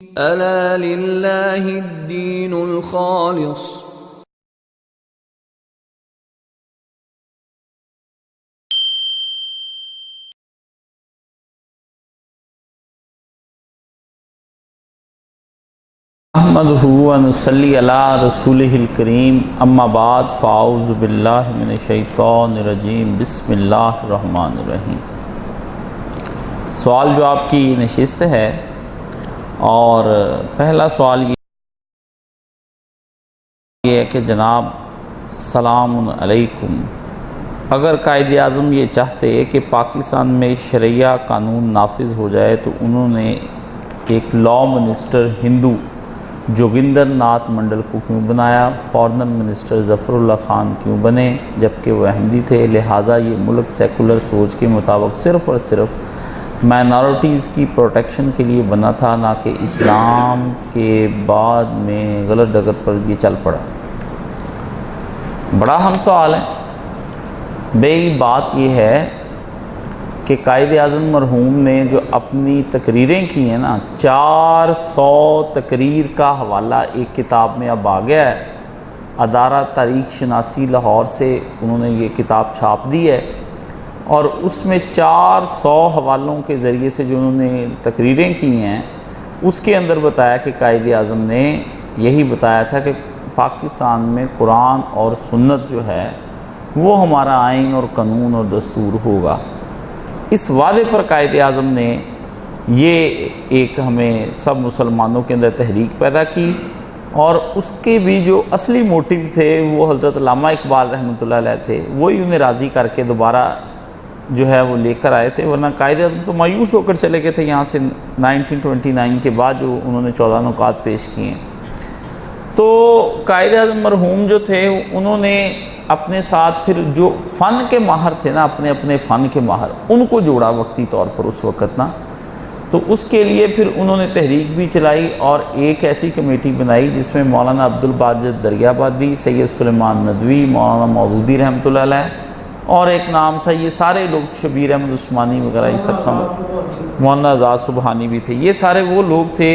ألا لله الدين الخالص احمدہ ونصلی علی رسولہ الکریم اما بعد فاعوذ باللہ من الشیطان الرجیم بسم اللہ الرحمن الرحیم۔ سوال جواب کی نشست ہے اور پہلا سوال یہ ہے کہ جناب سلام علیکم، اگر قائد اعظم یہ چاہتے کہ پاکستان میں شرعیہ قانون نافذ ہو جائے تو انہوں نے ایک لا منسٹر ہندو جوگندر ناتھ منڈل کو کیوں بنایا؟ فارنر منسٹر ظفر اللہ خان کیوں بنے جبکہ وہ احمدی تھے؟ لہٰذا یہ ملک سیکولر سوچ کے مطابق صرف اور صرف مائنارٹیز کی پروٹیکشن کے لیے بنا تھا، نہ کہ اسلام کے بعد میں غلط ڈگر پر یہ چل پڑا۔ بڑا اہم سوال ہے بھئی۔ بات یہ ہے کہ قائد اعظم مرحوم نے جو اپنی تقریریں کی ہیں نا، 400 تقریر کا حوالہ ایک کتاب میں اب آ گیا ہے۔ ادارہ تاریخ شناسی لاہور سے انہوں نے یہ کتاب چھاپ دی ہے اور اس میں 400 حوالوں کے ذریعے سے جو انہوں نے تقریریں کی ہیں اس کے اندر بتایا کہ قائد اعظم نے یہی بتایا تھا کہ پاکستان میں قرآن اور سنت جو ہے وہ ہمارا آئین اور قانون اور دستور ہوگا۔ اس وعدے پر قائد اعظم نے یہ ایک ہمیں سب مسلمانوں کے اندر تحریک پیدا کی، اور اس کے بھی جو اصلی موٹیو تھے وہ حضرت علامہ اقبال رحمۃ اللہ علیہ تھے، وہی انہیں راضی کر کے دوبارہ جو ہے وہ لے کر آئے تھے، ورنہ قائد اعظم تو مایوس ہو کر چلے گئے تھے یہاں سے 1929 کے بعد جو انہوں نے 14 نکات پیش کیے ہیں۔ تو قائد اعظم مرحوم جو تھے انہوں نے اپنے ساتھ پھر جو فن کے ماہر تھے نا، اپنے فن کے ماہر، ان کو جوڑا وقتی طور پر اس وقت نا، تو اس کے لیے پھر انہوں نے تحریک بھی چلائی اور ایک ایسی کمیٹی بنائی جس میں مولانا عبدالباجد دریابادی، سید سلیمان ندوی، مولانا مودودی رحمۃ اللہ علیہ، اور ایک نام تھا، یہ سارے لوگ شبیر احمد عثمانی وغیرہ یہ سب مولانا آزاد سبحانی بھی تھے، یہ سارے وہ لوگ تھے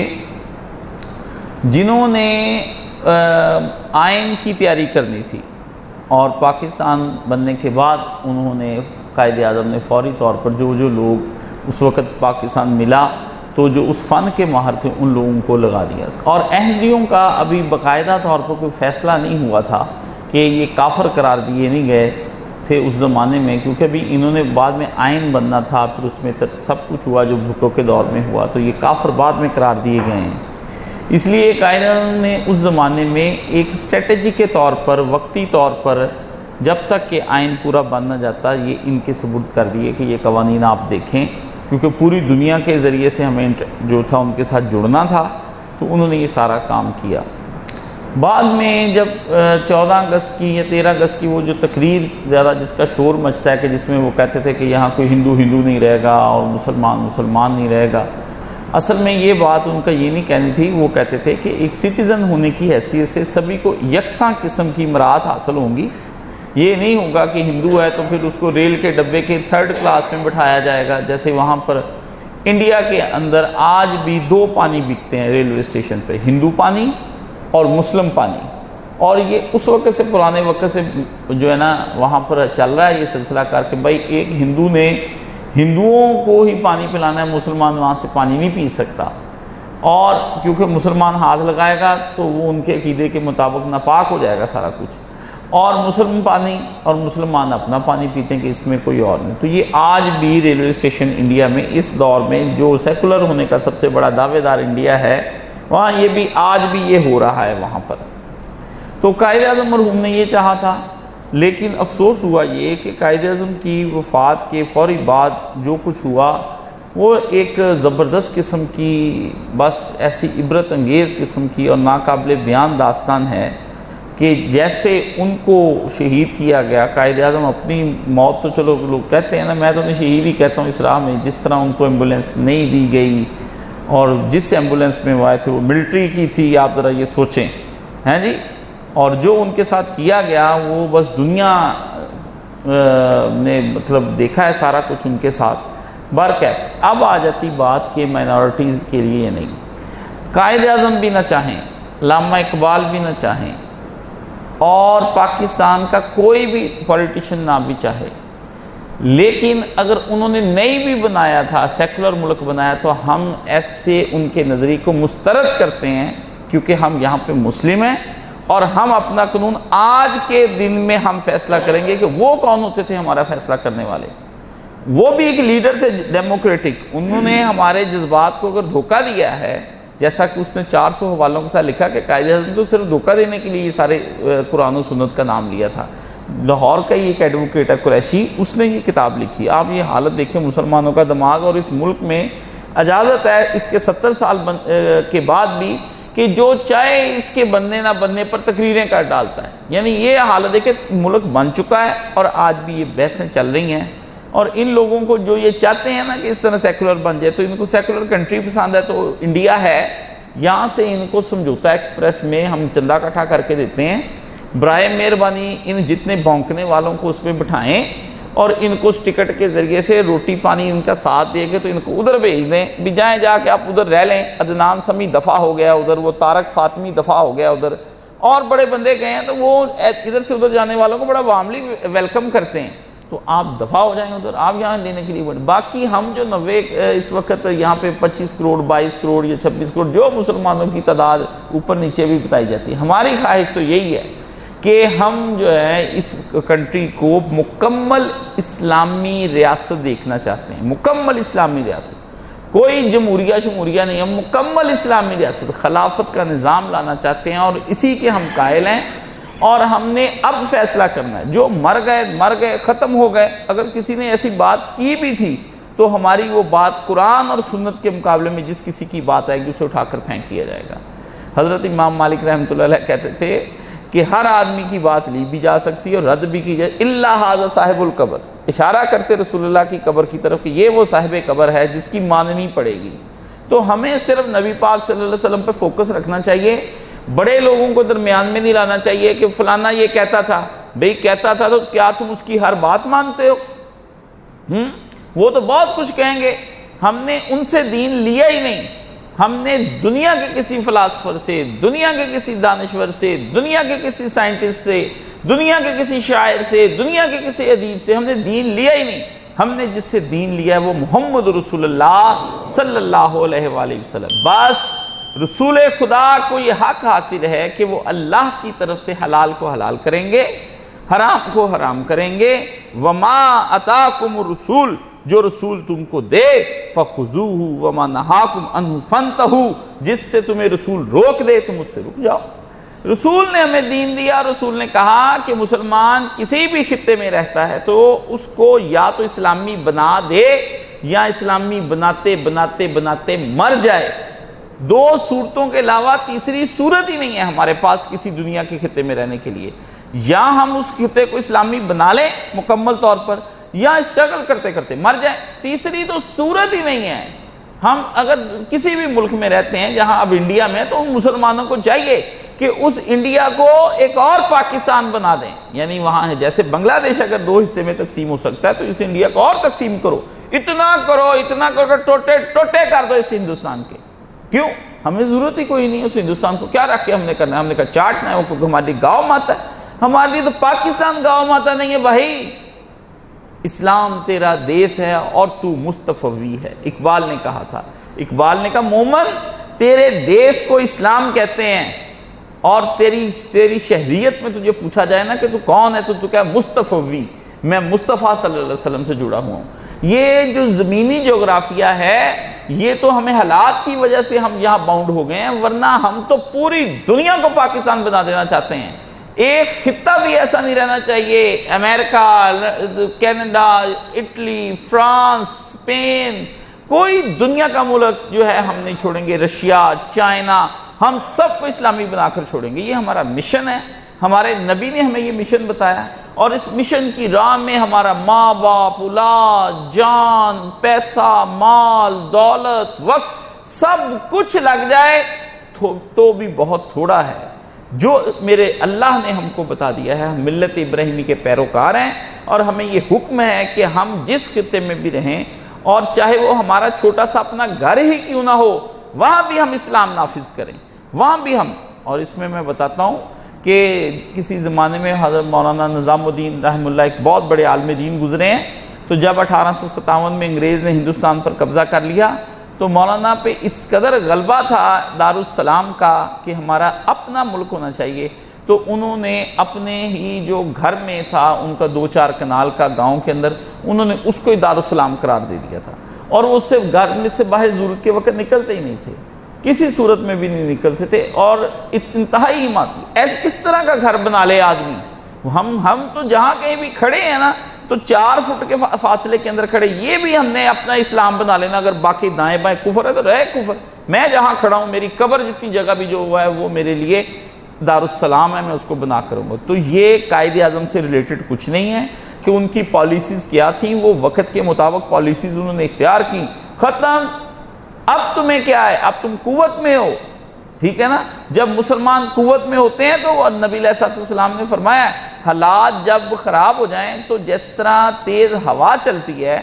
جنہوں نے آئین کی تیاری کرنی تھی، اور پاکستان بننے کے بعد انہوں نے قائد اعظم نے فوری طور پر جو لوگ اس وقت پاکستان ملا تو جو اس فن کے ماہر تھے ان لوگوں کو لگا دیا، اور احمدیوں کا ابھی باقاعدہ طور پر کوئی فیصلہ نہیں ہوا تھا کہ یہ کافر قرار دیے نہیں گئے تھے اس زمانے میں، کیونکہ ابھی انہوں نے بعد میں آئین بننا تھا، پھر اس میں سب کچھ ہوا جو بھٹو کے دور میں ہوا، تو یہ کافر بعد میں قرار دیے گئے ہیں۔ اس لیے قائد اعظم نے اس زمانے میں ایک اسٹریٹجی کے طور پر وقتی طور پر جب تک کہ آئین پورا بن نہ جاتا یہ ان کے سپرد کر دیے کہ یہ قوانین آپ دیکھیں، کیونکہ پوری دنیا کے ذریعے سے ہمیں جو تھا ان کے ساتھ جڑنا تھا، تو انہوں نے یہ سارا کام کیا۔ بعد میں جب 14 اگست کی یا 13 اگست کی وہ جو تقریر زیادہ جس کا شور مچتا ہے کہ جس میں وہ کہتے تھے کہ یہاں کوئی ہندو نہیں رہے گا اور مسلمان نہیں رہے گا، اصل میں یہ بات ان کا یہ نہیں کہنی تھی، وہ کہتے تھے کہ ایک سٹیزن ہونے کی حیثیت سے سبھی کو یکساں قسم کی مراعات حاصل ہوں گی۔ یہ نہیں ہوگا کہ ہندو ہے تو پھر اس کو ریل کے ڈبے کے 3rd کلاس میں بٹھایا جائے گا، جیسے وہاں پر انڈیا کے اندر آج بھی 2 پانی بکتے ہیں ریلوے اسٹیشن پہ، ہندو پانی اور مسلم پانی، اور یہ اس وقت سے پرانے وقت سے جو ہے نا وہاں پر چل رہا ہے یہ سلسلہ کر کے بھائی ایک ہندو نے ہندوؤں کو ہی پانی پلانا ہے، مسلمان وہاں سے پانی نہیں پی سکتا، اور کیونکہ مسلمان ہاتھ لگائے گا تو وہ ان کے عقیدے کے مطابق ناپاک ہو جائے گا سارا کچھ، اور مسلم پانی اور مسلمان اپنا پانی پیتے ہیں کہ اس میں کوئی اور نہیں۔ تو یہ آج بھی ریلوے اسٹیشن انڈیا میں اس دور میں جو سیکولر ہونے کا سب سے بڑا دعوے دار انڈیا ہے، وہاں یہ بھی آج بھی یہ ہو رہا ہے وہاں پر۔ تو قائد اعظم مرحوم نے یہ چاہا تھا، لیکن افسوس ہوا یہ کہ قائد اعظم کی وفات کے فوری بعد جو کچھ ہوا وہ ایک زبردست قسم کی، بس ایسی عبرت انگیز قسم کی اور ناقابل بیان داستان ہے کہ جیسے ان کو شہید کیا گیا، قائد اعظم اپنی موت تو چلو لوگ کہتے ہیں نا، میں تو انہیں شہید ہی کہتا ہوں اصلاح میں، جس طرح ان کو ایمبولینس نہیں دی گئی اور جس ایمبولینس میں وہ آئے تھے وہ ملٹری کی تھی، آپ ذرا یہ سوچیں ہیں جی، اور جو ان کے ساتھ کیا گیا وہ بس دنیا نے مطلب دیکھا ہے سارا کچھ ان کے ساتھ۔ برکیف اب آ جاتی بات کہ مائنارٹیز کے لیے نہیں، قائد اعظم بھی نہ چاہیں، علامہ اقبال بھی نہ چاہیں، اور پاکستان کا کوئی بھی پولیٹیشین نہ بھی چاہے، لیکن اگر انہوں نے نہیں بھی بنایا تھا، سیکولر ملک بنایا، تو ہم ایسے ان کے نظریے کو مسترد کرتے ہیں، کیونکہ ہم یہاں پہ مسلم ہیں، اور ہم اپنا قانون آج کے دن میں ہم فیصلہ کریں گے کہ وہ کون ہوتے تھے ہمارا فیصلہ کرنے والے۔ وہ بھی ایک لیڈر تھے ڈیموکریٹک، انہوں نے ہمارے جذبات کو اگر دھوکہ دیا ہے، جیسا کہ اس نے 400 حوالوں کے ساتھ لکھا کہ قائد اعظم تو صرف دھوکہ دینے کے لیے یہ سارے قرآن و سنت کا نام لیا تھا۔ لاہور کا ہی ایک ایڈوکیٹ ہے قریشی، اس نے یہ کتاب لکھی۔ آپ یہ حالت دیکھیں مسلمانوں کا دماغ، اور اس ملک میں اجازت ہے اس کے 70 سال کے بعد بھی کہ جو چاہے اس کے بننے نہ بننے پر تقریریں کر ڈالتا ہے۔ یعنی یہ حالت ہے کہ ملک بن چکا ہے اور آج بھی یہ بحثیں چل رہی ہیں، اور ان لوگوں کو جو یہ چاہتے ہیں نا کہ اس طرح سیکولر بن جائے، تو ان کو سیکولر کنٹری پسند ہے، تو انڈیا ہے، یہاں سے ان کو سمجھوتا ایکسپریس میں ہم چندہ اکٹھا کر کے دیتے ہیں، برائے مہربانی ان جتنے بھونکنے والوں کو اس میں بٹھائیں اور ان کو اس ٹکٹ کے ذریعے سے روٹی پانی ان کا ساتھ دے کے تو ان کو ادھر بھیج دیں، بجائے جا کے آپ ادھر رہ لیں۔ عدنان سمی دفاع ہو گیا ادھر، وہ طارق فاطمی دفاع ہو گیا ادھر، اور بڑے بندے گئے ہیں تو وہ ادھر سے ادھر جانے والوں کو بڑا وارملی ویلکم کرتے ہیں، تو آپ دفاع ہو جائیں ادھر، آپ یہاں لینے کے لیے بڑے۔ باقی ہم جو 90 اس وقت یہاں پہ 25 کروڑ 22 کروڑ یا 26 کروڑ جو مسلمانوں کی تعداد اوپر نیچے بھی بتائی جاتی ہے، ہماری خواہش تو یہی ہے کہ ہم جو ہے اس کنٹری کو مکمل اسلامی ریاست دیکھنا چاہتے ہیں، مکمل اسلامی ریاست، کوئی جمہوریہ شموریہ نہیں، ہم مکمل اسلامی ریاست، خلافت کا نظام لانا چاہتے ہیں، اور اسی کے ہم قائل ہیں، اور ہم نے اب فیصلہ کرنا ہے۔ جو مر گئے ختم ہو گئے، اگر کسی نے ایسی بات کی بھی تھی تو ہماری وہ بات قرآن اور سنت کے مقابلے میں جس کسی کی بات آئے گی اسے اٹھا کر پھینک دیا جائے گا۔ حضرت امام مالک رحمۃ اللہ علیہ کہتے تھے کہ ہر آدمی کی بات لی بھی جا سکتی ہے اور رد بھی کی جائے، الا ھذا صاحب القبر، اشارہ کرتے رسول اللہ کی قبر کی طرف کہ یہ وہ صاحب قبر ہے جس کی ماننی پڑے گی۔ تو ہمیں صرف نبی پاک صلی اللہ علیہ وسلم پہ فوکس رکھنا چاہیے، بڑے لوگوں کو درمیان میں نہیں لانا چاہیے کہ فلانا یہ کہتا تھا، بھئی کہتا تھا تو کیا تم اس کی ہر بات مانتے ہو؟ وہ تو بہت کچھ کہیں گے، ہم نے ان سے دین لیا ہی نہیں، ہم نے دنیا کے کسی فلاسفر سے، دنیا کے کسی دانشور سے، دنیا کے کسی سائنٹسٹ سے، دنیا کے کسی شاعر سے، دنیا کے کسی ادیب سے ہم نے دین لیا ہی نہیں۔ ہم نے جس سے دین لیا ہے وہ محمد رسول اللہ صلی اللہ علیہ وآلہ وسلم۔ بس رسول خدا کو یہ حق حاصل ہے کہ وہ اللہ کی طرف سے حلال کو حلال کریں گے، حرام کو حرام کریں گے۔ وما اتاکم الرسول، جو رسول تم کو دے، فخذوہ وما نہاکم عنہ فانتہوا، جس سے تمہیں رسول روک دے تم اس سے رک جاؤ۔ رسول نے ہمیں دین دیا، رسول نے کہا کہ مسلمان کسی بھی خطے میں رہتا ہے تو اس کو یا تو اسلامی بنا دے یا اسلامی بناتے بناتے بناتے مر جائے۔ دو صورتوں کے علاوہ تیسری صورت ہی نہیں ہے ہمارے پاس کسی دنیا کے خطے میں رہنے کے لیے، یا ہم اس خطے کو اسلامی بنا لیں مکمل طور پر، یا اسٹرگل کرتے کرتے مر جائیں، تیسری تو صورت ہی نہیں ہے۔ ہم اگر کسی بھی ملک میں رہتے ہیں، جہاں اب انڈیا میں، تو ان مسلمانوں کو چاہیے کہ اس انڈیا کو ایک اور پاکستان بنا دیں، یعنی وہاں ہے جیسے بنگلہ دیش اگر دو حصے میں تقسیم ہو سکتا ہے تو اس انڈیا کو اور تقسیم کرو، اتنا کرو ٹوٹے ٹوٹے کر دو اس ہندوستان کے۔ کیوں؟ ہمیں ضرورت ہی کوئی نہیں اس ہندوستان کو، کیا رکھ کے ہم نے کرنا ہے؟ ہم نے کہا چاٹنا ہے، وہ ہماری گاؤں ماتا ہے، ہمارے لیے تو پاکستان گاؤں ماتا نہیں ہے بھائی، اسلام تیرا دیس ہے اور تو مصطفی ہے۔ اقبال نے کہا تھا، اقبال نے کہا مومن تیرے دیس کو اسلام کہتے ہیں، اور تیری شہریت میں تجھے پوچھا جائے نا کہ تو کون ہے تو کہا مصطفی، میں مصطفیٰ صلی اللہ علیہ وسلم سے جڑا ہوا ہوں۔ یہ جو زمینی جغرافیہ ہے یہ تو ہمیں حالات کی وجہ سے ہم یہاں باؤنڈ ہو گئے ہیں، ورنہ ہم تو پوری دنیا کو پاکستان بنا دینا چاہتے ہیں۔ ایک خطہ بھی ایسا نہیں رہنا چاہیے، امریکہ، کینیڈا، اٹلی، فرانس، اسپین، کوئی دنیا کا ملک جو ہے ہم نہیں چھوڑیں گے، رشیا، چائنا، ہم سب کو اسلامی بنا کر چھوڑیں گے۔ یہ ہمارا مشن ہے، ہمارے نبی نے ہمیں یہ مشن بتایا، اور اس مشن کی راہ میں ہمارا ماں باپ، اولاد، جان، پیسہ، مال، دولت، وقت، سب کچھ لگ جائے تو بھی بہت تھوڑا ہے۔ جو میرے اللہ نے ہم کو بتا دیا ہے، ہم ملت ابراہیمی کے پیروکار ہیں، اور ہمیں یہ حکم ہے کہ ہم جس خطے میں بھی رہیں، اور چاہے وہ ہمارا چھوٹا سا اپنا گھر ہی کیوں نہ ہو، وہاں بھی ہم اسلام نافذ کریں، وہاں بھی ہم. اور اس میں بتاتا ہوں کہ کسی زمانے میں حضرت مولانا نظام الدین رحمہ اللہ ایک بہت بڑے عالم دین گزرے ہیں. تو جب 1857 میں انگریز نے ہندوستان پر قبضہ کر لیا تو مولانا پہ اس قدر غلبہ تھا دارالسلام کا کہ ہمارا اپنا ملک ہونا چاہیے. تو انہوں نے اپنے ہی جو گھر میں تھا ان کا 2-4 کنال کا گاؤں کے اندر انہوں نے اس کو دارالسلام قرار دے دیا تھا. اور وہ سے گھر میں سے باہر ضرورت کے وقت نکلتے ہی نہیں تھے، کسی صورت میں بھی نہیں نکلتے تھے. اور انتہائی عمارت اس طرح کا گھر بنا لے آدمی. ہم تو جہاں کہیں بھی کھڑے ہیں نا تو 4 فٹ کے فاصلے کے اندر کھڑے. یہ بھی ہم نے اپنا اسلام بنا لینا. اگر باقی دائیں بائیں کفر ہے تو رہے کفر. میں جہاں کھڑا ہوں میری قبر جتنی جگہ بھی جو ہوا ہے وہ میرے لیے دارالسلام ہے، میں اس کو بنا کروں گا. تو یہ قائد اعظم سے ریلیٹڈ کچھ نہیں ہے کہ ان کی پالیسیز کیا تھیں. وہ وقت کے مطابق پالیسیز انہوں نے اختیار کی. ختم. اب تمہیں کیا ہے؟ اب تم قوت میں ہو، ٹھیک ہے نا. جب مسلمان قوت میں ہوتے ہیں تو نبی علیہ الصلوۃ والسلام نے فرمایا حالات جب خراب ہو جائیں تو جس طرح تیز ہوا چلتی ہے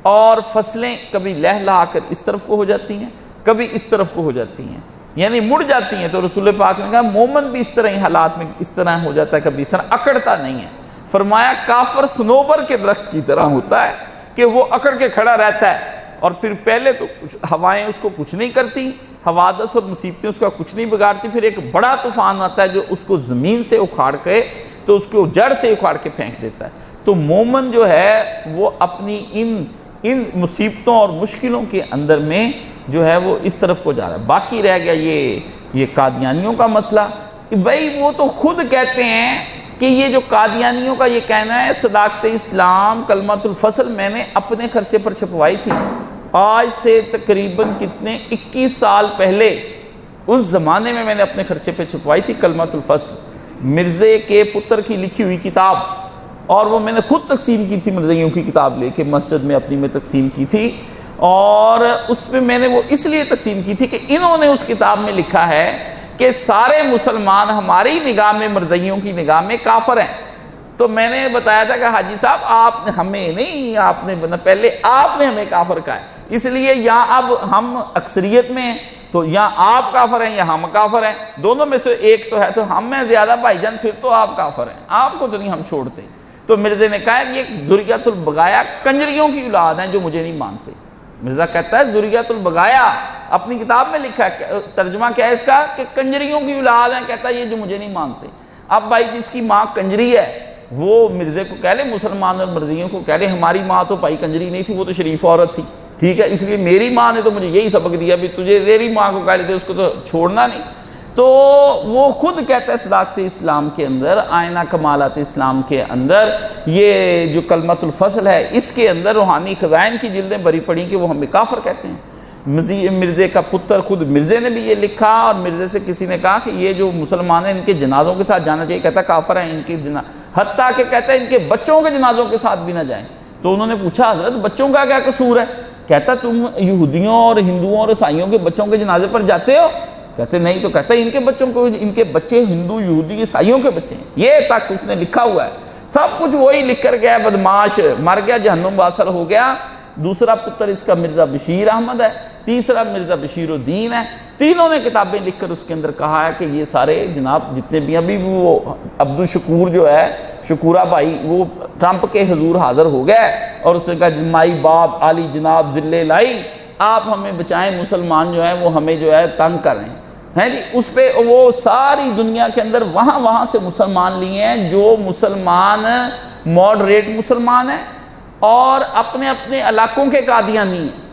اور فصلیں کبھی لہلہا کر اس طرف کو ہو جاتی ہیں کبھی اس طرف کو ہو جاتی ہیں، یعنی مڑ جاتی ہیں. تو رسول پاک نے کہا مومن بھی اس طرح ہی حالات میں اس طرح ہو جاتا ہے، کبھی اس طرح اکڑتا نہیں ہے. فرمایا کافر سنوبر کے درخت کی طرح ہوتا ہے کہ وہ اکڑ کے کھڑا رہتا ہے اور پھر پہلے تو ہوائیں اس کو کچھ نہیں کرتی، حوادث اور مصیبتیں اس کا کچھ نہیں بگاڑتی. پھر ایک بڑا طوفان آتا ہے جو اس کو زمین سے اکھاڑ کے تو اس کو جڑ سے اکھاڑ کے پھینک دیتا ہے. تو مومن جو ہے وہ اپنی ان مصیبتوں اور مشکلوں کے اندر میں جو ہے وہ اس طرف کو جا رہا ہے. باقی رہ گیا یہ قادیانیوں کا مسئلہ. بھائی وہ تو خود کہتے ہیں کہ یہ جو قادیانیوں کا یہ کہنا ہے صداقت اسلام کلمۃ الفصل میں نے اپنے خرچے پر چھپوائی تھی. آج سے تقریباً کتنے 21 سال پہلے اس زمانے میں نے اپنے خرچے پہ چھپوائی تھی کلمۃ الفصل، مرزے کے پتر کی لکھی ہوئی کتاب. اور وہ میں نے خود تقسیم کی تھی، مرزائیوں کی کتاب لے کے مسجد میں اپنی میں تقسیم کی تھی. اور اس میں نے وہ اس لیے تقسیم کی تھی کہ انہوں نے اس کتاب میں لکھا ہے کہ سارے مسلمان ہماری نگاہ میں مرزائیوں کی نگاہ میں کافر ہیں. تو میں نے بتایا تھا کہ حاجی صاحب آپ نے ہمیں نہیں، آپ نے پہلے آپ نے ہمیں کافر کہا ہے. اس لیے یہاں اب ہم اکثریت میں ہیں تو یہاں آپ کافر ہیں یا ہم کافر ہیں، دونوں میں سے ایک تو ہے. تو ہم میں زیادہ بھائی جان پھر تو آپ کافر ہیں، آپ کو تو نہیں ہم چھوڑتے. تو مرزے نے کہا کہ یہ ذریۃ البغایا کنجریوں کی اولاد ہیں جو مجھے نہیں مانتے. مرزا کہتا ہے ذریۃ البغایا اپنی کتاب میں لکھا ہے، ترجمہ کیا ہے اس کا کہ کنجریوں کی اولاد ہیں. کہتا ہے یہ جو مجھے نہیں مانتے. اب بھائی جس کی ماں کنجری ہے وہ مرزے کو کہہ لے، مسلمان اور مرزیوں کو کہہ لے ہماری ماں تو بھائی کنجری نہیں تھی، وہ تو شریف عورت تھی، ٹھیک ہے، اس لیے میری ماں نے تو مجھے یہی سبق دیا بھی تجھے تیری ماں کو کہہ لیتے اس کو تو چھوڑنا نہیں. تو وہ خود کہتا ہے صداقت اسلام کے اندر، آئینہ کمالات اسلام کے اندر یہ جو کلمۃ الفصل ہے اس کے اندر روحانی خزائن کی جلدیں بری پڑی کہ وہ ہمیں کافر کہتے ہیں. مرزے کا پتر خود مرزے نے بھی یہ لکھا. اور مرزے سے کسی نے کہا کہ یہ جو مسلمان ہیں ان کے جنازوں کے ساتھ جانا چاہیے. کہتا کافر ہیں ان کے حتیٰ کہ کہتا ہے ان کے بچوں کے جنازوں کے ساتھ بھی نہ جائیں. تو انہوں نے پوچھا حضرت بچوں کا کیا قصور ہے؟ کہتا تم یہودیوں اور ہندوؤں اور عیسائیوں کے بچوں کے جنازے پر جاتے ہو؟ کہتے نہیں. تو کہتا ہے ان کے بچوں کو، ان کے بچے ہندو یہودی عیسائیوں کے بچے ہیں. یہ تک اس نے لکھا ہوا ہے، سب کچھ وہی لکھ کر گیا. بدماش مر گیا، جہنم واصل ہو گیا. دوسرا پتر اس کا مرزا بشیر احمد ہے، تیسرا مرزا بشیر الدین ہے. تینوں نے کتابیں لکھ کر اس کے اندر کہا ہے کہ یہ سارے جناب جتنے بھی ابھی وہ عبد الشکور جو ہے شکورہ بھائی وہ ٹرمپ کے حضور حاضر ہو گیا ہے اور اس نے کہا مائی باپ علی جناب ذلے لائی، آپ ہمیں بچائیں، مسلمان جو ہیں وہ ہمیں جو ہے تنگ کر رہے ہیں جی. اس پہ وہ ساری دنیا کے اندر وہاں سے مسلمان لیے ہیں جو مسلمان ماڈریٹ مسلمان ہیں اور اپنے اپنے علاقوں کے قادیانی ہیں،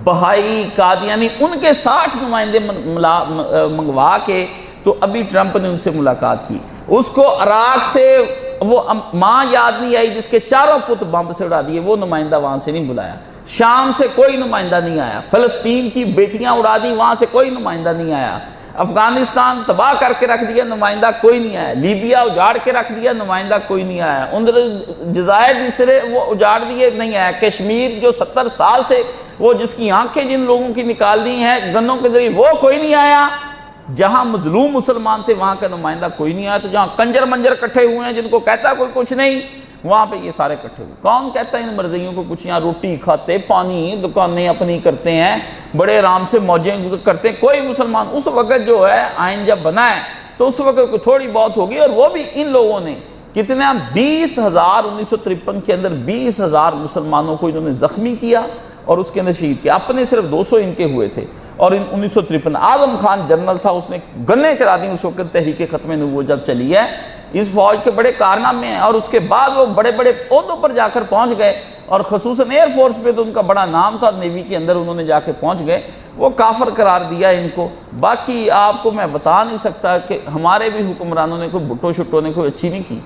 بہائی قادیانی. ان کے 60 نمائندے منگوا کے تو ابھی ٹرمپ نے ان سے ملاقات کی. اس کو عراق سے وہ ماں یاد نہیں آئی جس کے چاروں پت بم سے اڑا دیے، وہ نمائندہ وہاں سے نہیں بلایا. شام سے کوئی نمائندہ نہیں آیا. فلسطین کی بیٹیاں اڑا دی، وہاں سے کوئی نمائندہ نہیں آیا. افغانستان تباہ کر کے رکھ دیا، نمائندہ کوئی نہیں آیا. لیبیا اجاڑ کے رکھ دیا، نمائندہ کوئی نہیں آیا. اندر جزائر دوسرے وہ اجاڑ دیے، نہیں آیا. کشمیر جو 70 سال سے وہ جس کی آنکھیں جن لوگوں کی نکال دی ہیں گنوں کے ذریعے، وہ کوئی نہیں آیا. جہاں مظلوم مسلمان تھے وہاں کا نمائندہ کوئی نہیں آیا. تو جہاں کنجر منجر کٹھے ہوئے ہیں جن کو کہتا کوئی کچھ نہیں، وہاں پہ یہ سارے اکٹھے ہوئے. کون کہتا ہے ان مرضیوں کو کچھ؟ یہاں روٹی کھاتے، پانی، دکانیں اپنی کرتے ہیں، بڑے آرام سے موجیں کرتے ہیں. کوئی مسلمان اس وقت جو ہے آئین جب بنا ہے تو اس وقت کوئی تھوڑی بہت ہوگی، اور وہ بھی ان لوگوں نے کتنا 20,000 1953 کے اندر 20,000 مسلمانوں کو انہوں نے زخمی کیا اور اس کے اندر شہید کیا. اپنے صرف 200 ان کے ہوئے تھے. اور ان 1953 اعظم خان جنرل تھا، اس نے گنے چلا دی اس وقت تحریک ختم نبوت جب چلی ہے. اس فوج کے بڑے کارنامے ہیں، اور اس کے بعد وہ بڑے بڑے عہدوں پر جا کر پہنچ گئے، اور خصوصاً ایئر فورس پہ تو ان کا بڑا نام تھا، اور نیوی کے اندر انہوں نے جا کے پہنچ گئے. وہ کافر قرار دیا ان کو. باقی آپ کو میں بتا نہیں سکتا کہ ہمارے بھی حکمرانوں نے کوئی بھٹو شٹو نے کوئی اچھی نہیں کی.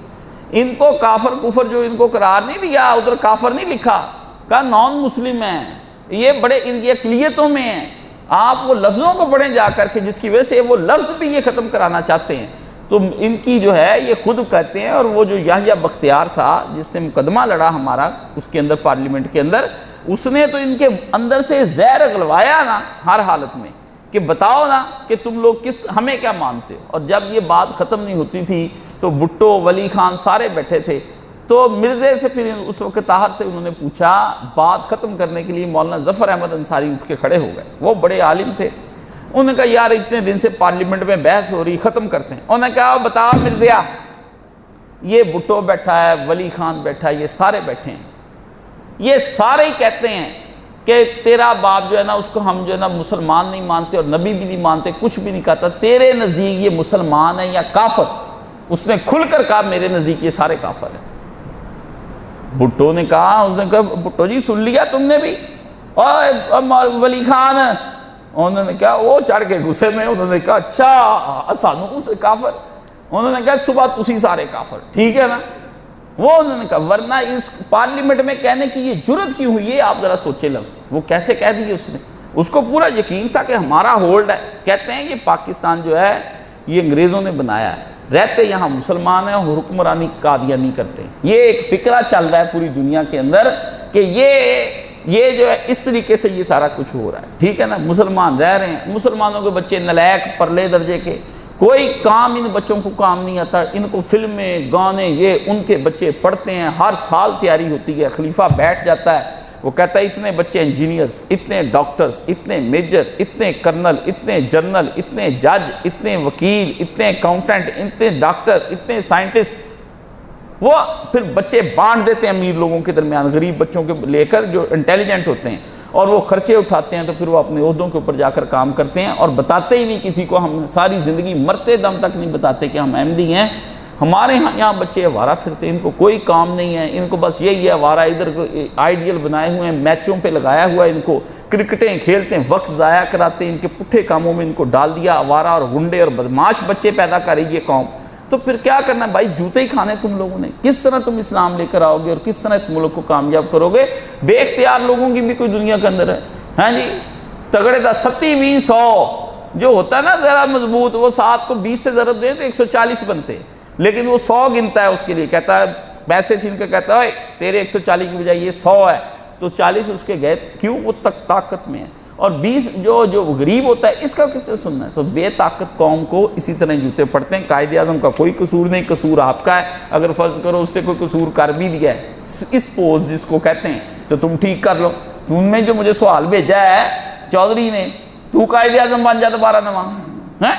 ان کو کافر کفر جو ان کو قرار نہیں دیا، ادھر کافر نہیں لکھا، کہا نان مسلم ہیں. یہ بڑے یہ اقلیتوں میں ہیں. آپ وہ لفظوں کو پڑھیں جا کر کے، جس کی وجہ سے وہ لفظ بھی یہ ختم کرانا چاہتے ہیں. تو ان کی جو ہے یہ خود کہتے ہیں. اور وہ جو یحییٰ بختیار تھا جس نے مقدمہ لڑا ہمارا اس کے اندر پارلیمنٹ کے اندر، اس نے تو ان کے اندر سے زہر اگلوایا نا ہر حالت میں کہ بتاؤ نا کہ تم لوگ ہمیں کیا مانتے ہو. اور جب یہ بات ختم نہیں ہوتی تھی تو بھٹو، ولی خان سارے بیٹھے تھے. تو مرزے سے پھر اس وقت طاہر سے انہوں نے پوچھا بات ختم کرنے کے لیے. مولانا ظفر احمد انصاری اٹھ کے کھڑے ہو گئے. وہ بڑے عالم تھے. انہوں نے کہا یار اتنے دن سے پارلیمنٹ میں بحث ہو رہی، ختم کرتے ہیں. انہوں نے کہا بتا مرزیا، یہ بھٹو بیٹھا ہے، ولی خان بیٹھا ہے، یہ سارے بیٹھے ہیں، یہ سارے ہی کہتے ہیں کہ تیرا باپ جو ہے نا اس کو ہم جو ہے نا مسلمان نہیں مانتے اور نبی بھی نہیں مانتے، کچھ بھی نہیں کہتا. تیرے نزدیک یہ مسلمان ہے یا کافر؟ اس نے کھل کر کہا میرے نزدیک یہ سارے کافر ہیں. بھٹو نے کہا، اس نے کہا بھٹو جی سن لیا تم نے بھی؟ اور ولی خان انہوں نے کہا وہ چڑھ کے غصے میں انہوں نے کہا اچھا سانو سے کافر. انہوں نے کہا صبح تسی سارے کافر، ٹھیک ہے نا. وہ انہوں نے کہا ورنہ اس پارلیمنٹ میں کہنے کی یہ جرت کیوں ہوئی ہے؟ آپ ذرا سوچے لفظ وہ کیسے کہہ دیے اس نے. اس کو پورا یقین تھا کہ ہمارا ہولڈ ہے. کہتے ہیں یہ پاکستان جو ہے یہ انگریزوں نے بنایا ہے، رہتے یہاں مسلمان ہیں اور حکمرانی قادیانی کرتے ہیں. یہ ایک فکرہ چل رہا ہے پوری دنیا کے اندر کہ یہ جو ہے اس طریقے سے یہ سارا کچھ ہو رہا ہے. ٹھیک ہے نا. مسلمان رہ رہے ہیں، مسلمانوں کے بچے نلائق پرلے درجے کے، کوئی کام ان بچوں کو کام نہیں آتا. ان کو فلمیں گانے یہ ان کے بچے پڑھتے ہیں. ہر سال تیاری ہوتی ہے. خلیفہ بیٹھ جاتا ہے، وہ کہتا ہے اتنے بچے انجینئرز، اتنے ڈاکٹرز، اتنے میجر، اتنے کرنل، اتنے جنرل، اتنے جج، اتنے وکیل، اتنے اکاؤنٹنٹ، اتنے ڈاکٹر، اتنے سائنٹسٹ. وہ پھر بچے بانٹ دیتے ہیں امیر لوگوں کے درمیان، غریب بچوں کے لے کر جو انٹیلیجنٹ ہوتے ہیں، اور وہ خرچے اٹھاتے ہیں. تو پھر وہ اپنے عہدوں کے اوپر جا کر کام کرتے ہیں اور بتاتے ہی نہیں کسی کو. ہم ساری زندگی مرتے دم تک نہیں بتاتے کہ ہم احمدی ہیں. ہمارے یہاں بچے آوارہ پھرتے ہیں، ان کو کوئی کام نہیں ہے. ان کو بس یہی ہے آوارہ، ادھر آئیڈیل بنائے ہوئے ہیں، میچوں پہ لگایا ہوا ہے ان کو، کرکٹیں کھیلتے ہیں، وقت ضائع کراتے ہیں. ان کے پٹھے کاموں میں ان کو ڈال دیا. آوارہ اور گنڈے اور بدماش بچے پیدا کر رہی ہے قوم. تو پھر کیا کرنا ہے بھائی؟ جوتے ہی کھانے تم لوگوں نے. کس طرح تم اسلام لے کر آؤ گے اور کس طرح اس ملک کو کامیاب کرو گے؟ بے اختیار لوگوں کی بھی کوئی دنیا کے اندر ہے. ہاں جی، تگڑے دا 70-20-100 جو ہوتا ہے نا ذرا مضبوط، وہ 7 کو 20 سے ضرب دیں تو 140 بنتے، لیکن وہ 100 گنتا ہے. اس کے لیے کہتا ہے پیسے چھین کے کہتا ہے تیرے 140 کی بجائے یہ 100 ہے، تو 40 اس کے گئے. کیوں؟ وہ تک طاقت میں ہے. اور 20 جو غریب ہوتا ہے اس کا کس سے سننا ہے؟ تو بے طاقت قوم کو اسی طرح جوتے پڑتے ہیں. قائد اعظم کا کوئی قصور نہیں، قصور آپ کا ہے. اگر فرض کرو اس سے کوئی قصور کر بھی دیا ہے، اس پوز جس کو کہتے ہیں، تو تم ٹھیک کر لو. تم نے جو مجھے سوال بھیجا ہے چودھری نے، تو قائد اعظم بن جا دوبارہ نواں ہے؟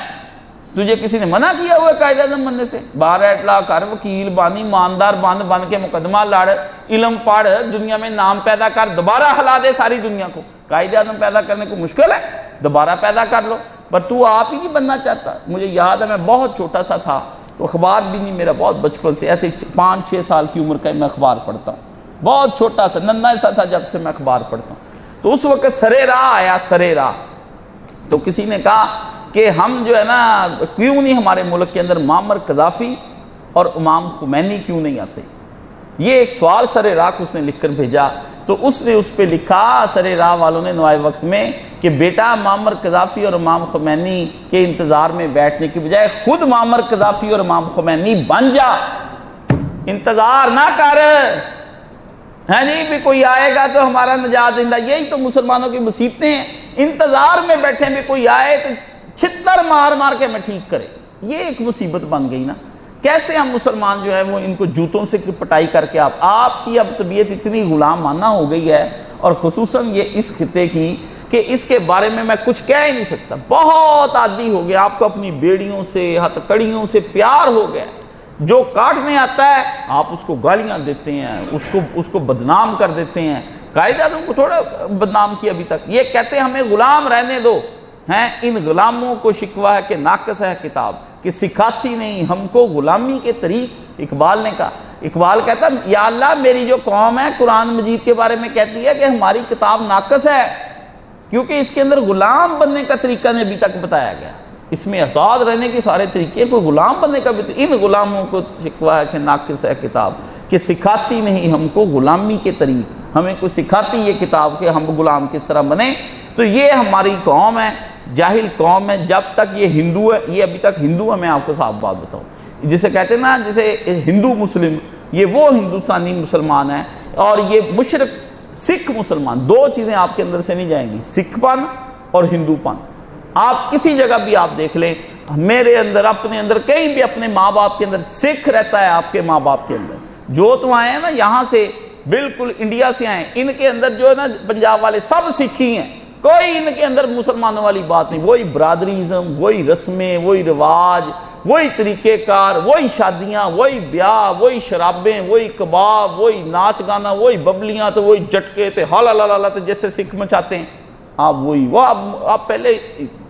تجھے کسی نے منع کیا ہوا ہے قائد اعظم بننے سے؟ بار اٹلا کر، وکیل بن، ایماندار بن کے مقدمہ لڑ، علم پڑھ، دنیا میں نام پیدا کر، دوبارہ ہلا دے ساری دنیا کو. قائد اعظم پیدا کرنے کو مشکل ہے، دوبارہ پیدا کر لو. پر تو آپ ہی نہیں بننا چاہتا. مجھے یاد ہے میں بہت چھوٹا سا تھا تو اخبار بھی نہیں میرا، بہت بچپن سے ایسے 5-6 سال کی عمر کا میں اخبار پڑھتا ہوں. بہت چھوٹا سا ننھا سا تھا جب سے میں اخبار پڑھتا ہوں. تو اس وقت سرے راہ آیا، سرے راہ. تو کسی نے کہا کہ ہم جو ہے نا کیوں نہیں ہمارے ملک کے اندر معمر قذافی اور امام خمینی کیوں نہیں آتے؟ یہ ایک سوال سرے راہ کو اس نے لکھ کر بھیجا. تو اس نے اس پہ لکھا سرے راہ والوں نے نوائے وقت میں کہ بیٹا معمر قذافی اور امام خمینی کے انتظار میں بیٹھنے کی بجائے خود معمر قذافی اور امام خمینی بن جا، انتظار نہ کر. ہے نہیں بھی کوئی آئے گا تو ہمارا نجات دہندہ. یہی تو مسلمانوں کی مصیبتیں ہیں. انتظار میں بیٹھے بھی کوئی آئے تو چھتر مار مار کے میں ٹھیک کرے. یہ ایک مصیبت بن گئی نا. کیسے ہم مسلمان جو ہیں وہ ان کو جوتوں سے پٹائی کر کے آپ کی اب طبیعت اتنی غلام ماننا ہو گئی ہے، اور خصوصاً یہ اس خطے کی، کہ اس کے بارے میں کچھ کہہ ہی نہیں سکتا، بہت عادی ہو گیا، آپ کو اپنی بیڑیوں سے ہتھکڑیوں سے پیار ہو گیا، جو کاٹنے آتا ہے آپ اس کو گالیاں دیتے ہیں، اس کو بدنام کر دیتے ہیں۔ قائد اعظم کو تھوڑا بدنام کیا ابھی تک، یہ کہتے ہیں ہمیں غلام رہنے دو ہیں، ان غلاموں کو شکوہ ہے کہ ناقص ہے کتاب، کہ سکھاتی نہیں ہم کو غلامی کے طریق۔ اقبال نے کہا، اقبال کہتا یا اللہ میری جو قوم ہے قرآن مجید کے بارے میں کہتی ہے کہ ہماری کتاب ناقص ہے، کیونکہ اس کے اندر غلام بننے کا طریقہ نہیں ابھی تک بتایا گیا، اس میں آزاد رہنے کے سارے طریقے، کوئی غلام بننے کا بھی، ان غلاموں کو شکوہ ہے کہ ناقص ہے کتاب، کہ سکھاتی نہیں ہم کو غلامی کے طریق، ہمیں کوئی سکھاتی یہ کتاب کہ ہم غلام کس طرح بنیں۔ تو یہ ہماری قوم ہے، جاہل قوم ہے، جب تک یہ ہندو ہے، یہ ابھی تک ہندو ہے، میں آپ کو صاف بات بتاؤں، جسے کہتے ہیں نا، جسے ہندو مسلم، یہ وہ ہندوستانی مسلمان ہے، اور یہ مشرق سکھ مسلمان، دو چیزیں آپ کے اندر سے نہیں جائیں گی، سکھ پن اور ہندو پن۔ آپ کسی جگہ بھی آپ دیکھ لیں، میرے اندر، اپنے اندر، کہیں بھی اپنے ماں باپ کے اندر سکھ رہتا ہے، آپ کے ماں باپ کے اندر، جو تو آئے ہیں نا یہاں سے، بالکل انڈیا سے آئے، ان کے اندر جو ہے نا پنجاب والے سب سکھ ہی ہیں، کوئی ان کے اندر مسلمانوں والی بات نہیں، وہی برادریزم، وہی رسمیں، وہی رواج، وہی طریقہ کار، وہی شادیاں، وہی بیاہ، وہی شرابیں، وہی کباب، وہی ناچ گانا، وہی ببلیاں، تو وہی جٹکے تھے ہالا تو جیسے سکھ مچاتے ہیں آپ، وہی وہ آپ پہلے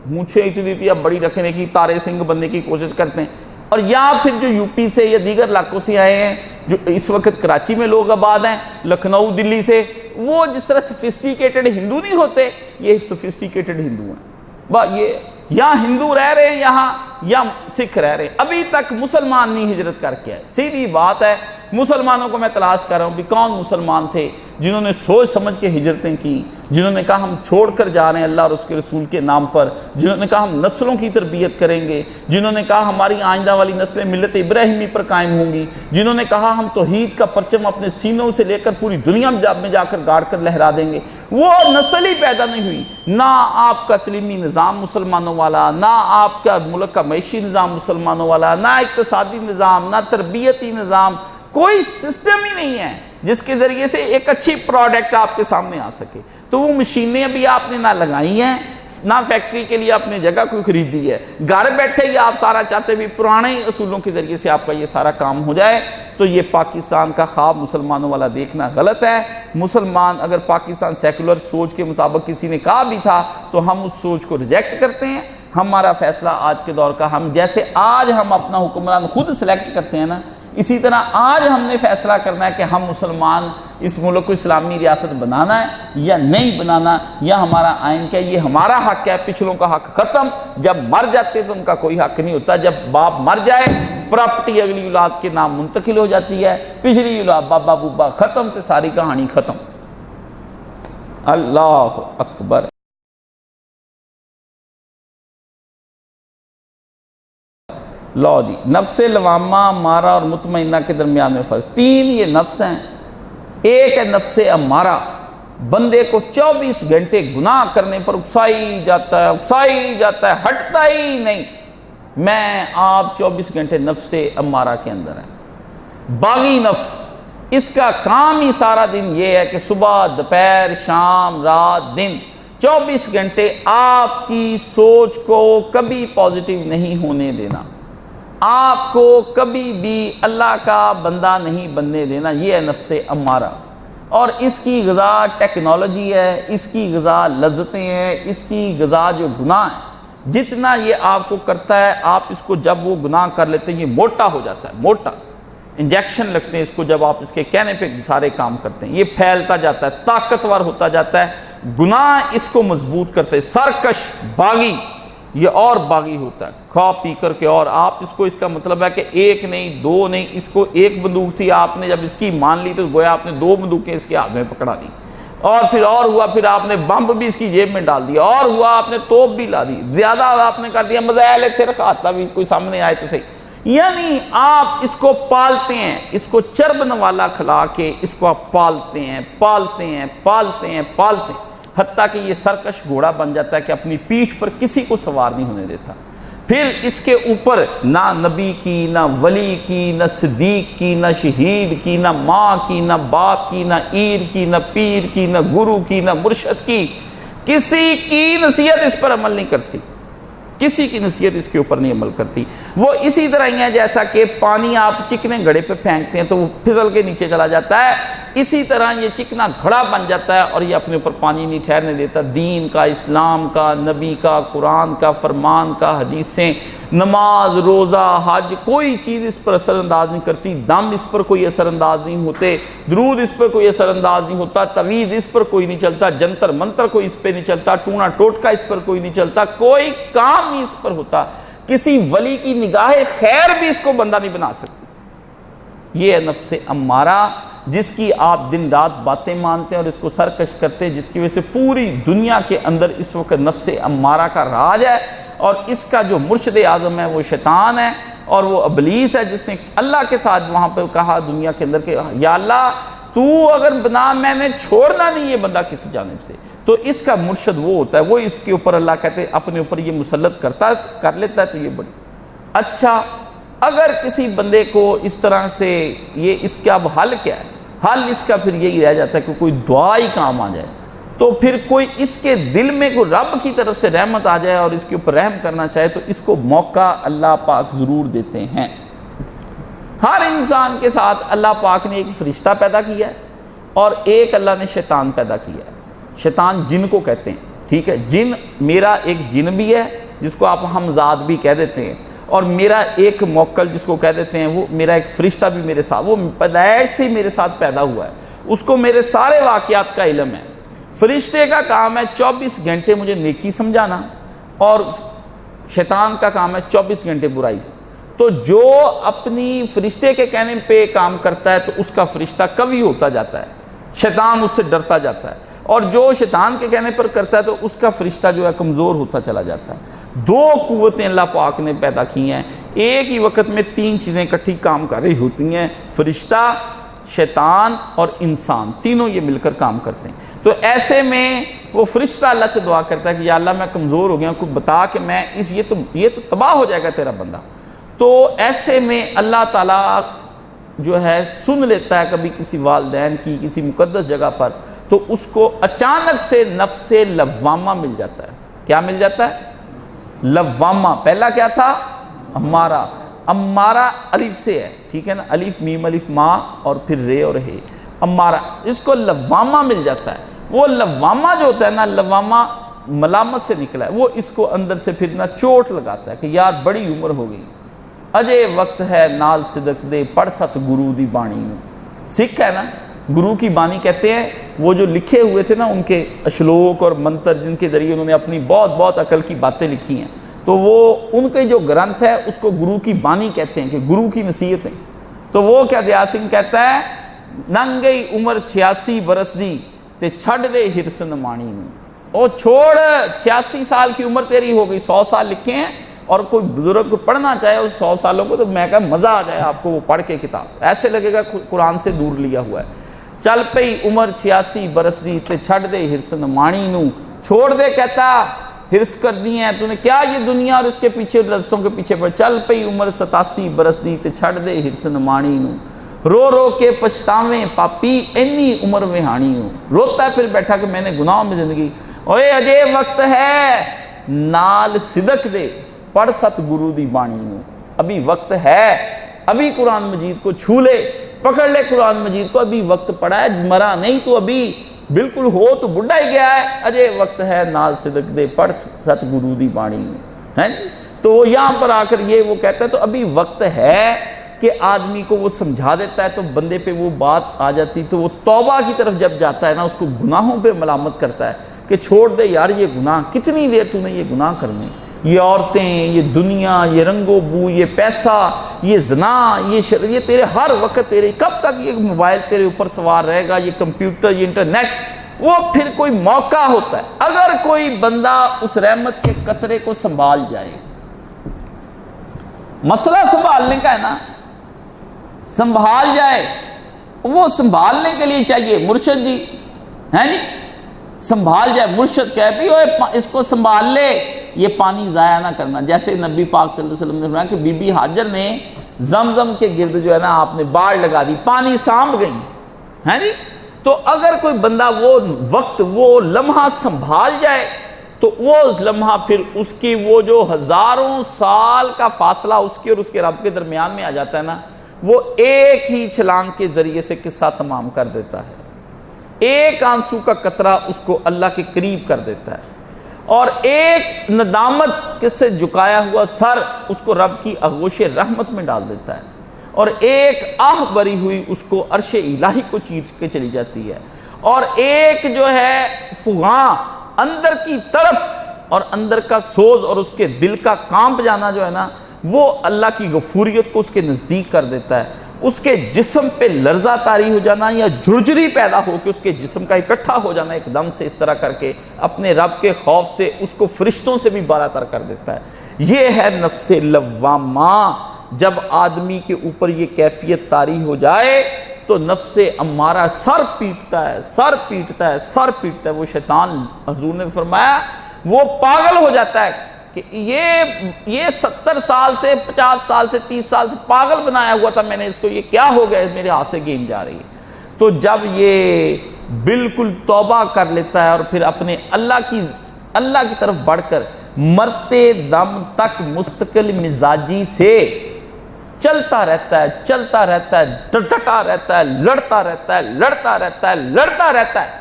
مونچھیں اتنی تھی، اب بڑی رکھنے کی، تارے سنگھ بننے کی کوشش کرتے ہیں۔ اور یا پھر جو یو پی سے یا دیگر علاقوں سے آئے ہیں، جو اس وقت کراچی میں لوگ آباد ہیں، لکھنؤ دلی سے، وہ جس طرح سفسٹیکیٹڈ ہندو نہیں ہوتے، یہ سفسٹیکیٹڈ ہندو ہیں، یہ یا ہندو رہ رہے ہیں یہاں یا سکھ رہ رہے ہیں، ابھی تک مسلمان نہیں ہجرت کر کے آئے۔ سیدھی بات ہے، مسلمانوں کو میں تلاش کر رہا ہوں بھی کون مسلمان تھے جنہوں نے سوچ سمجھ کے ہجرتیں کی، جنہوں نے کہا ہم چھوڑ کر جا رہے ہیں اللہ اور اس کے رسول کے نام پر، جنہوں نے کہا ہم نسلوں کی تربیت کریں گے، جنہوں نے کہا ہماری آئندہ والی نسلیں ملت ابراہیمی پر قائم ہوں گی، جنہوں نے کہا ہم توحید کا پرچم اپنے سینوں سے لے کر پوری دنیا میں جا کر گاڑ کر لہرا دیں گے، وہ نسل ہی پیدا نہیں ہوئی۔ نہ آپ کا تعلیمی نظام مسلمانوں والا، نہ آپ کا ملک کا معاشی نظام مسلمانوں والا، نہ اقتصادی نظام، نہ تربیتی نظام، کوئی سسٹم ہی نہیں ہے جس کے ذریعے سے ایک اچھی پروڈکٹ آپ کے سامنے آ سکے۔ تو وہ مشینیں بھی آپ نے نہ لگائی ہیں، نہ فیکٹری کے لیے اپنے جگہ کوئی خریدی ہے، گھر بیٹھے ہی آپ سارا چاہتے بھی پرانے اصولوں کے ذریعے سے آپ کا یہ سارا کام ہو جائے۔ تو یہ پاکستان کا خواب مسلمانوں والا دیکھنا غلط ہے۔ مسلمان اگر پاکستان سیکولر سوچ کے مطابق کسی نے کہا بھی تھا تو ہم اس سوچ کو ریجیکٹ کرتے ہیں۔ ہمارا فیصلہ آج کے دور کا، ہم جیسے آج ہم اپنا حکمران خود سلیکٹ کرتے ہیں نا، اسی طرح آج ہم نے فیصلہ کرنا ہے کہ ہم مسلمان اس ملک کو اسلامی ریاست بنانا ہے یا نہیں بنانا، یا ہمارا آئین کیا، یہ ہمارا حق ہے۔ پچھلوں کا حق ختم، جب مر جاتے تو ان کا کوئی حق نہیں ہوتا۔ جب باپ مر جائے پراپرٹی اگلی اولاد کے نام منتقل ہو جاتی ہے، پچھلی اولاد بابا بوبا ختم، تو ساری کہانی ختم۔ اللہ اکبر۔ لو جی، نفس لوامہ، مارا اور مطمئنہ کے درمیان میں فرق، تین یہ نفس ہیں۔ ایک ہے نفس امارہ، بندے کو 24 گھنٹے گناہ کرنے پر اکسائی جاتا ہے، ہٹتا ہی نہیں۔ میں آپ 24 گھنٹے نفس امارہ کے اندر ہیں۔ باغی نفس، اس کا کام ہی سارا دن یہ ہے کہ صبح، دوپہر، شام، رات، دن، 24 گھنٹے آپ کی سوچ کو کبھی پازیٹیو نہیں ہونے دینا، آپ کو کبھی بھی اللہ کا بندہ نہیں بننے دینا۔ یہ ہے نفس امارہ، اور اس کی غذا ٹیکنالوجی ہے، اس کی غذا لذتیں ہیں، اس کی غذا جو گناہ ہے۔ جتنا یہ آپ کو کرتا ہے، آپ اس کو جب وہ گناہ کر لیتے ہیں یہ موٹا ہو جاتا ہے، موٹا، انجیکشن لگتے ہیں اس کو جب آپ اس کے کہنے پہ سارے کام کرتے ہیں، یہ پھیلتا جاتا ہے، طاقتور ہوتا جاتا ہے۔ گناہ اس کو مضبوط کرتے ہیں۔ سرکش باغی یہ اور باغی ہوتا ہے، کھا پی کر کے، اور آپ اس کو، اس کا مطلب ہے کہ ایک نہیں، دو نہیں، اس کو ایک بندوق تھی، آپ نے جب اس کی مان لی تو گویا آپ نے 2 بندوقیں اس کے ہاتھ میں پکڑا دی، اور پھر ہوا، پھر آپ نے بمب بھی اس کی جیب میں ڈال دیا، اور ہوا آپ نے توپ بھی لا دی، زیادہ آپ نے کر دیا، مزائل تھے کھاتا بھی کوئی سامنے آئے تو صحیح۔ یعنی آپ اس کو پالتے ہیں، اس کو چرب نوالا کھلا کے اس کو آپ پالتے ہیں، پالتے ہیں، پالتے ہیں، پالتے ہیں، حتیٰ کہ یہ سرکش گھوڑا بن جاتا ہے کہ اپنی پیٹھ پر کسی کو سوار نہیں ہونے دیتا۔ پھر اس کے اوپر نہ نبی کی، نہ ولی کی، نہ صدیق کی، نہ شہید کی، نہ ماں کی، نہ باپ کی، نہ ایر کی، نہ پیر کی، نہ گرو کی، نہ مرشد کی، کسی کی نصیحت اس پر عمل نہیں کرتی، کسی کی نصیحت اس کے اوپر نہیں عمل کرتی۔ وہ اسی طرح ہی ہے جیسا کہ پانی آپ چکنے گھڑے پہ پھینکتے ہیں تو وہ پھسل کے نیچے چلا جاتا ہے، اسی طرح یہ چکنا گھڑا بن جاتا ہے اور یہ اپنے اوپر پانی نہیں ٹھہرنے دیتا۔ دین کا، اسلام کا، نبی کا، قرآن کا، فرمان کا، حدیثیں، نماز، روزہ، حج، کوئی چیز اس پر اثر انداز نہیں کرتی، دم اس پر کوئی اثر انداز نہیں ہوتے، درود اس پر کوئی اثر انداز نہیں ہوتا، تعویذ اس پر کوئی نہیں چلتا، جنتر منتر کوئی اس پہ نہیں چلتا، ٹونا ٹوٹکا اس پر کوئی نہیں چلتا، کوئی کام نہیں اس پر ہوتا، کسی ولی کی نگاہ خیر بھی اس کو بندہ نہیں بنا سکتی۔ یہ ہے نفس امارہ، جس کی آپ دن رات باتیں مانتے ہیں اور اس کو سرکش کرتے ہیں، جس کی وجہ سے پوری دنیا کے اندر اس وقت نفس امارہ کا راج ہے، اور اس کا جو مرشد اعظم ہے وہ شیطان ہے اور وہ ابلیس ہے، جس نے اللہ کے ساتھ وہاں پہ کہا دنیا کے اندر کہ یا اللہ تو اگر بنا میں نے چھوڑنا نہیں یہ بندہ کسی جانب سے، تو اس کا مرشد وہ ہوتا ہے، وہ اس کے اوپر اللہ کہتے ہیں اپنے اوپر یہ مسلط کر لیتا ہے، تو یہ بڑی اچھا۔ اگر کسی بندے کو اس طرح سے یہ اس کا اب حل کیا ہے؟ حل اس کا پھر یہی رہ جاتا ہے کہ کوئی دعا ہی کام آ جائے، تو پھر کوئی اس کے دل میں کوئی رب کی طرف سے رحمت آ جائے اور اس کے اوپر رحم کرنا چاہے تو اس کو موقع اللہ پاک ضرور دیتے ہیں۔ ہر انسان کے ساتھ اللہ پاک نے ایک فرشتہ پیدا کیا ہے اور ایک اللہ نے شیطان پیدا کیا ہے۔ شیطان جن کو کہتے ہیں، ٹھیک ہے، جن میرا ایک جن بھی ہے جس کو آپ حمزاد بھی کہہ دیتے ہیں، اور میرا ایک موکل جس کو کہہ دیتے ہیں، وہ میرا ایک فرشتہ بھی میرے ساتھ، وہ پیدائش سے میرے ساتھ پیدا ہوا ہے، اس کو میرے سارے واقعات کا علم ہے۔ فرشتے کا کام ہے 24 گھنٹے مجھے نیکی سمجھانا، اور شیطان کا کام ہے 24 گھنٹے برائی سے۔ تو جو اپنی فرشتے کے کہنے پہ کام کرتا ہے تو اس کا فرشتہ قوی ہوتا جاتا ہے، شیطان اس سے ڈرتا جاتا ہے، اور جو شیطان کے کہنے پر کرتا ہے تو اس کا فرشتہ جو ہے کمزور ہوتا چلا جاتا ہے۔ دو قوتیں اللہ پاک نے پیدا کی ہیں، ایک ہی وقت میں 3 چیزیں اکٹھی کام کر رہی ہوتی ہیں، فرشتہ، شیطان اور انسان، تینوں یہ مل کر کام کرتے ہیں۔ تو ایسے میں وہ فرشتہ اللہ سے دعا کرتا ہے کہ یا اللہ میں کمزور ہو گیا ہوں، کوئی بتا کہ میں یہ تو تباہ ہو جائے گا تیرا بندہ۔ تو ایسے میں اللہ تعالیٰ جو ہے سن لیتا ہے کبھی کسی والدین کی کسی مقدس جگہ پر، تو اس کو اچانک سے نفس لوامہ مل جاتا ہے۔ کیا مل جاتا ہے؟ لوامہ۔ پہلا کیا تھا؟ امارہ۔ امارہ الف سے ہے، ٹھیک ہے نا، الف میم الف ماں اور پھر رے اور ہے، امارہ، اس کو لوامہ مل جاتا ہے۔ وہ لوامہ جو ہوتا ہے نا، لوامہ ملامت سے نکلا ہے، وہ اس کو اندر سے پھر نا چوٹ لگاتا ہے کہ یار بڑی عمر ہو گئی، اجے وقت ہے نال صدق دے پڑھ ست گرو دی بانی۔ سکھ ہے نا، گرو کی بانی کہتے ہیں وہ جو لکھے ہوئے تھے نا ان کے اشلوک اور منتر، جن کے ذریعے انہوں نے اپنی بہت بہت عقل کی باتیں لکھی ہیں، تو وہ ان کے جو گرنتھ ہے اس کو گرو کی بانی کہتے ہیں، کہ گرو کی نصیحتیں۔ تو وہ کیا دیا سنگھ کہتا ہے، ننگئی عمر 86 برس دی تے چھڑ دے ہرس نمانی نو۔ او چھوڑ، 86 سال کی عمر تیری ہو گئی، 100 سال لکھے ہیں، اور کوئی بزرگ کو پڑھنا چاہے اس 100 سالوں کو تو میں کہا مزہ آ جائے آپ کو وہ پڑھ کے کتاب، ایسے لگے گا قرآن سے دور لیا ہوا ہے۔ چل پئی عمر 86 برس دی تے چھڑ دے ہرس نمانی نو، چھوڑ دے کہتا ہرس کر دی ہیں تو نے کیا یہ دنیا اور اس کے پیچھے لذتوں کے پیچھے پڑ۔ چل پئی عمر 87 برس دی تے چھڑ دے ہرس نمانی نو، رو رو کے پچھتاویں پاپی اینی عمر وہانی ہوں۔ روتا ہے پھر بیٹھا کہ میں نے گناہوں میں زندگی، اوے اجے وقت ہے نال صدق دے پڑھ ست گرو دی بانی نو۔ ابھی وقت ہے، ابھی قرآن مجید کو چھو لے، پکڑ لے قرآن مجید کو، ابھی وقت پڑا ہے، مرا نہیں تو ابھی بالکل ہو تو بڑھا ہی گیا ہے، اجے وقت ہے نال صدق دے پڑھ ست گرو دی بانی نو، ہے جی۔ تو وہ یہاں پر آ کر یہ وہ کہتا ہے تو ابھی وقت ہے کہ آدمی کو وہ سمجھا دیتا ہے، تو بندے پہ وہ بات آ جاتی، تو وہ توبہ کی طرف جب جاتا ہے نا، اس کو گناہوں پہ ملامت کرتا ہے کہ چھوڑ دے یار یہ گناہ، کتنی دیر تو نے یہ گناہ کرنے، یہ عورتیں، یہ دنیا، یہ رنگ و بو، یہ پیسہ، یہ زنا، یہ تیرے ہر وقت تیرے، کب تک یہ موبائل تیرے اوپر سوار رہے گا، یہ کمپیوٹر، یہ انٹرنیٹ۔ وہ پھر کوئی موقع ہوتا ہے، اگر کوئی بندہ اس رحمت کے قطرے کو سنبھال جائے، مسئلہ سنبھالنے کا ہے نا، سنبھال جائے، وہ سنبھالنے کے لیے چاہیے مرشد جی، ہیں جی، سنبھال جائے، مرشد کہے بھی اوے اس کو سنبھال لے، یہ پانی ضائع نہ کرنا. جیسے نبی پاک صلی اللہ علیہ وسلم نے فرمایا کہ بی بی ہاجر نے زمزم کے گرد جو ہے نا آپ نے باڑ لگا دی, پانی سانبھ گئی ہے جی. تو اگر کوئی بندہ وہ وقت وہ لمحہ سنبھال جائے تو وہ لمحہ پھر اس کی وہ جو ہزاروں سال کا فاصلہ اس کے اور اس کے رب کے درمیان میں آ جاتا ہے نا, وہ ایک ہی چھلانگ کے ذریعے سے قصہ تمام کر دیتا ہے. ایک آنسو کا قطرہ اس کو اللہ کے قریب کر دیتا ہے, اور ایک ندامت سے جھکایا ہوا سر اس کو رب کی آغوش رحمت میں ڈال دیتا ہے, اور ایک آہ بری ہوئی اس کو عرش الہی کو چیر کے چلی جاتی ہے, اور ایک جو ہے فغاں اندر کی طرف اور اندر کا سوز اور اس کے دل کا کانپ جانا جو ہے نا, وہ اللہ کی غفوریت کو اس کے نزدیک کر دیتا ہے. اس کے جسم پہ لرزہ طاری ہو جانا یا جھرجھری پیدا ہو کہ اس کے جسم کا اکٹھا ہو جانا ایک دم سے, اس طرح کر کے اپنے رب کے خوف سے اس کو فرشتوں سے بھی بالا تر کر دیتا ہے. یہ ہے نفس لوامہ. جب آدمی کے اوپر یہ کیفیت طاری ہو جائے تو نفس امارہ سر پیٹتا ہے, سر پیٹتا ہے, سر پیٹتا ہے. وہ شیطان, حضور نے فرمایا, وہ پاگل ہو جاتا ہے کہ یہ 70 سال سے 50 سال سے 30 سال سے پاگل بنایا ہوا تھا میں نے اس کو, یہ کیا ہو گیا, میرے ہاتھ سے گیم جا رہی ہے. تو جب یہ بالکل توبہ کر لیتا ہے اور پھر اپنے اللہ کی طرف بڑھ کر مرتے دم تک مستقل مزاجی سے چلتا رہتا ہے, چلتا رہتا ہے, ڈٹا رہتا ہے, لڑتا رہتا ہے, لڑتا رہتا ہے, لڑتا رہتا ہے,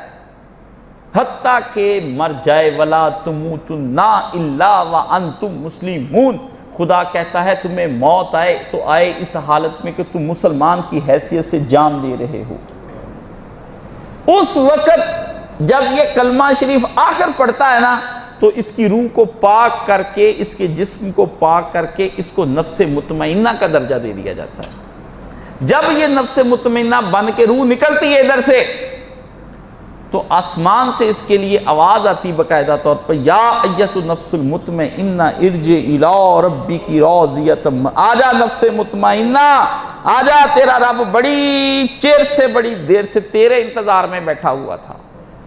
حتیٰ کہ مر جائے ولا تموتن الا وانتم مسلمون. خدا کہتا ہے تمہیں موت آئے تو آئے اس حالت میں کہ تم مسلمان کی حیثیت سے جان دے رہے ہو. اس وقت جب یہ کلمہ شریف آخر پڑھتا ہے نا تو اس کی روح کو پاک کر کے, اس کے جسم کو پاک کر کے اس کو نفس مطمئنہ کا درجہ دے دیا جاتا ہے. جب یہ نفس مطمئنہ بن کے روح نکلتی ہے ادھر سے تو آسمان سے اس کے لیے آواز آتی باقاعدہ طور پر, یا ایت النفس المطمئنہ ارجعی الی ربک راضیۃ. آجا نفس مطمئنہ, آجا, تیرا رب بڑی چیر سے بڑی دیر سے تیرے انتظار میں بیٹھا ہوا تھا.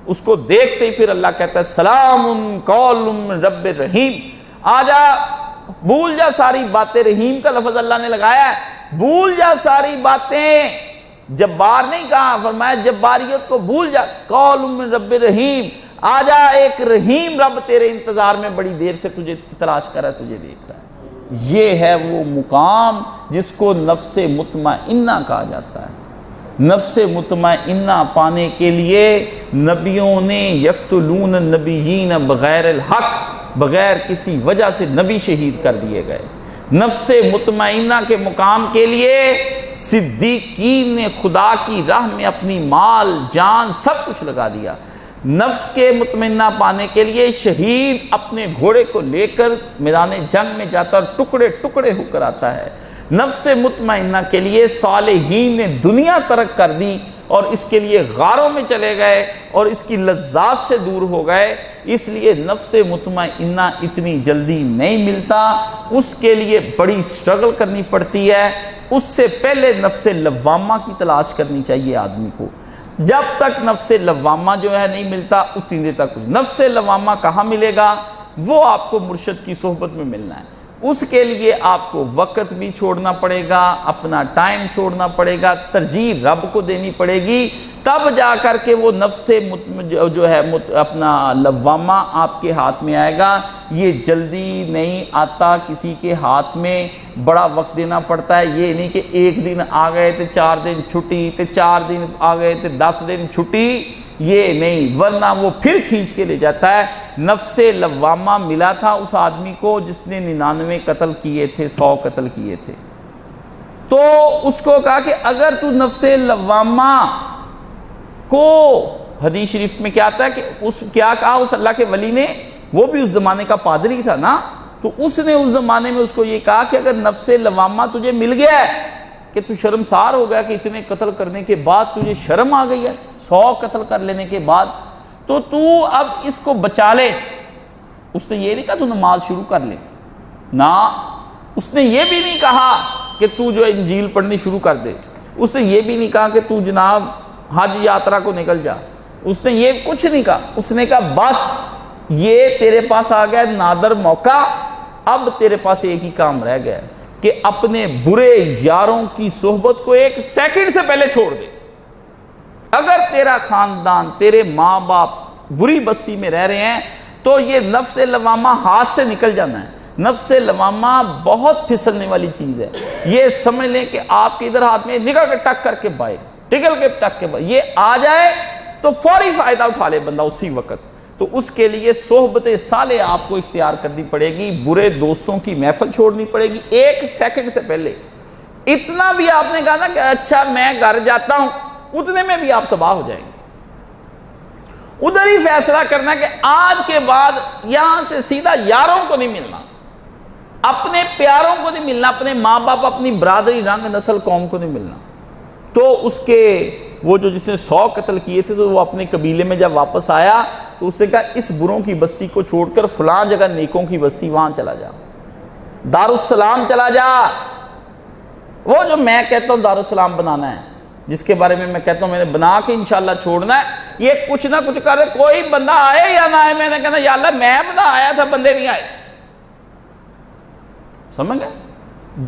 اس کو دیکھتے ہی پھر اللہ کہتا ہے سلام قول من رب الرحیم. آجا, بھول جا ساری باتیں, رحیم کا لفظ اللہ نے لگایا ہے, بھول جا ساری باتیں. جبار نہیں کہا, فرمایا جباریت کو بھول جا. قول من رب الرحیم, آجا ایک رحیم رب تیرے انتظار میں بڑی دیر سے تجھے تلاش کر رہا ہے, تجھے دیکھ رہا ہے. یہ ہے وہ مقام جس کو نفس مطمئنہ کہا جاتا ہے. نفس مطمئنہ پانے کے لیے نبیوں نے یقتلون النبیین بغیر الحق, بغیر کسی وجہ سے نبی شہید کر دیے گئے. نفس مطمئنہ کے مقام کے لیے صدیقین نے خدا کی راہ میں اپنی مال جان سب کچھ لگا دیا. نفس کے مطمئنہ پانے کے لیے شہید اپنے گھوڑے کو لے کر میدان جنگ میں جاتا اور ٹکڑے ٹکڑے ہو کر آتا ہے. نفس مطمئنہ کے لیے صالحین نے دنیا ترک کر دی اور اس کے لیے غاروں میں چلے گئے اور اس کی لذات سے دور ہو گئے. اس لیے نفس مطمئنہ اتنی جلدی نہیں ملتا, اس کے لیے بڑی سٹرگل کرنی پڑتی ہے. اس سے پہلے نفس لوامہ کی تلاش کرنی چاہیے آدمی کو. جب تک نفس لوامہ جو ہے نہیں ملتا اتنی دیر تک کچھ. نفس لوامہ کہاں ملے گا؟ وہ آپ کو مرشد کی صحبت میں ملنا ہے. اس کے لیے آپ کو وقت بھی چھوڑنا پڑے گا, اپنا ٹائم چھوڑنا پڑے گا, ترجیح رب کو دینی پڑے گی, تب جا کر کے وہ نفس جو ہے اپنا لوامہ آپ کے ہاتھ میں آئے گا. یہ جلدی نہیں آتا کسی کے ہاتھ میں, بڑا وقت دینا پڑتا ہے. یہ نہیں کہ ایک دن آ گئے تو 4 دن چھٹی, تو 4 دن آ گئے تو 10 دن چھٹی, یہ نہیں, ورنہ وہ پھر کھینچ کے لے جاتا ہے. نفس لوامہ ملا تھا اس آدمی کو جس نے 99 قتل کیے تھے, 100 قتل کیے تھے. تو اس کو کہا کہ اگر تو نفس لوامہ کو, حدیث شریف میں کیا آتا ہے کہ اس کیا کہا اس اللہ کے ولی نے, وہ بھی اس زمانے کا پادری تھا نا, تو اس نے اس زمانے میں اس کو یہ کہا کہ اگر نفس لوامہ تجھے مل گیا ہے کہ تو شرمسار ہو گیا کہ اتنے قتل کرنے کے بعد تجھے شرم آ گئی ہے 100 قتل کر لینے کے بعد, تو اب اس کو بچا لے. اس نے یہ نہیں کہا تو نماز شروع کر لے نا, اس نے یہ بھی نہیں کہا کہ تو جو انجیل پڑھنی شروع کر دے, اس نے یہ بھی نہیں کہا کہ تو جناب حج یاترا کو نکل جا, اس نے یہ کچھ نہیں کہا. اس نے کہا بس یہ تیرے پاس آ گیا نادر موقع، اب تیرے پاس ایک ہی کام رہ گیا کہ اپنے برے یاروں کی صحبت کو 1 سیکنڈ سے پہلے چھوڑ دے۔ اگر تیرا خاندان، تیرے ماں باپ بری بستی میں رہ رہے ہیں تو یہ نفس لوامہ ہاتھ سے نکل جانا ہے۔ نفس لوامہ بہت پھسلنے والی چیز ہے، یہ سمجھ لیں کہ آپ کے ادھر ہاتھ میں نکل کے ٹک کر کے بائے، ٹکل کے ٹک کے بائے، یہ آ جائے تو فوری فائدہ اٹھا لے بندہ اسی وقت۔ تو اس کے لیے صحبت صالح آپ کو اختیار کرنی پڑے گی، برے دوستوں کی محفل چھوڑنی پڑے گی 1 سیکنڈ سے پہلے۔ اتنا بھی آپ نے کہا نا کہ اچھا میں گھر جاتا ہوں، اتنے میں بھی آپ تباہ ہو جائیں گے۔ ادھر ہی فیصلہ کرنا کہ آج کے بعد یہاں سے سیدھا یاروں کو نہیں ملنا، اپنے پیاروں کو نہیں ملنا، اپنے ماں باپ، اپنی برادری، رنگ، نسل، قوم کو نہیں ملنا۔ تو اس کے وہ جو جس نے 100 قتل کیے تھے تو وہ اپنے قبیلے میں جب واپس آیا تو اس نے کہا اس بروں کی بستی کو چھوڑ کر فلاں جگہ نیکوں کی بستی وہاں چلا جا، دارالسلام چلا جا۔ وہ جو میں کہتا ہوں دارالسلام بنانا ہے، جس کے بارے میں کہتا ہوں میں نے بنا کے انشاءاللہ چھوڑنا ہے، یہ کچھ نہ کچھ کرے، کوئی بندہ آئے یا نہ آئے، میں نے کہنا یا اللہ میں بندہ آیا تھا، بندے نہیں آئے، سمجھ گئے؟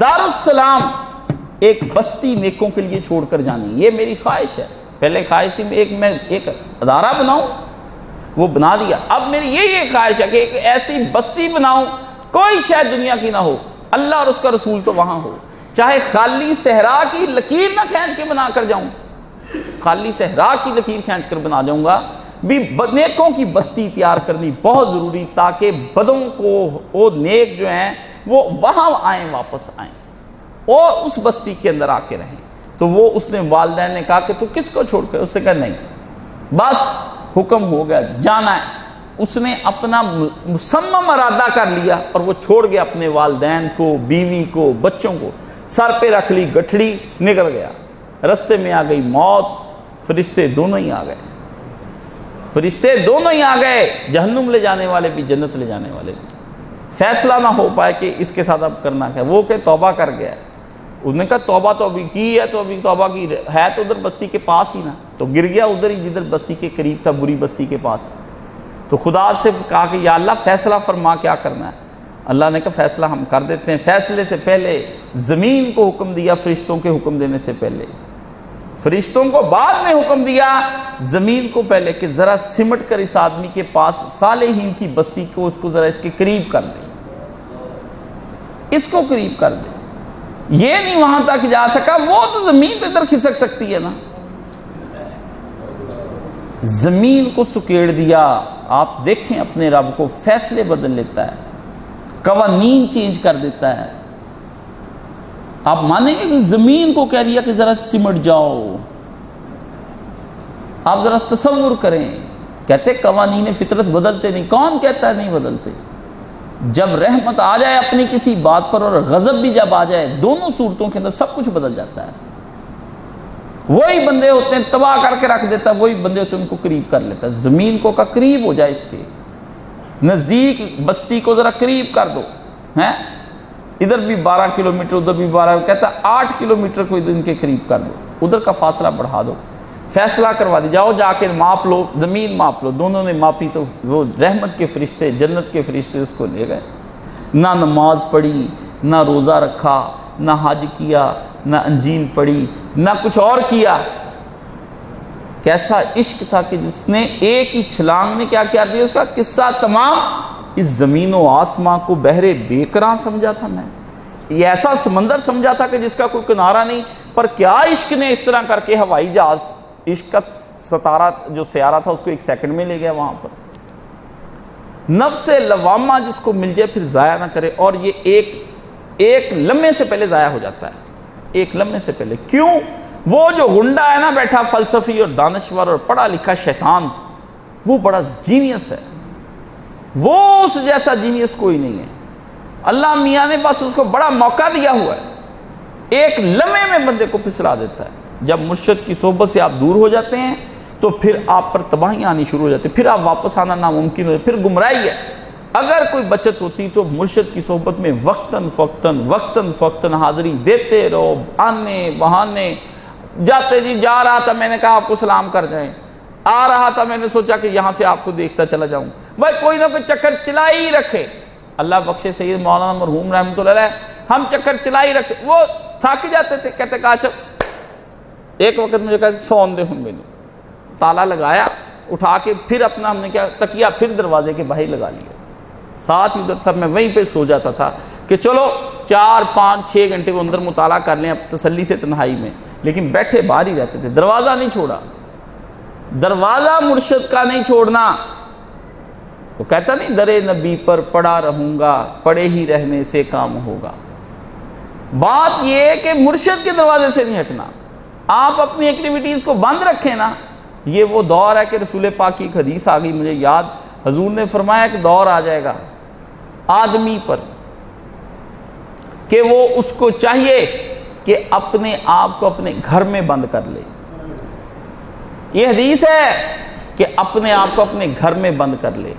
دارالسلام ایک بستی نیکوں کے لیے چھوڑ کر جانی، یہ میری خواہش ہے۔ پہلے خواہش تھی میں ایک ادارہ بناؤں، وہ بنا دیا، اب میری یہی خواہش ہے کہ ایک ایسی بستی بناؤں کوئی شاید دنیا کی نہ ہو، اللہ اور اس کا رسول تو وہاں ہو، چاہے خالی صحرا کی لکیر نہ کھینچ کے بنا کر جاؤں، خالی صحرا کی لکیر کھینچ کر بنا جاؤں گا بھی، نیکوں کی بستی تیار کرنی بہت ضروری، تاکہ بدوں کو وہ نیک جو ہیں وہ وہاں آئیں، واپس آئیں اور اس بستی کے اندر آ کے رہیں۔ تو وہ اس نے والدین نے کہا کہ تو کس کو چھوڑ کر، اس نے کہا نہیں بس حکم ہو گیا جانا ہے۔ اس نے اپنا مصمم ارادہ کر لیا اور وہ چھوڑ گیا اپنے والدین کو، بیوی کو، بچوں کو، سر پہ رکھ لی گٹھڑی، نکل گیا۔ رستے میں آ گئی موت، فرشتے دونوں ہی آ گئے، فرشتے دونوں ہی آ گئے، جہنم لے جانے والے بھی، جنت لے جانے والے بھی۔ فیصلہ نہ ہو پائے کہ اس کے ساتھ اب کرنا کیا، وہ کہ توبہ کر گیا ہے، انہوں نے کہا توبہ تو ابھی کی ہے، تو ابھی توبہ کی ہے تو ادھر بستی کے پاس ہی نا، تو گر گیا ادھر ہی جدھر بستی کے قریب تھا، بری بستی کے پاس۔ تو خدا سے کہا کہ یا اللہ فیصلہ فرما کیا کرنا ہے۔ اللہ نے کہا فیصلہ ہم کر دیتے ہیں۔ فیصلے سے پہلے زمین کو حکم دیا، فرشتوں کے حکم دینے سے پہلے، فرشتوں کو بعد میں حکم دیا، زمین کو پہلے، کہ ذرا سمٹ کر اس آدمی کے پاس صالحین کی بستی کو، اس کو ذرا اس کے قریب کر دے، اس کو قریب کر دے۔ یہ نہیں وہاں تک جا سکا، وہ تو زمین تو ادھر کھسک سکتی ہے نا، زمین کو سکیڑ دیا۔ آپ دیکھیں اپنے رب کو، فیصلے بدل لیتا ہے، قوانین چینج کر دیتا ہے۔ آپ مانیں گے کہ زمین کو کہہ دیا کہ ذرا سمٹ جاؤ، آپ ذرا تصور کریں، کہتے قوانین فطرت بدلتے نہیں، کون کہتا ہے نہیں بدلتے؟ جب رحمت آ جائے اپنی کسی بات پر اور غضب بھی جب آ جائے، دونوں صورتوں کے اندر سب کچھ بدل جاتا ہے۔ وہی بندے ہوتے ہیں تباہ کر کے رکھ دیتا ہے، وہی بندے ہوتے ہیں ان کو قریب کر لیتا ہے۔ زمین کو کا قریب ہو جائے، اس کے نزدیک بستی کو ذرا قریب کر دو، ہیں ادھر بھی 12 کلومیٹر، ادھر بھی 12، کہتا 8 کلومیٹر کو ان کے قریب کر دو، ادھر کا فاصلہ بڑھا دو، فیصلہ کروا دی، جاؤ جا کے ماپ لو، زمین ماپ لو۔ دونوں نے ماپی تو وہ رحمت کے فرشتے، جنت کے فرشتے اس کو لے گئے۔ نہ نماز پڑھی، نہ روزہ رکھا، نہ حج کیا، نہ انجیل پڑھی، نہ کچھ اور کیا۔ کیسا عشق تھا کہ جس نے ایک ہی چھلانگ نے کیا کیا دیا، اس کا قصہ تمام۔ اس زمین و آسمان کو بحر بے قرار سمجھا تھا میں، یہ ایسا سمندر سمجھا تھا کہ جس کا کوئی کنارہ نہیں، پر کیا عشق نے اس طرح کر کے ہوائی جہاز، عشق کا ستارہ جو سیارہ تھا اس کو 1 سیکنڈ میں لے گیا وہاں پر۔ نفس لوامہ جس کو مل جائے پھر ضائع نہ کرے، اور یہ ایک لمحے سے پہلے ضائع ہو جاتا ہے، ایک لمحے سے پہلے۔ کیوں؟ وہ جو غنڈہ ہے نا بیٹھا، فلسفی اور دانشور اور پڑھا لکھا شیطان، وہ بڑا جینیس ہے، وہ اس جیسا جینیس کوئی نہیں ہے۔ اللہ میاں نے بس اس کو بڑا موقع دیا ہوا ہے، ایک لمحے میں بندے کو پھسلا دیتا ہے۔ جب مرشد کی صحبت سے آپ دور ہو جاتے ہیں تو پھر آپ پر تباہیاں آنی شروع ہو جاتی ہیں، پھر آپ واپس آنا ناممکن ہو جاتا ہے، پھر گمراہی ہے۔ اگر کوئی بچت ہوتی تو مرشد کی صحبت میں وقتاً فوقتاً حاضری دیتے رہو، آنے بہانے، جاتے جی جا رہا تھا میں نے کہا آپ کو سلام کر جائیں، آ رہا تھا میں نے سوچا کہ یہاں سے آپ کو دیکھتا چلا جاؤں، بھائی کوئی نہ کوئی چکر چلا ہی رکھے. اللہ بخشے سید مولانا مرحوم رحمۃ اللہ علیہ, ہم چکر چلا ہی رکھتے, وہ تھک جاتے تھے, کہتے کاشف ایک وقت مجھے کہتے سون دے ہوں میں نے تالا لگایا, اٹھا کے پھر اپنا ہم نے کیا تکیہ پھر دروازے کے باہر لگا لیا, ساتھ ہی ادھر تھا, میں وہیں پہ سو جاتا تھا کہ چلو 4 5 6 گھنٹے وہ اندر مطالعہ کر لیں اب تسلی سے تنہائی میں, لیکن بیٹھے باہر ہی رہتے تھے, دروازہ نہیں چھوڑا, دروازہ مرشد کا نہیں چھوڑنا. وہ کہتا نہیں درے نبی پر پڑا رہوں گا, پڑے ہی رہنے سے کام ہوگا. بات یہ ہے کہ مرشد کے دروازے سے نہیں ہٹنا, آپ اپنی ایکٹیویٹیز کو بند رکھیں نا. یہ وہ دور ہے کہ رسول پاک کی ایک حدیث آ گئی مجھے یاد, حضور نے فرمایا کہ دور آ جائے گا آدمی پر کہ وہ اس کو چاہیے کہ اپنے آپ کو اپنے گھر میں بند کر لے. یہ حدیث ہے کہ اپنے آپ کو اپنے گھر میں بند کر لے,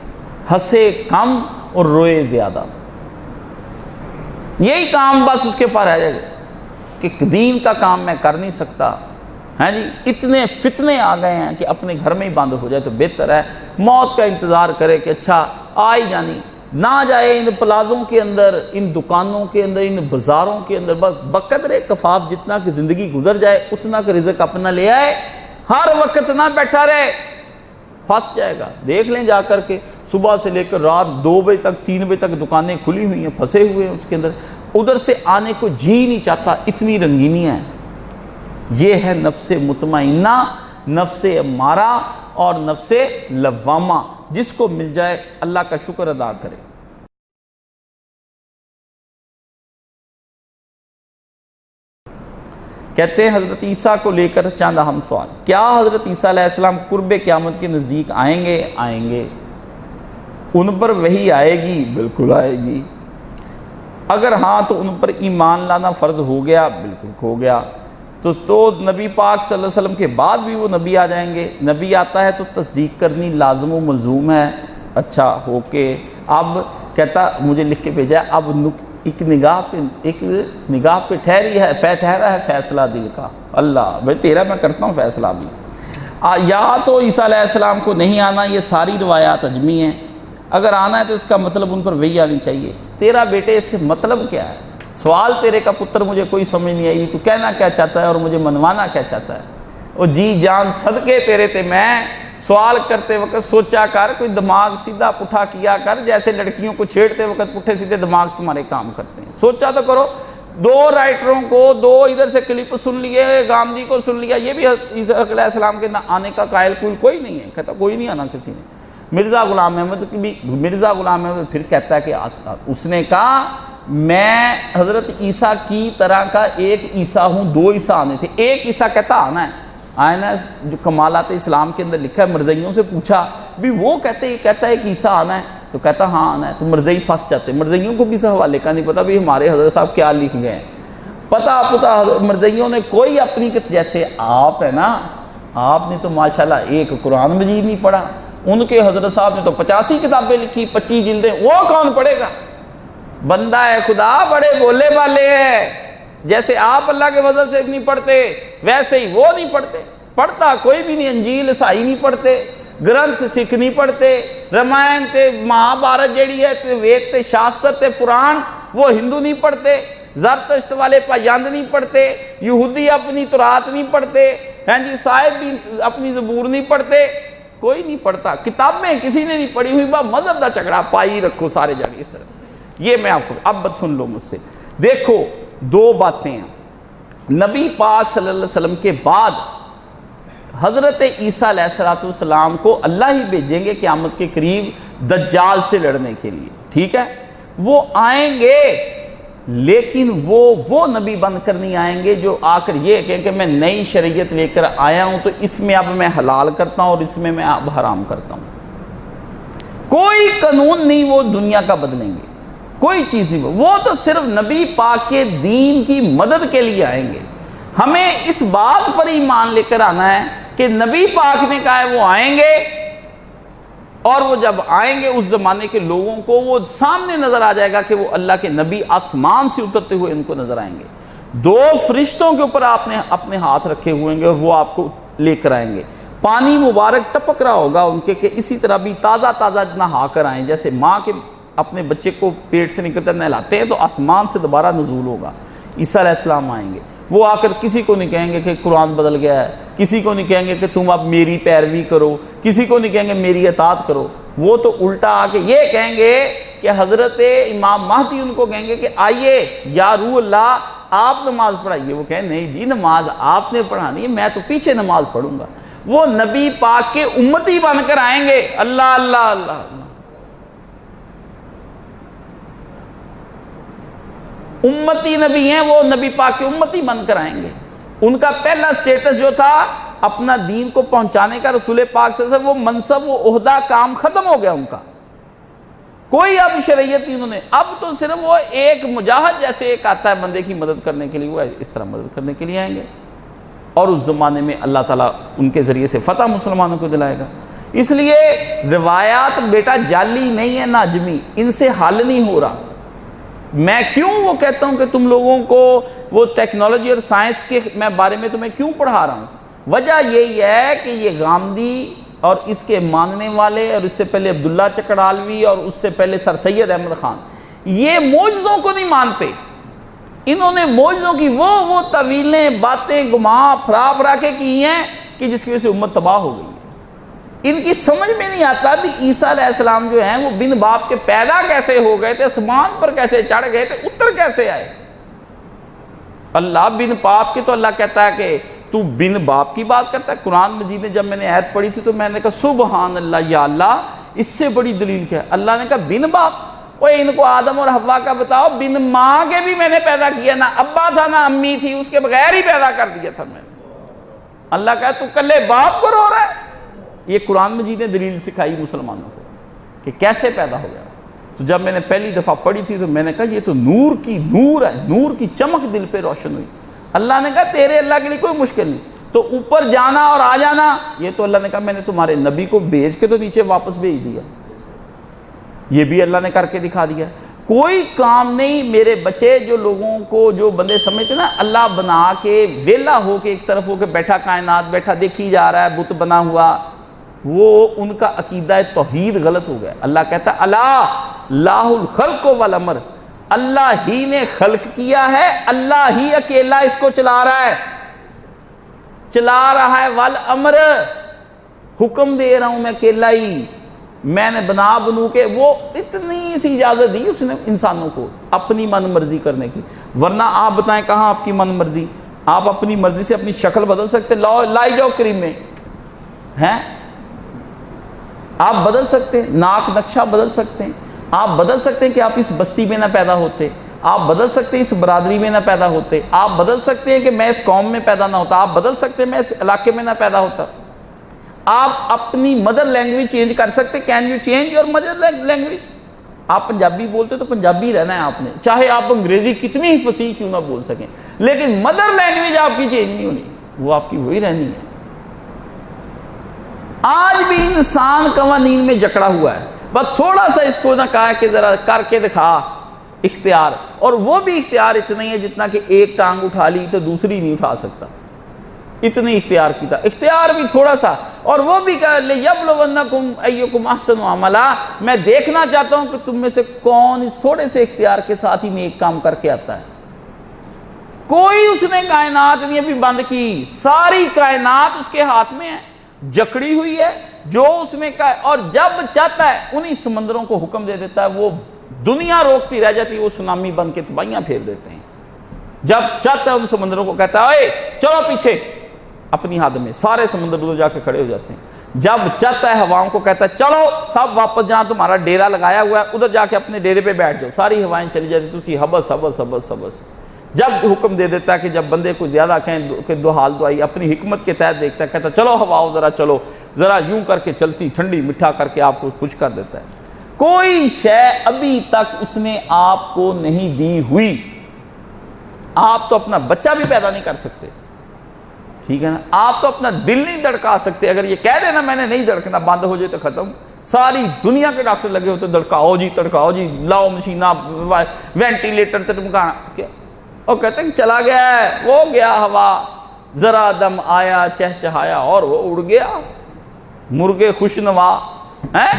ہنسے کم اور روئے زیادہ. یہی کام بس اس کے پاس رہ جائے گا کہ دین کا کام میں کر نہیں سکتا. ہاں جی, اتنے فتنے آ گئے ہیں کہ اپنے گھر میں ہی بند ہو جائے تو بہتر ہے. موت کا انتظار کرے کہ اچھا آ ہی جانی, نہ جائے ان پلازوں کے اندر, ان دکانوں کے اندر, ان بازاروں کے اندر, بقدر کفاف جتنا کہ زندگی گزر جائے اتنا کہ رزق اپنا لے آئے. ہر وقت نہ بیٹھا رہے, پھنس جائے گا. دیکھ لیں جا کر کے صبح سے لے کر رات 2 بجے تک 3 بجے تک دکانیں کھلی ہوئی ہیں, پھنسے ہوئے ہیں اس کے اندر, ادھر سے آنے کو جی نہیں چاہتا, اتنی رنگینیاں ہیں. یہ ہے نفس مطمئنہ, نفس امارہ اور نفس لوامہ. جس کو مل جائے اللہ کا شکر ادا کرے. کہتے ہیں حضرت عیسیٰ کو لے کر چند اہم سوال. کیا حضرت عیسیٰ علیہ السلام قرب قیامت کے نزدیک آئیں گے؟ آئیں گے. ان پر وحی آئے گی؟ بالکل آئے گی. اگر ہاں تو ان پر ایمان لانا فرض ہو گیا؟ بالکل ہو گیا. تو نبی پاک صلی اللہ علیہ وسلم کے بعد بھی وہ نبی آ جائیں گے. نبی آتا ہے تو تصدیق کرنی لازم و ملزوم ہے. اچھا ہو کے اب کہتا مجھے لکھ کے بھیجا, اب ایک نگاہ پہ ٹھہرا ہے فیصلہ دل کا. اللہ بھائی تیرا میں کرتا ہوں فیصلہ بھی. یا تو عیسیٰ علیہ السلام کو نہیں آنا, یہ ساری روایات اجمی ہیں. اگر آنا ہے تو اس کا مطلب ان پر وہی آنی چاہیے. تیرا بیٹے اس سے مطلب کیا ہے؟ سوال تیرے کا پتر مجھے کوئی سمجھ نہیں آئی, تو کہنا کیا چاہتا ہے اور مجھے منوانا کیا چاہتا ہے؟ وہ جی جان صدقے تیرے تے میں سوال کرتے وقت سوچا کر, کوئی دماغ سیدھا پٹھا کیا کر, جیسے لڑکیوں کو چھیڑتے وقت پٹھے سیدھے دماغ تمہارے کام کرتے ہیں. سوچا تو کرو. 2 رائٹروں کو 2 ادھر سے کلپ سن لیے, گاندھی کو سن لیا, یہ بھی عیسیٰ علیہ السلام کے آنے کا قائل کوئی نہیں ہے. کہتا کوئی نہیں آنا کسی نے. مرزا غلام احمد پھر کہتا ہے کہ اس نے کہا میں حضرت عیسیٰ کی طرح کا ایک عیسیٰ ہوں, 2 عیسیٰ آنے تھے. ایک عیسیٰ کہتا آنا ہے, آنا ہے, جو کمالات اسلام کے اندر لکھا ہے. مرزائیوں سے پوچھا بھی وہ کہتا ہے ایک عیسیٰ آنا ہے, تو کہتا ہاں آنا ہے. تو مرزائی پھنس جاتے. مرزائیوں کو بھی اس حوالے کا نہیں پتا بھی ہمارے حضرت صاحب کیا لکھ گئے ہیں. پتا مرزائیوں نے کوئی اپنی, جیسے آپ ہے نا, آپ نے تو ماشاءاللہ ایک قرآن مجید نہیں پڑھا, ان کے حضرت صاحب نے تو 85 کتابیں لکھی, 25 جلدیں, وہ کون پڑھے گا؟ بندہ ہے خدا بڑے بولے والے ہیں. جیسے آپ اللہ کے فضل سے نہیں پڑھتے ویسے ہی وہ نہیں پڑھتے. پڑھتا کوئی بھی نہیں. انجیل عیسائی نہیں پڑھتے, گرنتھ سکھ نہیں پڑھتے, رمائن تے مہا بھارت جیڑی ہے تے وید تے شاستر تے پران وہ ہندو نہیں پڑھتے, زرتشت والے پاجند نہیں پڑھتے, یہودی اپنی تورات نہیں پڑھتے, ہیں جی صاحب بھی اپنی زبور نہیں پڑھتے. کوئی نہیں پڑھتا. کتابیں کسی نے نہیں پڑھی ہوئی. مذہب دا جھگڑا پائی رکھو سارے جگہ اس طرح. یہ میں آپ کو اب بات سن لو مجھ سے. دیکھو 2 باتیں ہیں. نبی پاک صلی اللہ علیہ وسلم کے بعد حضرت عیسیٰ علیہ السلام کو اللہ ہی بھیجیں گے قیامت کے قریب دجال سے لڑنے کے لیے. ٹھیک ہے, وہ آئیں گے, لیکن وہ نبی بن کر نہیں آئیں گے جو آ کر یہ کہیں کہ میں نئی شریعت لے کر آیا ہوں تو اس میں اب میں حلال کرتا ہوں اور اس میں اب حرام کرتا ہوں. کوئی قانون نہیں وہ دنیا کا بدلیں گے, کوئی چیز نہیں. وہ تو صرف نبی پاک کے دین کی مدد کے لیے آئیں گے. ہمیں اس بات پر ایمان لے کر آنا ہے کہ نبی پاک نے کہا ہے وہ آئیں گے, اور وہ جب آئیں گے اس زمانے کے لوگوں کو وہ سامنے نظر آ جائے گا کہ وہ اللہ کے نبی آسمان سے اترتے ہوئے ان کو نظر آئیں گے. 2 فرشتوں کے اوپر آپ نے اپنے ہاتھ رکھے ہوئے ہیں اور وہ آپ کو لے کر آئیں گے. پانی مبارک ٹپک رہا ہوگا ان کے کہ اسی طرح بھی تازہ تازہ نہا کر آئیں، جیسے ماں کے اپنے بچے کو پیٹ سے نکلتا نہلاتے ہیں تو آسمان سے دوبارہ نزول ہوگا، عیسیٰ علیہ السلام آئیں گے، وہ آ کر کسی کو نہیں کہیں گے کہ قرآن بدل گیا ہے، کسی کو نہیں کہیں گے کہ تم اب میری پیروی کرو، کسی کو نہیں کہیں گے میری اطاعت کرو، وہ تو الٹا آ کے یہ کہیں گے کہ حضرت امام مہدی ان کو کہیں گے کہ آئیے یا روح اللہ آپ نماز پڑھائیے، وہ کہیں نہیں جی نماز آپ نے پڑھانی ہے، میں تو پیچھے نماز پڑھوں گا، وہ نبی پاک کے امتی بن کر آئیں گے، اللہ اللہ اللہ اللہ، امتی نبی ہیں وہ، نبی پاک کے امتی بن کر آئیں گے۔ ان کا پہلا سٹیٹس جو تھا اپنا دین کو پہنچانے کا، رسول پاک صلی اللہ علیہ وسلم، وہ منصب وہ عہدہ کام ختم ہو گیا ان کا، کوئی اب شرعیت انہوں نے، اب تو صرف وہ ایک مجاہد جیسے ایک آتا ہے بندے کی مدد کرنے کے لیے، وہ اس طرح مدد کرنے کے لیے آئیں گے، اور اس زمانے میں اللہ تعالیٰ ان کے ذریعے سے فتح مسلمانوں کو دلائے گا۔ اس لیے روایات بیٹا جعلی نہیں ہے، ناجمی، ان سے حل نہیں ہو رہا۔ میں کیوں وہ کہتا ہوں کہ تم لوگوں کو وہ ٹیکنالوجی اور سائنس کے میں بارے میں تمہیں کیوں پڑھا رہا ہوں، وجہ یہی ہے کہ یہ غامدی اور اس کے ماننے والے، اور اس سے پہلے عبداللہ چکڑالوی اور اس سے پہلے سر سید احمد خان، یہ معجزوں کو نہیں مانتے، انہوں نے معجزوں کی وہ طویلیں باتیں گما پھرا کے کی ہیں کہ جس کی وجہ سے امت تباہ ہو گئی ہے۔ ان کی سمجھ میں نہیں آتا بھی عیسیٰ علیہ السلام جو ہیں وہ بن باپ کے پیدا کیسے ہو گئے تھے، آسمان پر کیسے چڑھ گئے تھے، اتر کیسے آئے۔ اللہ بن باپ کے تو اللہ کہتا ہے کہ تو بن باپ کی بات کرتا ہے۔ قرآن مجید نے جب میں نے آیت پڑھی تھی تو میں نے کہا سبحان اللہ، یا اللہ اس سے بڑی دلیل کیا ہے؟ اللہ نے کہا بن باپ، وہ ان کو آدم اور حوا کا بتاؤ، بن ماں کے بھی میں نے پیدا کیا، نہ ابا تھا نہ امی تھی، اس کے بغیر ہی پیدا کر دیا تھا میں نے۔ اللہ کہا تو کلے باپ کو رو رہا ہے۔ یہ قرآن مجید نے دلیل سکھائی مسلمانوں کو کہ کیسے پیدا ہو گیا۔ تو جب میں نے پہلی دفعہ پڑھی تھی تو میں نے کہا یہ تو نور ہے، نور کی چمک دل پہ روشن ہوئی۔ اللہ نے کہا تیرے اللہ کے لیے کوئی مشکل نہیں، تو اوپر جانا اور آ جانا یہ تو اللہ نے کہا میں نے تمہارے نبی کو بھیج کے تو نیچے واپس بھیج دیا، یہ بھی اللہ نے کر کے دکھا دیا۔ کوئی کام نہیں میرے بچے، جو لوگوں کو جو بندے سمجھتے نا اللہ بنا کے ویلا ہو کے ایک طرف ہو کے بیٹھا کائنات بیٹھا دیکھی جا رہا ہے بت بنا ہوا، وہ ان کا عقیدہ توحید غلط ہو گیا۔ اللہ کہتا ہے لا الخلق والامر، اللہ ہی نے خلق کیا ہے، اللہ ہی اکیلا اس کو چلا رہا ہے والامر، حکم دے رہا ہوں میں اکیلا ہی، میں نے بنو کے، وہ اتنی سی اجازت دی اس نے انسانوں کو اپنی من مرضی کرنے کی۔ ورنہ آپ بتائیں کہاں آپ کی من مرضی؟ آپ اپنی مرضی سے اپنی شکل بدل سکتے، لائی جاؤ کریم میں ہیں، آپ بدل سکتے ہیں، ناک نقشہ بدل سکتے ہیں، آپ بدل سکتے ہیں کہ آپ اس بستی میں نہ پیدا ہوتے، آپ بدل سکتے ہیں اس برادری میں نہ پیدا ہوتے، آپ بدل سکتے ہیں کہ میں اس قوم میں پیدا نہ ہوتا، آپ بدل سکتے ہیں میں اس علاقے میں نہ پیدا ہوتا۔ آپ اپنی مدر لینگویج چینج کر سکتے، can you change your mother language? آپ پنجابی بولتے تو پنجابی رہنا ہے آپ نے، چاہے آپ انگریزی کتنی ہی فصیح کیوں نہ بول سکیں، لیکن مدر لینگویج آپ کی چینج نہیں ہونی، وہ آپ کی وہی رہنی ہے۔ آج بھی انسان قوانین میں جکڑا ہوا ہے، بس تھوڑا سا اس کو نہ کہا کہ ذرا کر کے دکھا اختیار، اور وہ بھی اختیار اتنا ہی ہے جتنا کہ ایک ٹانگ اٹھا لی تو دوسری نہیں اٹھا سکتا، اتنی اختیار کی تھا، اختیار بھی تھوڑا سا، اور وہ بھی کہا لِيَبْلُوَنَّكُمْ أَيُّكُمْ أَحْسَنُ عَمَلًا، میں دیکھنا چاہتا ہوں کہ تم میں سے کون اس تھوڑے سے اختیار کے ساتھ ہی نیک کام کر کے آتا ہے۔ کوئی اس نے کائنات نہیں ابھی بند کی، ساری کائنات اس کے ہاتھ میں ہے، جکڑی ہوئی ہے، جو اس میں کا، اور جب چاہتا ہے انہی سمندروں کو حکم دے دیتا ہے، وہ دنیا روکتی رہ جاتی ہے، وہ سونامی بن کے تباہیاں پھیر دیتے ہیں۔ جب چاہتا ہے ان سمندروں کو کہتا ہے اے چلو پیچھے، اپنی حد میں سارے سمندر ادھر جا کے کھڑے ہو جاتے ہیں۔ جب چاہتا ہے ہواؤں کو کہتا ہے چلو سب واپس جہاں تمہارا ڈیرا لگایا ہوا ہے ادھر جا کے اپنے ڈیرے پہ بیٹھ جاؤ، ساری ہوائیں چلی جاتی، تسی حبس حبس حبس حبس۔ جب حکم دے دیتا ہے کہ جب بندے کو زیادہ کہیں کہ دو حال دعائی، اپنی حکمت کے تحت دیکھتا ہے، کہتا ہے چلو ہواؤ ذرا چلو، ذرا یوں کر کے چلتی ٹھنڈی مٹھا کر کے آپ کو خوش کر دیتا ہے۔ کوئی شے ابھی تک اس نے آپ کو نہیں دی ہوئی۔ آپ تو اپنا بچہ بھی پیدا نہیں کر سکتے، ٹھیک ہے نا، آپ تو اپنا دل نہیں دھڑکا سکتے، اگر یہ کہہ دینا میں نے نہیں دھڑکنا، بند ہو جائے تو ختم، ساری دنیا کے ڈاکٹر لگے ہوتے دھڑکاؤ جی تڑکاؤ جی، لاؤ مشینہ وینٹیلیٹر تک مکانا، کیا اور کہتے ہیں چلا گیا ہے، وہ گیا ہوا، ذرا دم آیا چہچہایا اور وہ اڑ گیا، مرغے خوشنوا ہیں۔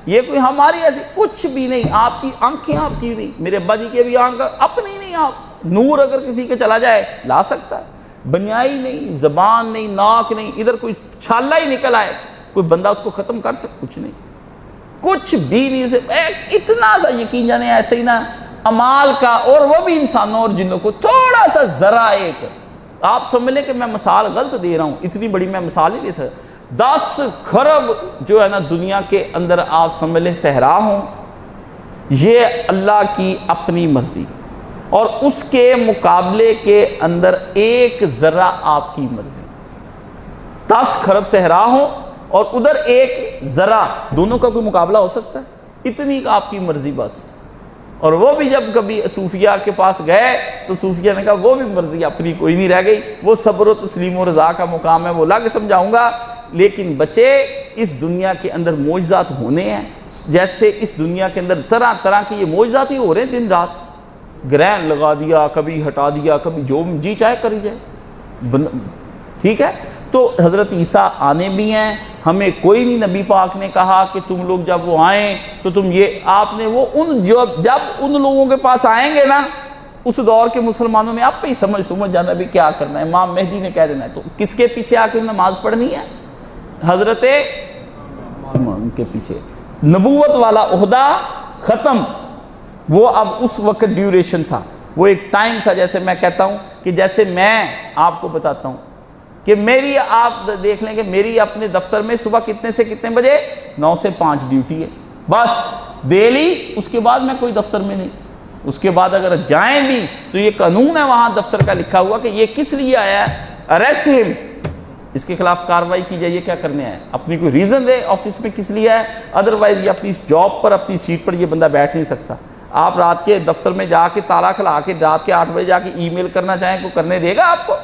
یہ کوئی ہماری ایسی کچھ بھی نہیں، آپ کی آنکھیں آپ کی نہیں، میرے ابا جی کے بھی آنکھ اپنی نہیں، آپ نور اگر کسی کے چلا جائے لا سکتا ہے، بنیائی نہیں، زبان نہیں، ناک نہیں، ادھر کوئی چھالا ہی نکل آئے کوئی بندہ اس کو ختم کر سکتا؟ کچھ نہیں، کچھ بھی نہیں، صرف ایک اتنا سا یقین جانے ایسے ہی نا امال کا، اور وہ بھی انسانوں اور جنوں کو تھوڑا سا ذرا ایک، آپ سمجھ لیں کہ میں مثال غلط دے رہا ہوں، اتنی بڑی میں مثال نہیں دے سکتا، 10 کھرب جو ہے نا دنیا کے اندر آپ سمجھ لیں صحرا ہوں، یہ اللہ کی اپنی مرضی، اور اس کے مقابلے کے اندر ایک ذرہ آپ کی مرضی، 10 کھرب صحرا ہوں اور ادھر ایک ذرہ، دونوں کا کوئی مقابلہ ہو سکتا ہے؟ اتنی آپ کی مرضی بس۔ اور وہ بھی جب کبھی صوفیہ کے پاس گئے تو صوفیہ نے کہا وہ بھی مرضی اپنی کوئی نہیں رہ گئی، وہ صبر و تسلیم و رضا کا مقام ہے، وہ لا کے سمجھاؤں گا، لیکن بچے اس دنیا کے اندر معجزات ہونے ہیں، جیسے اس دنیا کے اندر طرح طرح کے یہ معجزات ہی ہو رہے ہیں، دن رات گرہن لگا دیا، کبھی ہٹا دیا، کبھی جو جی چاہے کری جائے، ٹھیک ہے۔ تو حضرت عیسیٰ آنے بھی ہیں، ہمیں کوئی نہیں نبی پاک نے کہا کہ تم لوگ جب وہ آئیں تو تم یہ، آپ نے وہ جب ان لوگوں کے پاس آئیں گے نا، اس دور کے مسلمانوں نے آپ پہ ہی سمجھ جانا بھی کیا کرنا ہے، امام مہدی نے کہہ دینا ہے، تو کس کے پیچھے آ کے نماز پڑھنی ہے؟ حضرت امام کے پیچھے۔ نبوت والا عہدہ ختم، وہ اب اس وقت ڈیوریشن تھا، وہ ایک ٹائم تھا، جیسے میں کہتا ہوں کہ جیسے میں آپ کو بتاتا ہوں کہ میری، آپ دیکھ لیں کہ میری اپنے دفتر میں صبح کتنے سے کتنے بجے 9 سے 5 ڈیوٹی ہے، بس ڈیلی، اس کے بعد میں کوئی دفتر میں نہیں، اس کے بعد اگر جائیں بھی تو یہ قانون ہے وہاں دفتر کا لکھا ہوا کہ یہ کس لیے آیا ہے، اریسٹ ہم، اس کے خلاف کارروائی کی جائے، یہ کیا کرنے آیا ہے، اپنی کوئی ریزن دے آفس میں کس لیے ہے، ادروائز یہ اپنی جاب پر اپنی سیٹ پر یہ بندہ بیٹھ نہیں سکتا۔ آپ رات کے دفتر میں جا کے تالا کھلا کے رات کے 8 بجے جا کے ای میل کرنا چاہیں کوئی کرنے دے گا آپ کو؟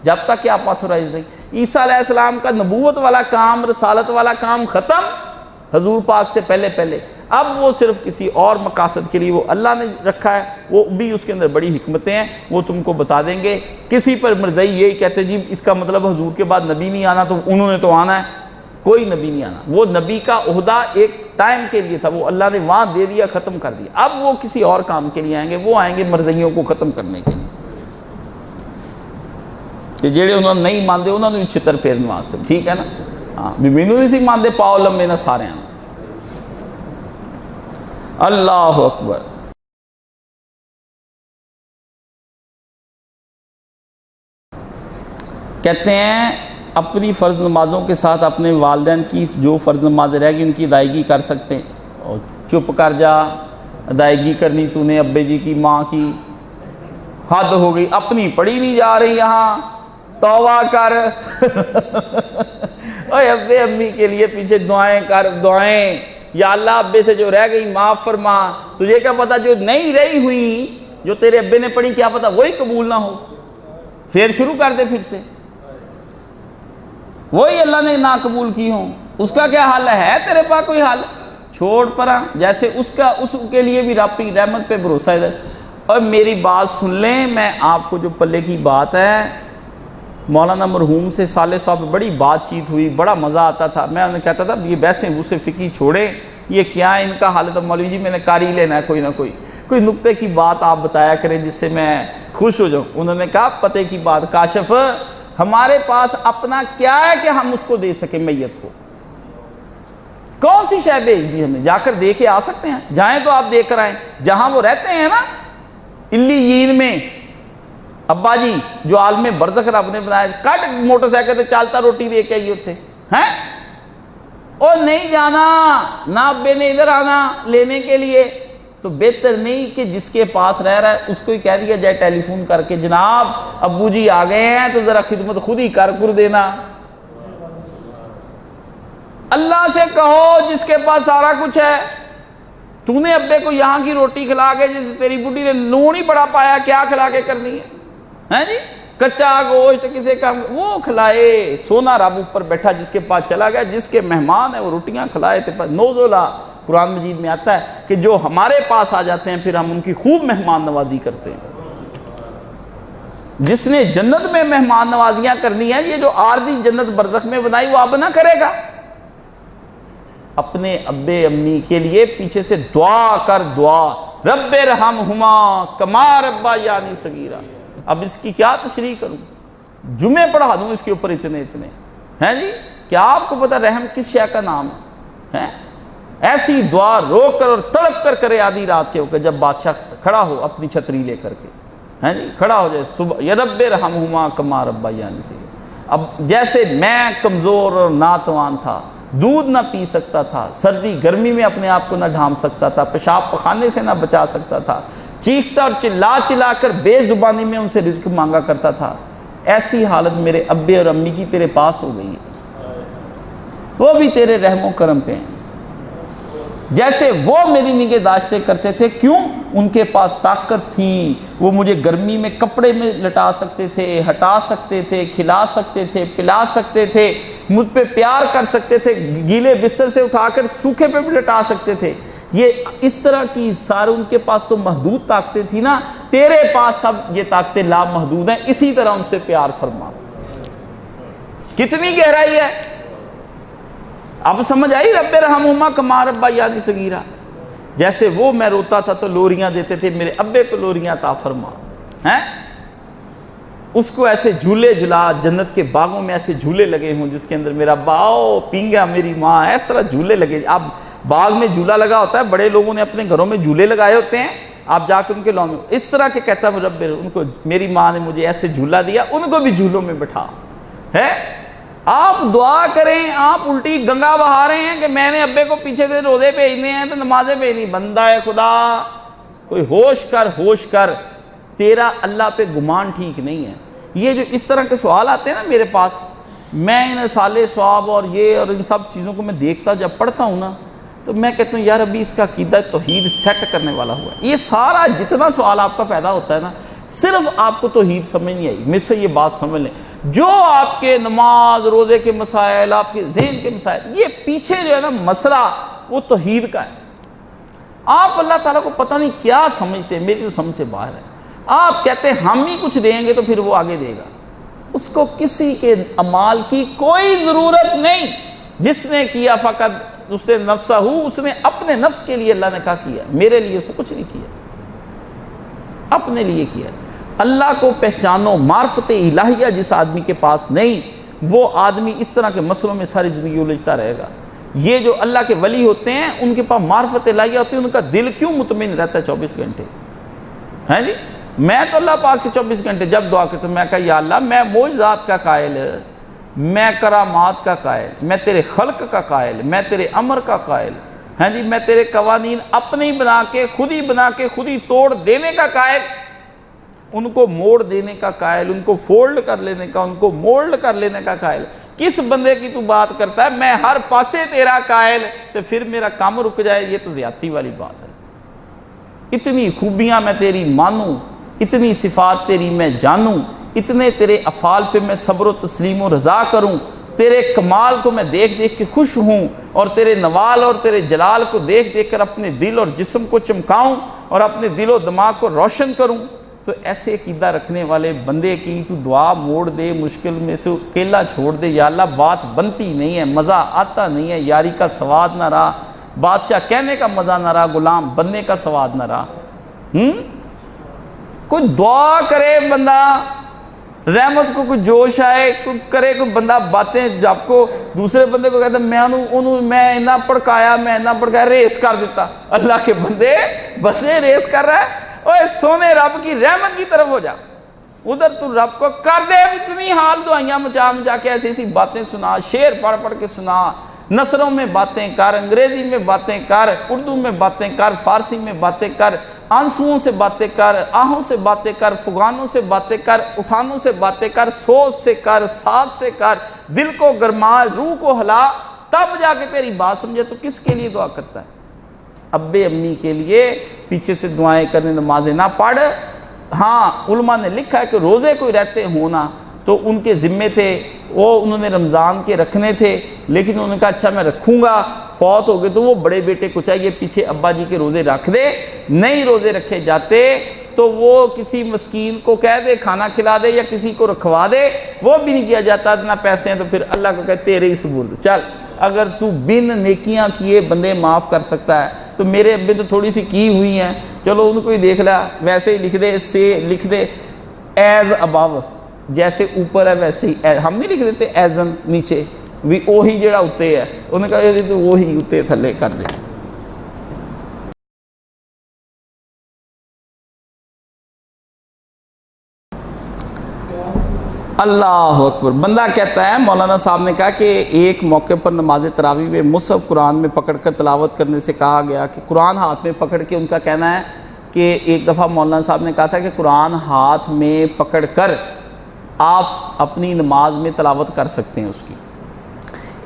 جب تک کہ آپ آتھورائز نہیں۔ عیسیٰ علیہ السلام کا نبوت والا کام، رسالت والا کام ختم حضور پاک سے پہلے، اب وہ صرف کسی اور مقاصد کے لیے وہ اللہ نے رکھا ہے، وہ بھی اس کے اندر بڑی حکمتیں ہیں، وہ تم کو بتا دیں گے۔ کسی پر مرزائی یہی کہتے جی اس کا مطلب حضور کے بعد نبی نہیں آنا، تو انہوں نے تو آنا ہے، کوئی نبی نہیں آنا، وہ نبی کا عہدہ ایک ٹائم کے لیے تھا، وہ اللہ نے وہاں دے دیا، ختم کر دیا، اب وہ کسی اور کام کے لیے آئیں گے، وہ آئیں گے مرزائیوں کو ختم کرنے کے لیے، کہ جیڑے انہوں نے نہیں مانتے انہوں نے چھتر پھیرنے واسطے، ٹھیک ہے نا، ہاں بھی مینوں نہیں سی مانتے پاؤ لمے نہ سارے ہیں۔ اللہ اکبر۔ کہتے ہیں اپنی فرض نمازوں کے ساتھ اپنے والدین کی جو فرض نمازیں رہ گئی ان کی ادائیگی کر سکتے ہیں، اور چپ کر جا، ادائیگی کرنی تو نے ابے جی کی ماں کی، حد ہو گئی، اپنی پڑھی نہیں جا رہی یہاں، توبہ کر اوے ابے امی کے لیے پیچھے دعائیں کر، دعائیں یا اللہ ابے سے جو رہ گئی معاف فرما، تجھے کیا پتا جو نہیں رہی ہوئی جو تیرے ابے نے پڑھی کیا پتا وہی قبول نہ ہو، پھر شروع کر دے پھر سے، وہی اللہ نے نا قبول کی ہوں، اس کا کیا حل ہے تیرے پاس کوئی حل؟ چھوڑ پرا، جیسے اس کے لیے بھی رب کی رحمت پہ بھروسہ ہے۔ اور میری بات سن لیں، میں آپ کو جو پلے کی بات ہے، مولانا مرحوم سے صالح صاحب بڑی بات چیت ہوئی، بڑا مزہ آتا تھا، میں انہیں کہتا تھا یہ بحثیں بوسے فقی چھوڑیں، یہ کیا ہے ان کا حال ہے، تو مولوی جی میں نے کر ہی لینا ہے کوئی نہ کوئی نقطے کی بات آپ بتایا کریں جس سے میں خوش ہو جاؤں۔ انہوں نے کہا پتے کی بات کاشف، ہمارے پاس اپنا کیا ہے کہ ہم اس کو دے سکیں میت کو، کون سی شے بھیج دی ہمیں، جا کر دے کے آ سکتے ہیں، جائیں تو آپ دے کر آئیں، جہاں وہ رہتے ہیں نا علیین میں، ابا جی جو عالم برزخ رب نے بنایا، کٹ موٹر سائیکل سے چالتا روٹی دے کے آئیے اتنے ہیں، اور نہیں جانا نہ ابے نے ادھر آنا لینے کے لیے، تو بہتر نہیں کہ جس کے پاس رہ رہا ہے اس کو ہی کہہ دیا جائے ٹیلی فون کر کے جناب ابو جی آ گئے ہیں تو ذرا خدمت خود ہی کر دینا۔ اللہ سے کہو جس کے پاس سارا کچھ ہے، تو نے ابے کو یہاں کی روٹی کھلا کے جس تیری بڈی نے نون ہی بڑا پایا کیا کھلا کے کرنی ہے جی، کچا گوشت کسی کا وہ کھلائے، سونا رب اوپر بیٹھا جس کے پاس چلا گیا، جس کے مہمان ہیں وہ روٹیاں کھلائے تے پاس نوزولا۔ قرآن مجید میں آتا ہے کہ جو ہمارے پاس آ جاتے ہیں پھر ہم ان کی خوب مہمان نوازی کرتے ہیں، جس نے جنت میں مہمان نوازیاں کرنی ہیں، یہ جو عارضی جنت برزخ میں بنائی وہ اب نہ کرے گا۔ اپنے ابے امی کے لیے پیچھے سے دعا کر، دعا رب ارحمہما کما ربیانی صغیرا۔ اب اس کی کیا تشریح کروں، جمعے پڑھا دوں اس کے اوپر اتنے ہیں جی۔ کیا آپ کو پتا رحم کس شے کا نام ہے؟ ایسی دعا رو کر اور تڑپ کر کرے آدھی رات کے وقت، جب بادشاہ کھڑا ہو اپنی چھتری لے کر کے، ہیں جی، کھڑا ہو جائے صبح، یا رب ارحمہما کما ربیانی صغیرا۔ اب جیسے میں کمزور اور ناتوان تھا، دودھ نہ پی سکتا تھا، سردی گرمی میں اپنے آپ کو نہ ڈھانپ سکتا تھا، پیشاب پخانے سے نہ بچا سکتا تھا، چیختا اور چلا چلا کر بے زبانی میں ان سے رزق مانگا کرتا تھا، ایسی حالت میرے ابے اور امی کی تیرے پاس ہو گئی ہے، وہ بھی تیرے رحم و کرم پہ ہیں۔ جیسے وہ میری نگہداشتیں کرتے تھے، کیوں؟ ان کے پاس طاقت تھی، وہ مجھے گرمی میں کپڑے میں لٹا سکتے تھے، ہٹا سکتے تھے، کھلا سکتے تھے، پلا سکتے تھے، مجھ پہ پیار کر سکتے تھے، گیلے بستر سے اٹھا کر سوکھے پہ بھی لٹا سکتے تھے۔ یہ اس طرح کی سارے ان کے پاس تو محدود طاقتیں تھی نا، تیرے پاس سب یہ طاقتیں لامحدود ہیں، اسی طرح ان سے پیار فرما۔ کتنی گہرائی ہے، اب سمجھ آئی؟ رب ارحمہما کما ربیانی صغیرا۔ جیسے وہ میں روتا تھا تو لوریاں دیتے تھے، میرے ابے کو لوریاں عطا فرما، ہیں؟ اس کو ایسے جھولے جھلا، جنت کے باغوں میں ایسے جھولے لگے ہوں جس کے اندر میرا باؤ پینگا میری ماں، اس طرح جھولے لگے۔ اب باغ میں جھولا لگا ہوتا ہے، بڑے لوگوں نے اپنے گھروں میں جھولے لگائے ہوتے ہیں، آپ جا کے ان کے لون میں اس طرح کے کہتا ہے رب، ان کو میری ماں نے مجھے ایسے جھولا دیا، ان کو بھی جھولوں میں بٹھا ہے۔ آپ دعا کریں، آپ الٹی گنگا بہا رہے ہیں کہ میں نے ابے کو پیچھے سے روزے بھیجنے ہیں تو نمازیں بھیجنی۔ بندہ ہے خدا، کوئی ہوش کر، ہوش کر، تیرا اللہ پہ گمان ٹھیک نہیں ہے۔ یہ جو اس طرح کے سوال آتے ہیں نا میرے پاس، میں ان سالے ثواب اور یہ اور ان سب چیزوں کو میں دیکھتا جب پڑھتا ہوں نا، تو میں کہتا ہوں یار ابھی اس کا عقیدہ توحید سیٹ کرنے والا ہوا ہے۔ یہ سارا جتنا سوال آپ کا پیدا ہوتا ہے نا، صرف آپ کو توحید سمجھ نہیں آئی۔ مجھ سے یہ بات سمجھ لیں، جو آپ کے نماز روزے کے مسائل، آپ کے ذہن کے مسائل، یہ پیچھے جو ہے نا مسئلہ وہ توحید کا ہے۔ آپ اللہ تعالیٰ کو پتہ نہیں کیا سمجھتے ہیں، میری تو سمجھ سے باہر ہے۔ آپ کہتے ہیں ہم ہی کچھ دیں گے تو پھر وہ آگے دے گا، اس کو کسی کے اعمال کی کوئی ضرورت نہیں۔ جس نے کیا فقط اس سے نفسہ ہو، اس نے اپنے نفس کے لیے اللہ نے کہا کیا، میرے لیے اس نے کچھ نہیں کیا، اپنے لیے کیا۔ اللہ کو پہچانو، معرفت الہیہ جس آدمی کے پاس نہیں، وہ آدمی اس طرح کے مسئلوں میں ساری زندگی الجھتا رہے گا۔ یہ جو اللہ کے ولی ہوتے ہیں، ان کے پاس معرفت الہیہ ہوتی ہے، ان کا دل کیوں مطمئن رہتا ہے 24 گھنٹے؟ ہیں جی، میں تو اللہ پاک سے 24 گھنٹے جب دعا کرتا ہوں، میں کہا یا اللہ میں معجزات کا قائل، میں کرامات کا قائل، میں تیرے خلق کا قائل، میں تیرے امر کا قائل، ہیں جی، میں تیرے قوانین اپنے ہی بنا کے خود ہی توڑ دینے کا قائل، ان کو موڑ دینے کا قائل، ان کو فولڈ کر لینے کا، ان کو مولڈ کر لینے کا قائل۔ کس بندے کی تو بات کرتا ہے میں ہر پاسے تیرا قائل، تو پھر میرا کام رک جائے، یہ تو زیادتی والی بات ہے۔ اتنی خوبیاں میں تیری مانوں، اتنی صفات تیری میں جانوں، اتنے تیرے افعال پہ میں صبر و تسلیم و رضا کروں، تیرے کمال کو میں دیکھ دیکھ کے خوش ہوں، اور تیرے نوال اور تیرے جلال کو دیکھ دیکھ کر اپنے دل اور جسم کو چمکاؤں اور اپنے دل و دماغ کو روشن کروں۔ تو ایسے عقیدہ رکھنے والے بندے کی تو دعا موڑ دے، مشکل میں سے اکیلا چھوڑ دے، یا اللہ بات بنتی نہیں ہے، مزہ آتا نہیں ہے، یاری کا سواد نہ رہا، بادشاہ کہنے کا مزہ نہ رہا، غلام بننے کا سواد نہ رہا۔ کوئی دعا کرے بندہ، رحمت کو کوئی جوش آئے، کوئی کرے، کوئی بندہ باتیں جب کو دوسرے بندے کو کہتا میں اینا پڑکایا، میں اینا پڑکایا، ریس کر دیتا۔ اللہ کے بندے ریس کر رہا ہے، اوے سونے رب کی رحمت کی طرف ہو جا، ادھر تو رب کو کر دے اتنی حال دعائیاں مچا مچا کے ایسی ایسی باتیں سنا، شعر پڑھ پڑھ کے سنا، نثروں میں باتیں کر، انگریزی میں باتیں کر، اردو میں باتیں کر، فارسی میں باتیں کر، آنسوؤں سے باتیں کر، آہوں سے باتیں کر، فغانوں سے باتیں کر، اٹھانوں سے باتیں کر، سوز سے کر، ساز سے کر، دل کو گرما، روح کو ہلا، تب جا کے تیری بات سمجھے۔ تو کس کے لیے دعا کرتا ہے؟ ابے امی کے لیے پیچھے سے دعائیں کرنے، نمازیں نہ پڑھ۔ ہاں علماء نے لکھا ہے کہ روزے کوئی رہتے ہونا تو ان کے ذمے تھے، وہ انہوں نے رمضان کے رکھنے تھے، لیکن انہوں نے کہا اچھا میں رکھوں گا، فوت ہو گئے تو وہ بڑے بیٹے کو چاہیے پیچھے ابا جی کے روزے رکھ دے، نہیں روزے رکھے جاتے تو وہ کسی مسکین کو کہہ دے کھانا کھلا دے یا کسی کو رکھوا دے، وہ بھی نہیں کیا جاتا، نہ پیسے ہیں، تو پھر اللہ کو کہتے تیرے ہی سپرد، چل اگر تو بن نیکیاں کیے بندے معاف کر سکتا ہے تو میرے ابے تو تھوڑی سی کی ہوئی ہیں، چلو ان کو ہی دیکھ لیا، ویسے ہی لکھ دے، سے لکھ دے ایز ابو، جیسے اوپر ہے ویسے ہی، ہم نہیں لکھ دیتے ایزن نیچے بھی، وہی جڑا اتے ہے، انہوں نے کہا تو وہی اتے تھلے کر دے۔ اللہ اکبر۔ بندہ کہتا ہے، مولانا صاحب نے کہا کہ ایک موقع پر نماز تراویح میں مصحف قرآن میں پکڑ کر تلاوت کرنے سے کہا گیا کہ قرآن ہاتھ میں پکڑ کے، ان کا کہنا ہے کہ ایک دفعہ مولانا صاحب نے کہا تھا کہ قرآن ہاتھ میں پکڑ کر آپ اپنی نماز میں تلاوت کر سکتے ہیں اس کی۔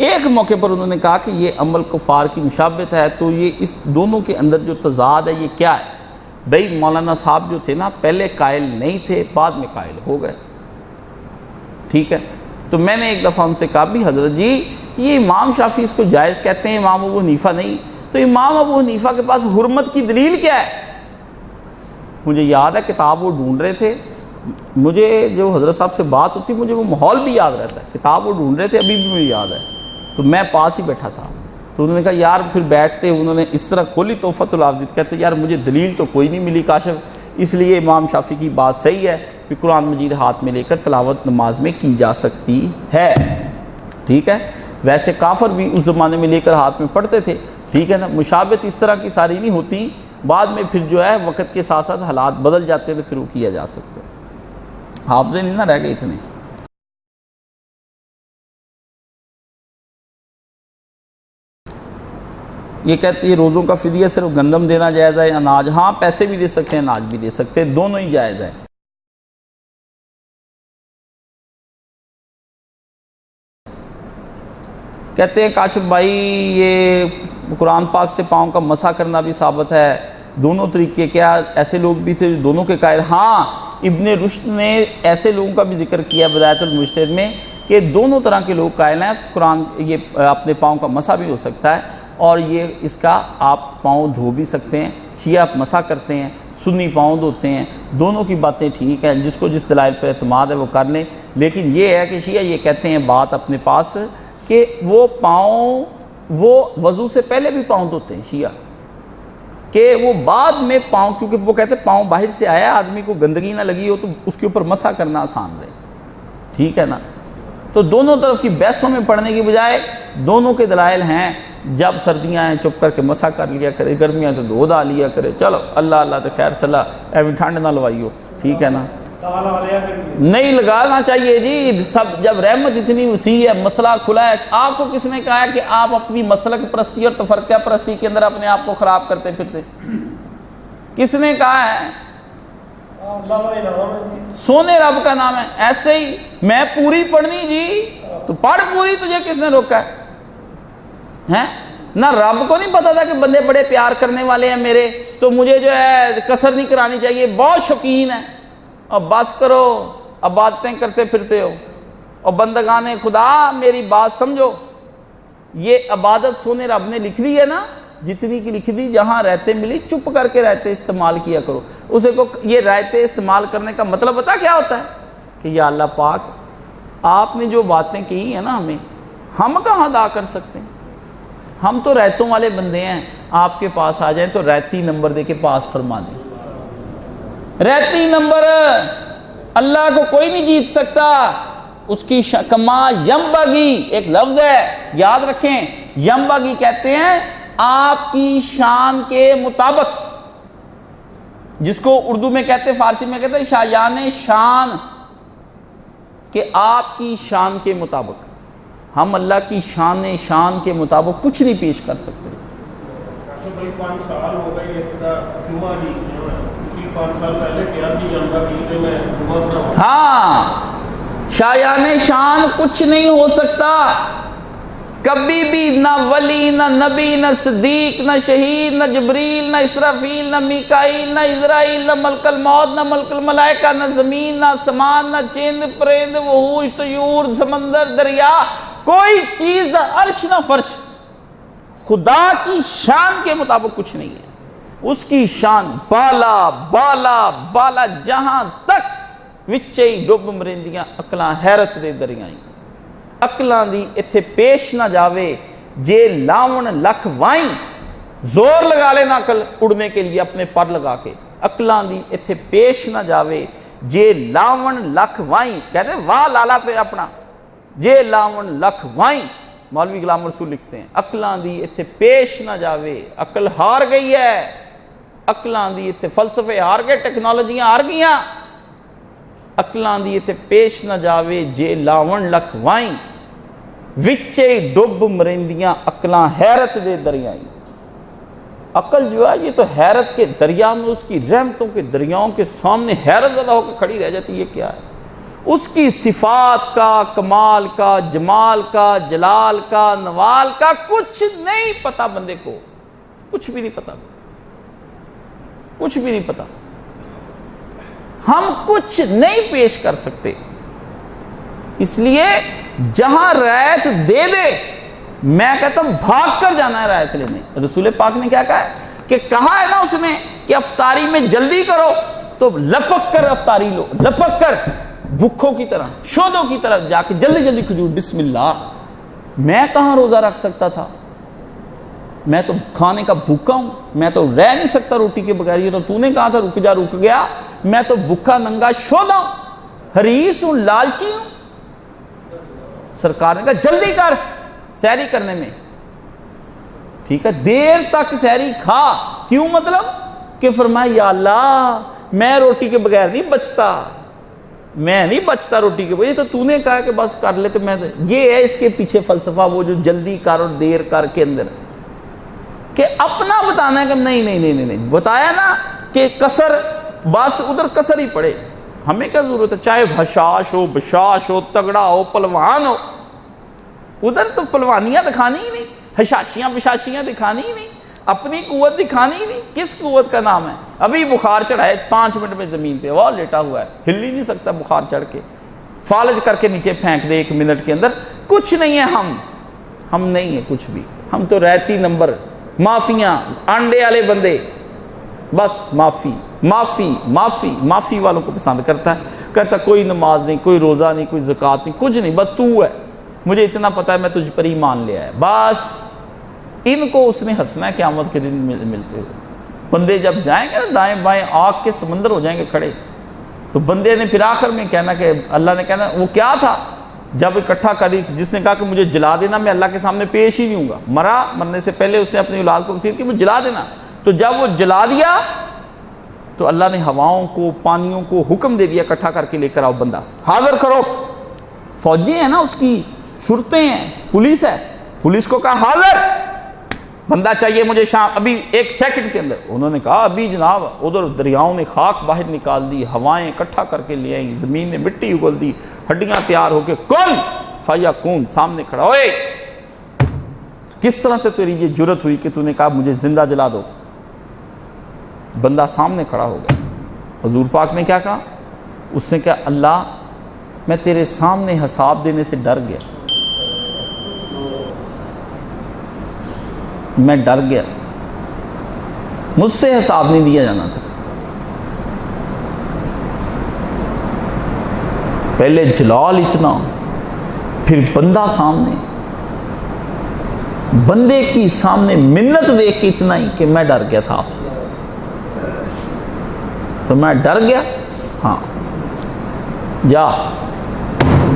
ایک موقع پر انہوں نے کہا کہ یہ عمل کفار کی مشابہت ہے، تو یہ اس دونوں کے اندر جو تضاد ہے یہ کیا ہے؟ بھئی مولانا صاحب جو تھے نا پہلے قائل نہیں تھے، بعد میں قائل ہو گئے، ٹھیک ہے؟ تو میں نے ایک دفعہ ان سے کہا بھی حضرت جی یہ امام شافعی اس کو جائز کہتے ہیں، امام ابو حنیفہ نہیں، تو امام ابو حنیفہ کے پاس حرمت کی دلیل کیا ہے؟ مجھے یاد ہے کتاب وہ ڈھونڈ رہے تھے، مجھے جو حضرت صاحب سے بات ہوتی مجھے وہ ماحول بھی یاد رہتا ہے، کتاب وہ ڈھونڈ رہے تھے ابھی بھی مجھے یاد ہے، تو میں پاس ہی بیٹھا تھا، تو انہوں نے کہا یار، پھر بیٹھتے انہوں نے اس طرح کھولی تحفۃ العابدین، کہتے یار مجھے دلیل تو کوئی نہیں ملی کاشف، اس لیے امام شافعی کی بات صحیح ہے کہ قرآن مجید ہاتھ میں لے کر تلاوت نماز میں کی جا سکتی ہے، ٹھیک ہے؟ ویسے کافر بھی اس زمانے میں لے کر ہاتھ میں پڑھتے تھے، ٹھیک ہے نا؟ مشابہت اس طرح کی ساری نہیں ہوتی، بعد میں پھر جو ہے وقت کے ساتھ ساتھ حالات بدل جاتے ہیں تو پھر وہ کیا جا سکتا ہے۔ حافظے نہیں نہ رہ گئے اتنے۔ یہ کہتے ہیں روزوں کا فدیہ صرف گندم دینا جائز ہے یا اناج؟ ہاں پیسے بھی دے سکتے ہیں، اناج بھی دے سکتے ہیں، دونوں ہی جائز ہے۔ کہتے ہیں کاشف بھائی یہ قرآن پاک سے پاؤں کا مسح کرنا بھی ثابت ہے، دونوں طریقے، کیا ایسے لوگ بھی تھے جو دونوں کے قائل؟ ہاں ابن رشد نے ایسے لوگوں کا بھی ذکر کیا بدایت المجتہد میں کہ دونوں طرح کے لوگ قائل ہیں، قرآن یہ اپنے پاؤں کا مسح بھی ہو سکتا ہے اور یہ اس کا آپ پاؤں دھو بھی سکتے ہیں، شیعہ مسح کرتے ہیں، سنی پاؤں دھوتے ہیں، دونوں کی باتیں ٹھیک ہیں، جس کو جس دلائل پر اعتماد ہے وہ کر لیں، لیکن یہ ہے کہ شیعہ یہ کہتے ہیں بات اپنے پاس کہ وہ پاؤں وہ وضو سے پہلے بھی پاؤں دھوتے ہیں شیعہ، کہ وہ بعد میں پاؤں، کیونکہ وہ کہتے ہیں پاؤں باہر سے آیا، آدمی کو گندگی نہ لگی ہو تو اس کے اوپر مسح کرنا آسان رہے، ٹھیک ہے نا؟ تو دونوں طرف کی بحثوں میں پڑھنے کی بجائے دونوں کے دلائل ہیں، جب سردیاں ہیں چپ کر کے مسح کر لیا کرے، گرمیاں تو دھو دا لیا کرے، چلو اللہ اللہ تو خیر صلاح، ایویں ٹھنڈ نہ لوائیو، ٹھیک ہے نا؟ نہیں لگانا چاہیے جی، سب جب رحمت اتنی وسیع ہے، مسئلہ کھلا ہے، آپ کو کس نے کہا ہے کہ آپ اپنی مسلک پرستی اور تفرقہ پرستی کے اندر اپنے آپ کو خراب کرتے پھرتے؟ کس نے کہا ہے؟ سونے رب کا نام ہے، ایسے ہی میں پوری پڑھنی جی تو پڑھ پوری، تجھے کس نے روکا ہے؟ نہ رب کو نہیں پتا تھا کہ بندے بڑے پیار کرنے والے ہیں میرے، تو مجھے جو ہے کسر نہیں کرانی چاہیے، بہت شوقین ہے، اور بس کرو عبادتیں کرتے پھرتے ہو، اور بندگان خدا میری بات سمجھو، یہ عبادت سونے رب نے لکھ دی ہے نا، جتنی کی لکھ دی، جہاں رہتے ملی چپ کر کے رہتے استعمال کیا کرو اسے کو۔ یہ رہتے استعمال کرنے کا مطلب پتا کیا ہوتا ہے؟ کہ یا اللہ پاک آپ نے جو باتیں کی ہیں نا ہمیں، ہم کہاں ادا کر سکتے ہیں؟ ہم تو رہتوں والے بندے ہیں، آپ کے پاس آ جائیں تو رہتی نمبر دے کے پاس فرما دیں، رہتی نمبر، اللہ کو کوئی نہیں جیت سکتا، اس کی کما ینبغی ایک لفظ ہے، یاد رکھیں، ینبغی کہتے ہیں آپ کی شان کے مطابق، جس کو اردو میں کہتے ہیں، فارسی میں کہتے ہیں شایان شان، کہ آپ کی شان کے مطابق، ہم اللہ کی شان کے مطابق کچھ نہیں پیش کر سکتے۔ 5 سال ہو گئے اس طرح جمعہ دی، 5 سال پہلے کیا سی جمعہ کی میں جمعہ بناؤں، ہاں شایان شان کچھ نہیں ہو سکتا کبھی بھی، نہ ولی، نہ نبی، نہ صدیق، نہ شہید، نہ جبریل، نہ اسرافیل، نہ میکائیل، نہ عزرائیل، نہ ملک الموت، نہ ملک الملائکہ، نہ زمین، نہ آسمان، نہ چند پرند، وحوش، طیور، سمندر، دریا، کوئی چیز، نہ عرش نہ فرش، خدا کی شان کے مطابق کچھ نہیں ہے۔ اس کی شان بالا بالا بالا، جہاں تک وچے ہی ڈب مرندیاں اقلاں حیرت دے دریائیں، اقلاں دی اتھے پیش نہ جاوے جے لاون لکھ وائیں، زور لگا لے نا عقل اڑنے کے لیے اپنے پر لگا کے، اقلاں دی اتھے پیش نہ جاوے جے لاون لکھ وائیں، کہتے ہیں واہ لالا پہ اپنا، جے لاون لکھ وائیں، مولوی غلام رسول لکھتے ہیں اقلاں دی اتھے پیش نہ جاوے، عقل ہار گئی ہے، اقلاں دی اتھے فلسفے ہار گئے، ٹیکنالوجیاں ہار گئیاں، اقلاں دی اتھے پیش نہ جاوے جے لاون لکھ وائیں، وچے ڈب مرندیاں اقلاں حیرت دے دریائیں۔ عقل جو ہے یہ تو حیرت کے دریا میں اس کی رحمتوں کے دریاؤں کے سامنے حیرت زدہ ہو کے کھڑی رہ جاتی، یہ کیا ہے؟ اس کی صفات کا، کمال کا، جمال کا، جلال کا، نوال کا کچھ نہیں پتا بندے کو، کچھ بھی نہیں پتا، کچھ بھی نہیں پتا، ہم کچھ نہیں پیش کر سکتے۔ اس لیے جہاں رعایت دے دے، میں کہتا ہوں بھاگ کر جانا ہے رعایت لینے۔ رسول پاک نے کیا کہا ہے کہ کہا ہے نا اس نے کہ افطاری میں جلدی کرو، تو لپک کر افطاری لو، لپک کر بھوکھوں کی طرح، شودوں کی طرح جا کے جلدی جلدی کھجور، بسم اللہ۔ میں کہاں روزہ رکھ سکتا تھا؟ میں تو کھانے کا بھوکا ہوں، میں تو رہ نہیں سکتا روٹی کے بغیر، یہ تو نے کہا تھا رک جا، رک گیا، میں تو بھوکا ننگا شودا ہوں، حریص ہوں، لالچی ہوں۔ سرکار نے کہا جلدی کر سحری کرنے میں، ٹھیک ہے، دیر تک سحری کھا، کیوں مطلب کہ فرمایا یا اللہ میں روٹی کے بغیر نہیں بچتا، میں نہیں بچتا روٹی کے بغیر، یہ تو نے کہا کہ بس کر لے، تو میں یہ ہے اس کے پیچھے فلسفہ، وہ جو جلدی کر اور دیر کر کے اندر کہ اپنا بتانا ہے کہ نہیں نہیں نہیں نہیں، بتایا نا کہ قصر، بس ادھر قصر ہی پڑے، ہمیں کیا ضرورت ہے، چاہے حشاش ہو، بشاش ہو، تگڑا ہو، پلوان ہو، ادھر تو پلوانیاں دکھانی ہی نہیں، حشاشیاں بشاشیاں دکھانی ہی نہیں، اپنی قوت دکھانی ہی نہیں۔ کس قوت کا نام ہے؟ ابھی بخار چڑھائے 5 منٹ میں زمین پہ وہ لیٹا ہوا ہے، ہل ہی نہیں سکتا، بخار چڑھ کے فالج کر کے نیچے پھینک دے 1 منٹ کے اندر، کچھ نہیں ہے، ہم نہیں ہیں کچھ بھی، ہم تو رہتی نمبر، معافیاں، انڈے والے بندے، بس معافی معافی معافی معافی والوں کو پسند کرتا ہے، کہتا کوئی نماز نہیں، کوئی روزہ نہیں، کوئی زکوٰۃ نہیں، کچھ نہیں، بس تو ہے، مجھے اتنا پتا ہے میں تجھ پر ایمان لے آیا، بس ان کو اس نے ہنسنا ہے قیامت کے دن ملتے ہوئے۔ بندے جب جائیں گے نا دائیں بائیں آگ کے سمندر ہو جائیں گے کھڑے، تو بندے نے پھر آخر میں کہنا کہ اللہ نے کہنا وہ کیا تھا، جب اکٹھا کری، جس نے کہا کہ مجھے جلا دینا، میں اللہ کے سامنے پیش ہی نہیں ہوں گا، مرنے سے پہلے اس نے اپنی اولاد کو وصیت کی مجھے جلا دینا، تو جب وہ جلا دیا تو اللہ نے ہواؤں کو، پانیوں کو حکم دے دیا اکٹھا کر کے لے کر آؤ، بندہ حاضر کرو، فوجی ہیں نا اس کی، شرطیں ہیں، پولیس ہے، پولیس کو کہا حاضر، بندہ چاہیے مجھے شام، ابھی 1 سیکنڈ کے اندر، انہوں نے کہا ابھی جناب، ادھر دریاؤں نے خاک باہر نکال دی، ہوائیں اکٹھا کر کے لے آئیں، زمین نے مٹی اگل دی، ہڈیاں تیار ہو کے کن فیکون سامنے کھڑا ہوئے، کس طرح سے تیری یہ جرت ہوئی کہ تو نے کہا مجھے زندہ جلا دو؟ بندہ سامنے کھڑا ہو گیا، حضور پاک نے کیا کہا؟ اس نے کہا اللہ میں تیرے سامنے حساب دینے سے ڈر گیا، میں ڈر گیا، مجھ سے حساب نہیں دیا جانا تھا، پہلے جلال اتنا، پھر بندہ سامنے، بندے کی سامنے منت دیکھ کے اتنا ہی کہ میں ڈر گیا تھا آپ سے، تو میں ڈر گیا، ہاں جا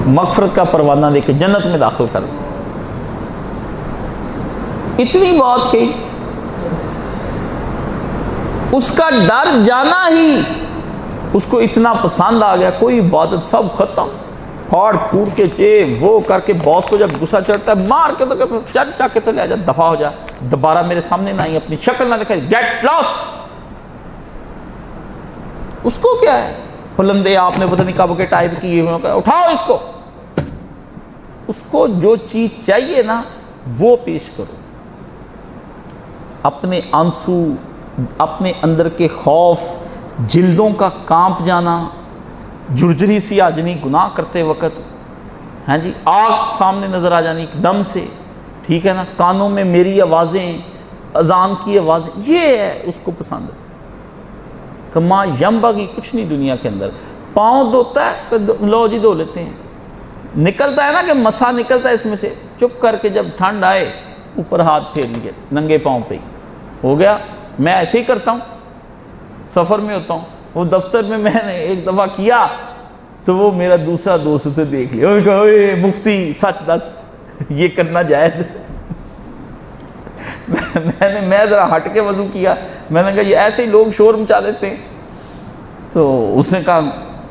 مغفرت کا پروانہ دے کے جنت میں داخل کر، اتنی بات کہی، اس کا ڈر جانا ہی اس کو اتنا پسند آ گیا، کوئی عبادت سب ختم، پھاڑ پھوڑ کے وہ کر کے، باس کو جب غصہ چڑھتا ہے مار کے تو چا کے تو لے جا، دفع ہو جا، دوبارہ میرے سامنے نہ آئی، اپنی شکل نہ دکھائی، گیٹ لاسٹ۔ اس کو کیا ہے، پلندے آپ نے پتہ نہیں کب کے ٹائپ کی، اٹھاؤ اس کو، اس کو جو چیز چاہیے نا وہ پیش کرو، اپنے آنسو، اپنے اندر کے خوف، جلدوں کا کانپ جانا، جرجری سی آ جانی گناہ کرتے وقت، ہاں جی، آگ سامنے نظر آ جانی ایک دم سے، ٹھیک ہے نا، کانوں میں میری آوازیں، اذان کی آواز، یہ ہے اس کو پسند، کما ینبغی کچھ نہیں دنیا کے اندر۔ پاؤں دھوتا ہے، لو جی دھو لیتے ہیں، نکلتا ہے نا کہ مسا نکلتا ہے اس میں سے، چپ کر کے جب ٹھنڈ آئے اوپر ہاتھ پھیر لیے ننگے پاؤں پہ ہی ہو گیا۔ میں ایسے ہی کرتا ہوں، سفر میں ہوتا ہوں، وہ دفتر میں نے ایک دفعہ کیا تو وہ میرا دوسرا دوست اسے دیکھ لیا، وہ کہا اوے مفتی سچ دس یہ کرنا جائز ہے؟ میں ذرا ہٹ کے وضو کیا، میں نے کہا یہ ایسے ہی لوگ شور مچا دیتے ہیں، تو اس نے کہا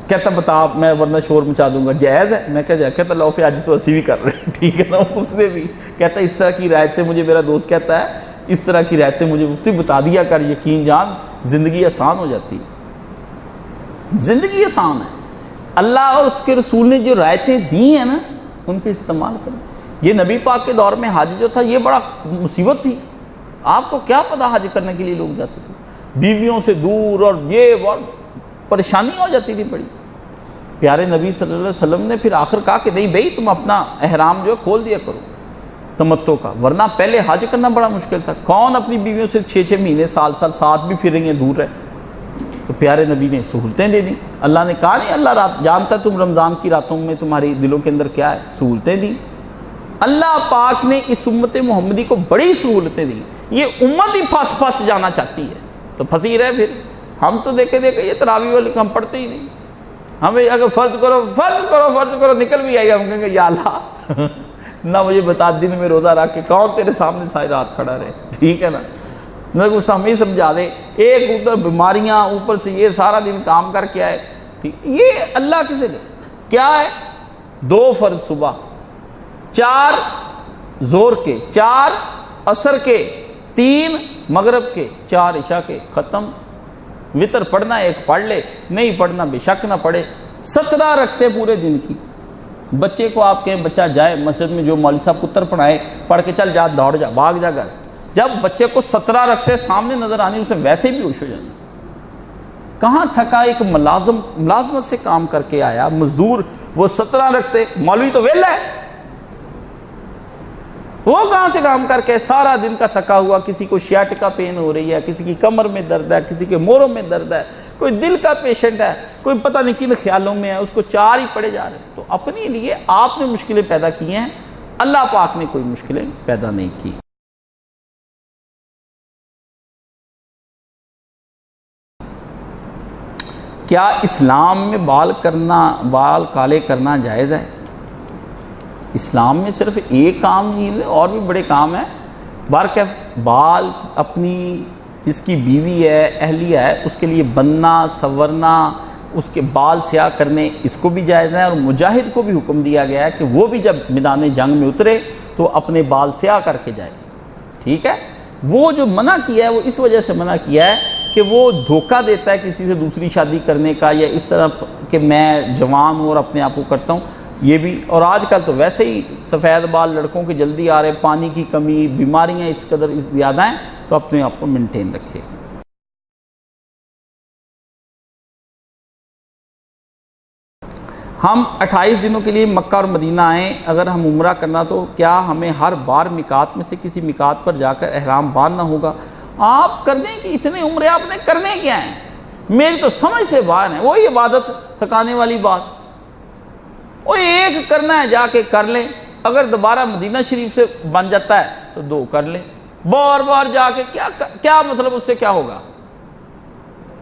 کہتا بتا آپ، میں ورنہ شور مچا دوں گا، جائز ہے؟ میں کہتا لو فی آج تو اسی بھی کر رہے ہیں، ٹھیک ہے نا۔ اس نے بھی کہتا اس طرح کی رعایتیں مجھے، میرا دوست کہتا ہے اس طرح کی رعایتیں مجھے مفتی بتا دیا کر، یقین جان زندگی آسان ہو جاتی ہے، زندگی آسان ہے۔ اللہ اور اس کے رسول نے جو رعایتیں دی ہیں نا ان کے استعمال کریں۔ یہ نبی پاک کے دور میں حج جو تھا یہ بڑا مصیبت تھی، آپ کو کیا پتا حج کرنے کے لیے لوگ جاتے تھے بیویوں سے دور، اور یہ بہت پریشانی ہو جاتی تھی بڑی۔ پیارے نبی صلی اللہ علیہ وسلم نے پھر آخر کہا کہ نہیں بھائی تم اپنا احرام جو کھول دیا کرو تمتع کا، ورنہ پہلے حج کرنا بڑا مشکل تھا، کون اپنی بیویوں سے 6 مہینے سال ساتھ بھی پھر رہی ہیں دور ہے۔ تو پیارے نبی نے سہولتیں دے دیں، اللہ نے کہا نہیں اللہ رات جانتا ہے تم رمضان کی راتوں میں تمہاری دلوں کے اندر کیا ہے، سہولتیں دیں۔ اللہ پاک نے اس امت محمدی کو بڑی سہولتیں دی، یہ امت ہی پھنس جانا چاہتی ہے تو پھنسی رہے۔ پھر ہم تو دیکھے یہ تراویح والے ہم پڑھتے ہی نہیں، ہمیں اگر فرض کرو نکل بھی آئے گا، ہم کہیں گے یا اللہ نہ مجھے بتا دن میں روزہ رکھ کے کون تیرے سامنے ساری رات کھڑا رہے، ٹھیک ہے نا، نہ کچھ ہمیں سمجھا دے، ایک ادھر بیماریاں اوپر سے یہ سارا دن کام کر کے آئے، ٹھیک یہ اللہ کسے دے؟ کیا ہے 2 فرض صبح، 4 زور کے، 4 عصر کے، 3 مغرب کے، 4 عشاء کے، ختم۔ وطر پڑھنا ایک پڑھ لے، نہیں پڑھنا بے شک نہ پڑھے۔ 17 رکھتے پورے دن کی۔ بچے کو آپ کہیں بچہ جائے مسجد میں جو مولوی صاحب پتر پڑھائے، پڑھ کے چل جا، دوڑ جا، بھاگ جا گھر، جب بچے کو 17 رکھتے سامنے نظر آنی اسے ویسے بھی ہوش ہو جانا۔ کہاں تھکا، ایک ملازمت سے کام کر کے آیا مزدور، وہ 17 رکھتے، مولوی تو ویلا ہے، وہ کہاں سے کام کر کے سارا دن کا تھکا ہوا، کسی کو شیٹ کا پین ہو رہی ہے، کسی کی کمر میں درد ہے، کسی کے موروں میں درد ہے، کوئی دل کا پیشنٹ ہے، کوئی پتہ نہیں کن خیالوں میں ہے، اس کو 4 ہی پڑے جا رہے ہیں۔ تو اپنے لیے آپ نے مشکلیں پیدا کی ہیں، اللہ پاک نے کوئی مشکلیں پیدا نہیں کی۔ کیا اسلام میں بال کالے کرنا جائز ہے؟ اسلام میں صرف ایک کام نہیں، اور بھی بڑے کام ہیں۔ بہرکیف بال اپنی جس کی بیوی ہے، اہلیہ ہے، اس کے لیے بننا، سنورنا، اس کے بال سیاہ کرنے، اس کو بھی جائز ہے۔ اور مجاہد کو بھی حکم دیا گیا ہے کہ وہ بھی جب میدان جنگ میں اترے تو اپنے بال سیاہ کر کے جائے، ٹھیک ہے۔ وہ جو منع کیا ہے وہ اس وجہ سے منع کیا ہے کہ وہ دھوکہ دیتا ہے کسی سے دوسری شادی کرنے کا، یا اس طرح کہ میں جوان ہوں اور اپنے آپ کو کرتا ہوں، یہ بھی۔ اور آج کل تو ویسے ہی سفید بال لڑکوں کے جلدی آ رہے، پانی کی کمی، بیماریاں اس قدر زیادہ ہیں، تو اپنے آپ کو مینٹین رکھے۔ ہم 28 دنوں کے لیے مکہ اور مدینہ آئیں، اگر ہم عمرہ کرنا تو کیا ہمیں ہر بار میقات میں سے کسی میقات پر جا کر احرام باندھنا ہوگا؟ آپ کر دیں کہ اتنے عمرے آپ نے کرنے کیا ہیں، میری تو سمجھ سے باہر ہے، وہی عبادت تھکانے والی بات، وہ ایک کرنا ہے جا کے کر لیں، اگر دوبارہ مدینہ شریف سے بن جاتا ہے تو 2 کر لیں، بار بار جا کے کیا مطلب، اس سے کیا ہوگا؟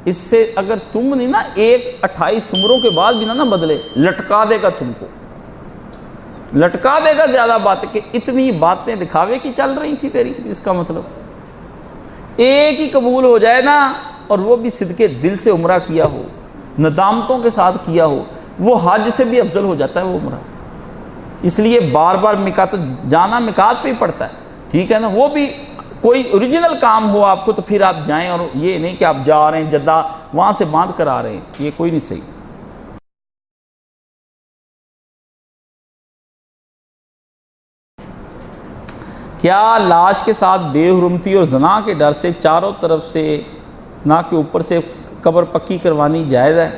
اس سے اگر تم نہیں نا 28 عمروں کے بعد بھی نہ بدلے، لٹکا دے گا، تم کو لٹکا دے گا زیادہ باتیں، کہ اتنی باتیں دکھاوے کی چل رہی تھی تیری، اس کا مطلب ایک ہی قبول ہو جائے نا، اور وہ بھی صدقے دل سے عمرہ کیا ہو، ندامتوں کے ساتھ کیا ہو، وہ حج سے بھی افضل ہو جاتا ہے وہ عمرہ۔ اس لیے بار بار میقات جانا میقات پہ ہی پڑتا ہے، ٹھیک ہے نا۔ وہ بھی کوئی اوریجنل کام ہو آپ کو تو پھر آپ جائیں، اور یہ نہیں کہ آپ جا رہے ہیں جدہ وہاں سے باندھ کر آ رہے ہیں، یہ کوئی نہیں صحیح۔ کیا لاش کے ساتھ بے حرمتی اور زنا کے ڈر سے چاروں طرف سے نہ کہ اوپر سے قبر پکی کروانی جائز ہے؟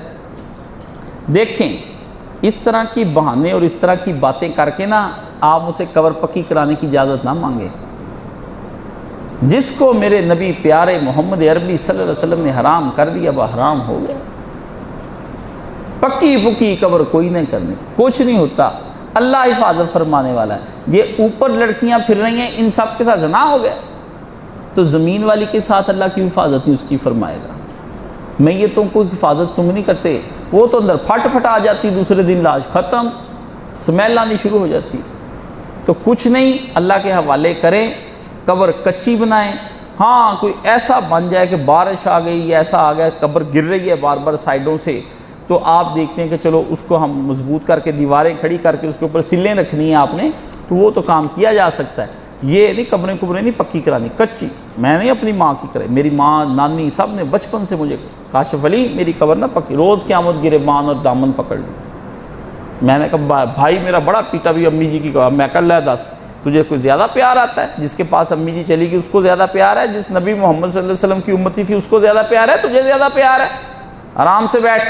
دیکھیں، اس طرح کی بہانے اور اس طرح کی باتیں کر کے نا آپ اسے قبر پکی کرانے کی اجازت نہ مانگے۔ جس کو میرے نبی پیارے محمد عربی صلی اللہ علیہ وسلم نے حرام کر دیا وہ حرام ہو گیا۔ پکی پکی قبر کوئی نہیں کرنی، کچھ نہیں ہوتا، اللہ حفاظت فرمانے والا ہے۔ یہ اوپر لڑکیاں پھر رہی ہیں، ان سب کے ساتھ زنا ہو گیا تو زمین والی کے ساتھ اللہ کی حفاظت نہیں اس کی فرمائے گا۔ میتوں کو حفاظت تم نہیں کرتے، وہ تو اندر پھٹ پھٹ آ جاتی، دوسرے دن لاش ختم، سمیل آنی شروع ہو جاتی۔ تو کچھ نہیں، اللہ کے حوالے کریں، قبر کچی بنائیں۔ ہاں کوئی ایسا بن جائے کہ بارش آ گئی، ایسا آ گیا قبر گر رہی ہے بار بار سائڈوں سے، تو آپ دیکھتے ہیں کہ چلو اس کو ہم مضبوط کر کے دیواریں کھڑی کر کے اس کے اوپر سلیں رکھنی ہیں آپ نے، تو وہ تو کام کیا جا سکتا ہے۔ یہ نہیں قبریں نہیں پکی کرانی، کچی۔ میں نے اپنی ماں کی کرائی، میری ماں نانی سب نے بچپن سے مجھے، کاشف علی میری قبر نہ پکی، روز قیامت گرے مان اور دامن پکڑ لی۔ میں نے کہا بھائی میرا بڑا پیٹا بھی امی جی کی قبر، میں کہا لے دس تجھے کوئی زیادہ پیار آتا ہے؟ جس کے پاس امی جی چلی گئی اس کو زیادہ پیار ہے؟ جس نبی محمد صلی اللہ علیہ وسلم کی امتی تھی اس کو زیادہ پیار ہے؟ تجھے زیادہ پیار ہے؟ آرام سے بیٹھ۔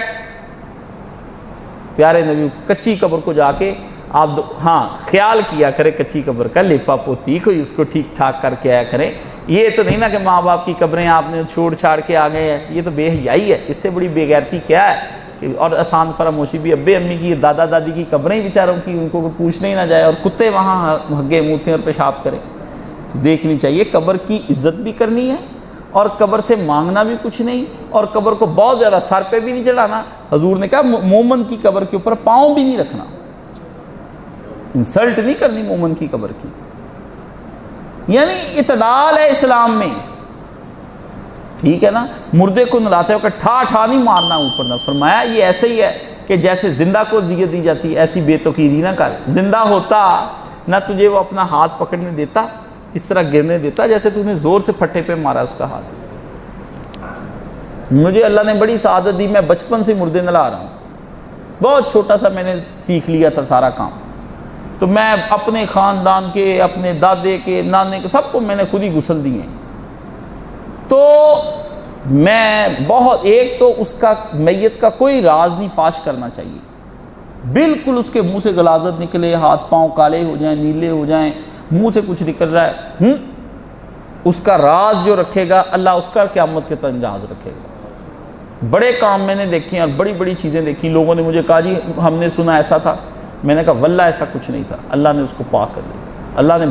پیارے نبی کچی قبر کو جا کے آپ ہاں خیال کیا کرے کچی قبر کا، لیپا پوتی کوئی اس کو ٹھیک ٹھاک کر کے آیا کرے۔ یہ تو نہیں نا کہ ماں باپ کی قبریں آپ نے چھوڑ چھاڑ کے آ گئے ہیں، یہ تو بے حیائی ہے، اس سے بڑی بے غیرتی کیا ہے؟ اور آسان فراموشی بھی ابے امی کی، دادا دادی کی قبریں بیچاروں کی، ان کو پوچھنے ہی نہ جائے، اور کتے وہاں ہگے موتے اور پیشاب کریں۔ تو دیکھنی چاہیے، قبر کی عزت بھی کرنی ہے اور قبر سے مانگنا بھی کچھ نہیں، اور قبر کو بہت زیادہ سر پہ بھی نہیں چڑھانا۔ حضور نے کہا مومن کی قبر کے اوپر پاؤں بھی نہیں رکھنا، انسلٹ نہیں کرنی مومن کی قبر کی، یعنی اعتدال ہے اسلام میں، ٹھیک ہے نا۔ مردے کو نلاتے وقت ٹھا ٹھا نہیں مارنا اوپر نہ، فرمایا یہ ایسے ہی ہے کہ جیسے زندہ کو زیت دی جاتی ہے ایسی بے توقیری نہ کر۔ زندہ ہوتا نہ تجھے وہ اپنا ہاتھ پکڑنے دیتا، اس طرح گرنے دیتا جیسے تو نے زور سے پھٹے پہ مارا اس کا ہاتھ۔ مجھے اللہ نے بڑی سعادت دی، میں بچپن سے مردے نلا رہا ہوں، بہت چھوٹا سا میں نے سیکھ لیا تھا سارا کام۔ تو میں اپنے خاندان کے، اپنے دادے کے، نانے کے، سب کو میں نے خود ہی غسل دیے۔ تو میں بہت، ایک تو اس کا میت کا کوئی راز نہیں فاش کرنا چاہیے، بالکل اس کے منہ سے غلاظت نکلے، ہاتھ پاؤں کالے ہو جائیں، نیلے ہو جائیں، منہ سے کچھ نکل رہا ہے، اس کا راز جو رکھے گا اللہ اس کا قیامت کے تک راز رکھے گا۔ بڑے کام میں نے دیکھے ہیں اور بڑی بڑی چیزیں دیکھی، لوگوں نے مجھے کہا جی ہم نے سنا ایسا تھا، میں نے کہا واللہ ایسا کچھ نہیں تھا، اللہ نے اس کو پاک کر دیا۔ اللہ نے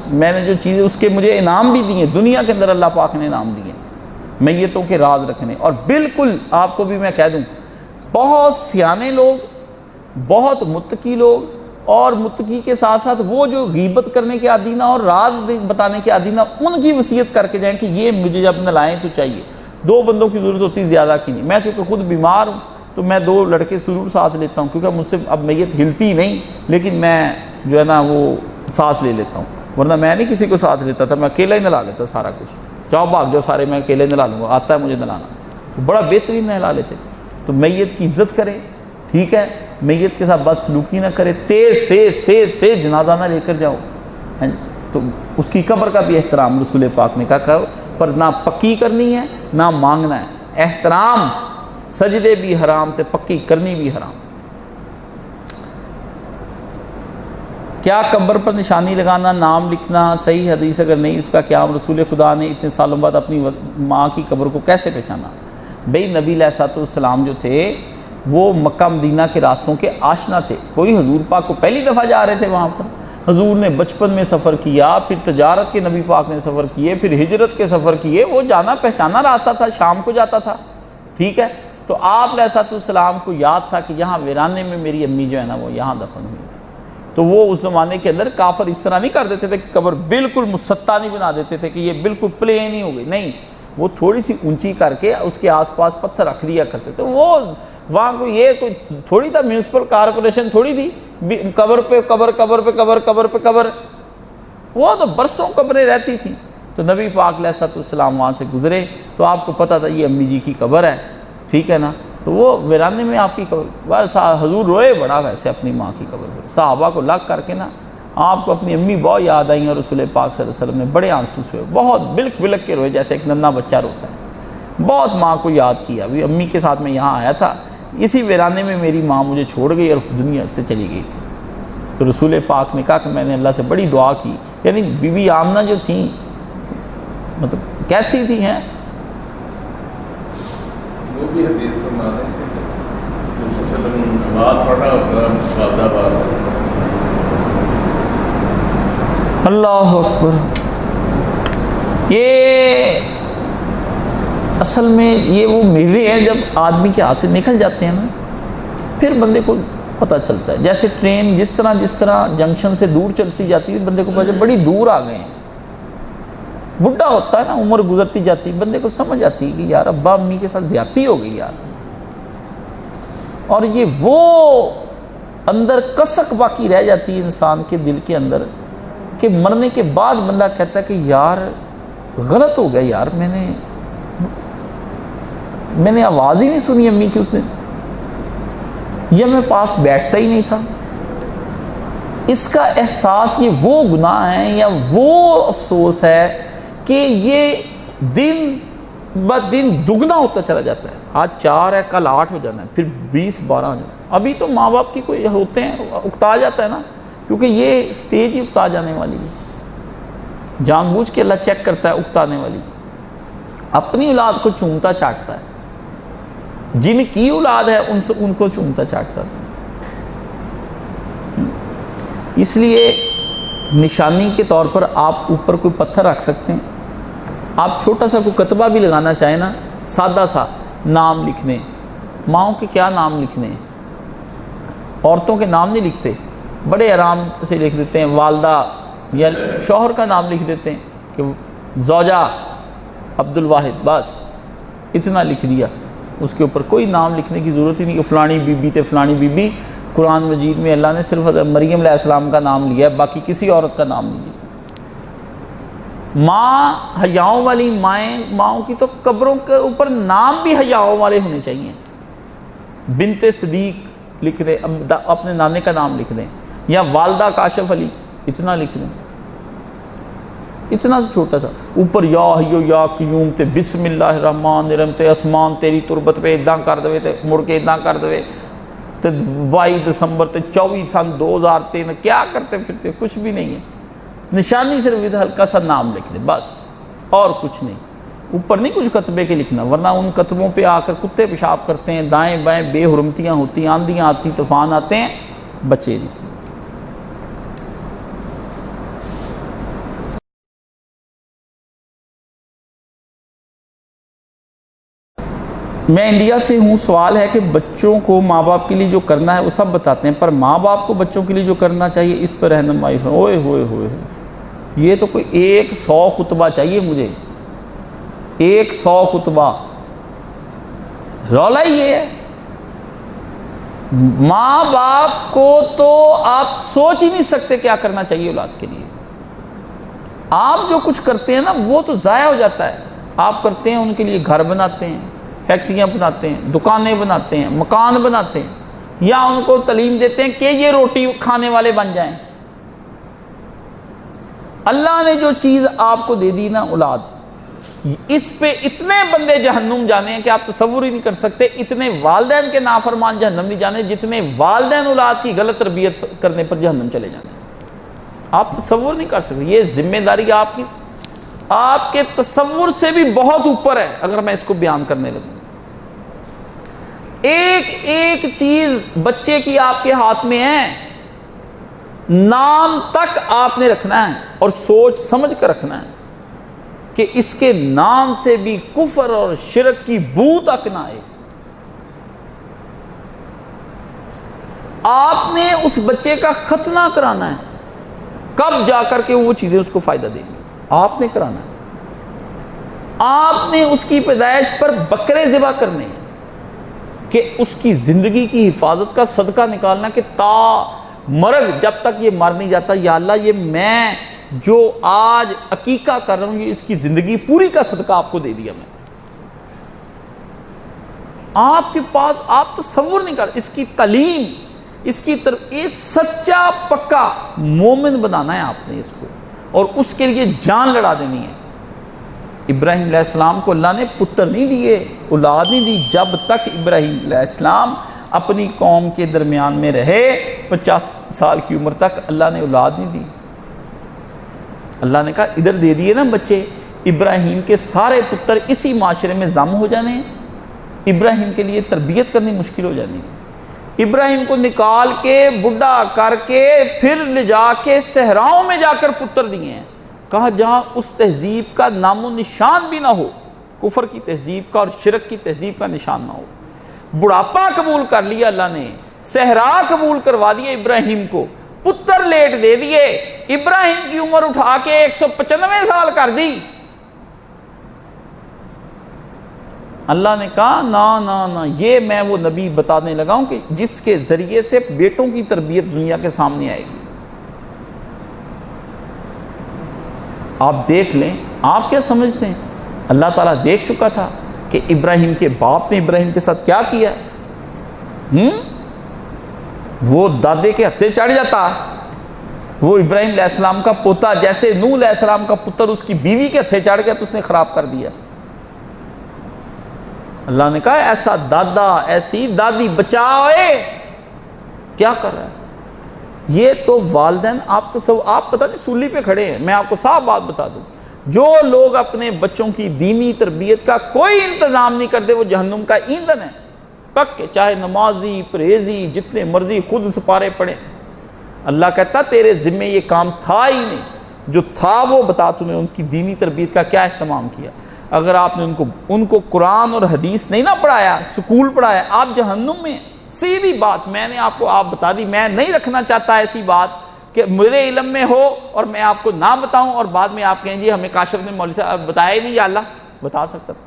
میں نے جو چیزیں اس کے مجھے انعام بھی دیے، دنیا کے اندر اللہ پاک نے انعام دیے میتوں کے راز رکھنے۔ اور بالکل آپ کو بھی میں کہہ دوں، بہت سیانے لوگ، بہت متقی لوگ، اور متقی کے ساتھ ساتھ وہ جو غیبت کرنے کے عادی نہ اور راز بتانے کے عادی نہ، ان کی وصیت کر کے جائیں کہ یہ مجھے جب نلائیں تو چاہیے۔ دو بندوں کی ضرورت ہوتی زیادہ کی نہیں۔ میں چونکہ خود بیمار ہوں تو میں دو لڑکے ضرور ساتھ لیتا ہوں، کیونکہ مجھ سے اب میت ہلتی نہیں، لیکن میں جو ہے نا وہ ساتھ لے لیتا ہوں، ورنہ میں نہیں کسی کو ساتھ لیتا تھا، میں اکیلا ہی نلا لیتا سارا کچھ، جاؤ بھاگ جاؤ سارے، میں اکیلے نلا لوں گا، آتا ہے مجھے نلانا، تو بڑا بہترین نہلا لیتے۔ تو میت کی عزت کرے، ٹھیک ہے، میت کے ساتھ بد سلوکی نہ کرے، تیز تیز تیز تیز جنازہ نہ لے کر جاؤ، تو اس کی قبر کا بھی احترام رسول پاک نے کہا کرو، پر نہ پکی کرنی ہے نہ مانگنا ہے، احترام، سجدے بھی حرام تھے، پکی کرنی بھی حرام۔ کیا قبر پر نشانی لگانا، نام لکھنا صحیح حدیث اگر نہیں اس کا کیا؟ رسول خدا نے اتنے سالوں بعد اپنی ماں کی قبر کو کیسے پہچانا؟ بھئی نبی علیہ السلام جو تھے وہ مکہ مدینہ کے راستوں کے آشنا تھے، کوئی حضور پاک کو پہلی دفعہ جا رہے تھے وہاں پر، حضور نے بچپن میں سفر کیا، پھر تجارت کے نبی پاک نے سفر کیے، پھر ہجرت کے سفر کیے، وہ جانا پہچانا راستہ تھا، شام کو جاتا تھا، ٹھیک ہے۔ تو آپ علیہ السلام کو یاد تھا کہ یہاں ویرانے میں میری امی جو ہے نا وہ یہاں دفن ہوئی تھی، تو وہ اس زمانے کے اندر کافر اس طرح نہیں کر دیتے تھے کہ قبر بالکل مسطح نہیں بنا دیتے تھے کہ یہ بالکل پلین ہی ہو گئی، نہیں، وہ تھوڑی سی اونچی کر کے اس کے آس پاس پتھر رکھ دیا کرتے تھے۔ وہ وہاں کوئی یہ کوئی تھوڑی تھا، میونسپل کارپوریشن تھوڑی تھی قبر پہ قبر، قبر پہ قبر، قبر پہ قبر، وہ تو برسوں قبریں رہتی تھیں۔ تو نبی پاک علیہ السلام وہاں سے گزرے تو آپ کو پتہ تھا یہ امی جی کی قبر ہے، ٹھیک ہے نا، تو وہ ویرانے میں آپ کی قبر، بس حضور روئے بڑا ویسے اپنی ماں کی قبر پر، صحابہ کو لگ کر کے نا آپ کو اپنی امی بہت یاد آئیں، اور رسول پاک صلی اللہ علیہ وسلم نے بڑے آنسو سے بہت بلک بلک کے روئے، جیسے ایک ننا بچہ روتا ہے، بہت ماں کو یاد کیا۔ ابھی امی کے ساتھ میں یہاں آیا تھا، اسی ویرانے میں میری ماں مجھے چھوڑ گئی اور دنیا سے چلی گئی تھی، تو رسول پاک نے کہا کہ میں نے اللہ سے بڑی دعا کی، یعنی بی بی آمنہ جو تھیں مطلب کیسی تھی ہیں. وہ بھی حدیث فرما رہے تھے کہ رسول صلی اللہ علیہ وسلم نماز پڑھا ہوگا والدہ بار. اللہ اکبر. یہ اصل میں یہ وہ میوے ہیں جب آدمی کے ہاتھ سے نکل جاتے ہیں نا پھر بندے کو پتہ چلتا ہے. جیسے ٹرین جس طرح جنکشن سے دور چلتی جاتی ہے بندے کو پتہ بڑی دور آ گئے ہیں. بڈھا ہوتا ہے نا عمر گزرتی جاتی بندے کو سمجھ آتی ہے کہ یار ابا امی کے ساتھ زیادتی ہو گئی یار. اور یہ وہ اندر کسک باقی رہ جاتی ہے انسان کے دل کے اندر کہ مرنے کے بعد بندہ کہتا ہے کہ یار غلط ہو گیا یار میں نے آواز ہی نہیں سنی امی کی اسے یا میں پاس بیٹھتا ہی نہیں تھا. اس کا احساس یہ وہ گناہ ہے یا وہ افسوس ہے کہ یہ دن بدن دگنا ہوتا چلا جاتا ہے. آج 4 ہے کل 8 ہو جانا ہے پھر 20 12 ہو جانا ہے. ابھی تو ماں باپ کی کوئی ہوتے ہیں اکتا جاتا ہے نا کیونکہ یہ سٹیج ہی اکتا جانے والی ہے. جان بوجھ کے اللہ چیک کرتا ہے اکتانے والی. اپنی اولاد کو چومتا چاٹتا ہے جن کی اولاد ہے ان کو چومتا چاٹتا ہے. اس لیے نشانی کے طور پر آپ اوپر کوئی پتھر رکھ سکتے ہیں. آپ چھوٹا سا کوئی کتبہ بھی لگانا چاہیں نا سادہ سا نام لکھنے. ماؤں کے کیا نام لکھنے ہیں؟ عورتوں کے نام نہیں لکھتے بڑے آرام سے لکھ دیتے ہیں. والدہ یا شوہر کا نام لکھ دیتے ہیں کہ زوجہ عبد الواحد بس اتنا لکھ دیا. اس کے اوپر کوئی نام لکھنے کی ضرورت ہی نہیں کہ فلانی بی بی تے فلانی بی بی. قرآن مجید میں اللہ نے صرف حضرت مریم علیہ السلام کا نام لیا ہے باقی کسی عورت کا نام نہیں لیا. ماں حیاؤں والی ماؤں کی تو قبروں کے اوپر نام بھی حیاؤں والے ہونے چاہیے. بنت صدیق لکھ دیں اپنے نانے کا نام لکھ دیں یا والدہ کاشف علی اتنا لکھ دیں. اتنا سا چھوٹا سا اوپر یا حیو یا قیوم تے بسم اللہ الرحمن الرحیم تے اسمان تیری تربت پہ اداں کر دے تے مڑ کے اداں کر دے تے 22 دسمبر تے 24 سن 2003 کیا کرتے پھرتے کچھ بھی نہیں ہے. نشانی صرف ہلکا سا نام لکھ دے بس اور کچھ نہیں. اوپر نہیں کچھ کتبے کے لکھنا ورنہ ان کتبوں پہ آ کر کتے پیشاب کرتے ہیں دائیں بائیں بے حرمتیاں ہوتی ہیں آندیاں آتی طوفان آتے ہیں بچے ان سے. میں انڈیا سے ہوں. سوال ہے کہ بچوں کو ماں باپ کے لیے جو کرنا ہے وہ سب بتاتے ہیں پر ماں باپ کو بچوں کے لیے جو کرنا چاہیے اس پر رہنمائی. اوئے ہوئے ہوئے یہ تو کوئی 100 خطبہ چاہیے مجھے 100 خطبہ. رولا ہی یہ ہے ماں باپ کو تو آپ سوچ ہی نہیں سکتے کیا کرنا چاہیے اولاد کے لیے. آپ جو کچھ کرتے ہیں نا وہ تو ضائع ہو جاتا ہے. آپ کرتے ہیں ان کے لیے گھر بناتے ہیں فیکٹریاں بناتے ہیں دکانیں بناتے ہیں مکان بناتے ہیں یا ان کو تعلیم دیتے ہیں کہ یہ روٹی کھانے والے بن جائیں. اللہ نے جو چیز آپ کو دے دی نا اولاد اس پہ اتنے بندے جہنم جانے ہیں کہ آپ تصور ہی نہیں کر سکتے. اتنے والدین کے نافرمان جہنم نہیں جانے جتنے والدین اولاد کی غلط تربیت کرنے پر جہنم چلے جانے. آپ تصور نہیں کر سکتے. یہ ذمہ داری آپ کے تصور سے بھی بہت اوپر ہے. اگر میں اس کو بیان کرنے لگوں ایک چیز بچے کی آپ کے ہاتھ میں ہے. نام تک آپ نے رکھنا ہے اور سوچ سمجھ کر رکھنا ہے کہ اس کے نام سے بھی کفر اور شرک کی بو تک نہ آئے. آپ نے اس بچے کا ختنہ کرانا ہے. کب جا کر کے وہ چیزیں اس کو فائدہ دیں گی آپ نے کرانا ہے. آپ نے اس کی پیدائش پر بکرے ذبح کرنے ہیں کہ اس کی زندگی کی حفاظت کا صدقہ نکالنا کہ تا مرگ جب تک یہ مر نہیں جاتا یا اللہ یہ میں جو آج عقیقہ کر رہا ہوں یہ اس کی زندگی پوری کا صدقہ آپ کو دے دیا میں. آپ کے پاس آپ تصور نہیں کر اس کی تعلیم اس کی طرف یہ سچا پکا مومن بنانا ہے آپ نے اس کو اور اس کے لیے جان لڑا دینی ہے. ابراہیم علیہ السلام کو اللہ نے پتر نہیں دیے اولاد نہیں دی. جب تک ابراہیم علیہ السلام اپنی قوم کے درمیان میں رہے 50 سال کی عمر تک اللہ نے اولاد نہیں دی. اللہ نے کہا ادھر دے دیے نا بچے ابراہیم کے سارے پتر اسی معاشرے میں ضم ہو جانے ہیں، ابراہیم کے لیے تربیت کرنی مشکل ہو جانی ہے۔ ابراہیم کو نکال کے بڈھا کر کے پھر لے جا کے صحراؤں میں جا کر پتر دیے ہیں، کہا جہاں اس تہذیب کا نام و نشان بھی نہ ہو، کفر کی تہذیب کا اور شرک کی تہذیب کا نشان نہ ہو۔ بڑھاپا قبول کر لیا اللہ نے، صحرا قبول کروا دیا ابراہیم کو، پتر لیٹ دے دیے، ابراہیم کی عمر اٹھا کے 195 سال کر دی۔ اللہ نے کہا نا یہ میں وہ نبی بتانے لگا ہوں کہ جس کے ذریعے سے بیٹوں کی تربیت دنیا کے سامنے آئے گی۔ آپ دیکھ لیں، آپ کیا سمجھتے ہیں؟ اللہ تعالیٰ دیکھ چکا تھا کہ ابراہیم کے باپ نے ابراہیم کے ساتھ کیا کیا۔ وہ دادے کے ہتھے چڑھ جاتا، وہ ابراہیم علیہ السلام کا پوتا جیسے نوح علیہ السلام کا پتر اس کی بیوی کے ہتھے چڑھ گیا تو اس نے خراب کر دیا۔ اللہ نے کہا ایسا دادا ایسی دادی بچائے، کیا کر رہا ہے؟ یہ تو والدین، آپ پتہ نہیں سولی پہ کھڑے ہیں۔ میں آپ کو صاف بات بتا دوں، جو لوگ اپنے بچوں کی دینی تربیت کا کوئی انتظام نہیں کرتے وہ جہنم کا ایندھن ہے پکے، چاہے نمازی پرہیزی جتنے مرضی خود سپارے پڑے۔ اللہ کہتا تیرے ذمے یہ کام تھا ہی نہیں، جو تھا وہ بتا تمہیں ان کی دینی تربیت کا کیا اہتمام کیا۔ اگر آپ نے ان کو قرآن اور حدیث نہیں نہ پڑھایا، سکول پڑھایا، آپ جہنم میں۔ سیدھی بات میں نے آپ بتا دی، میں نہیں رکھنا چاہتا ایسی بات کہ میرے علم میں ہو اور میں آپ کو نہ بتاؤں اور بعد میں آپ کہیں جی ہمیں کاشف نے مولوی صاحب بتایا ہی نہیں، یا اللہ بتا سکتا تھا۔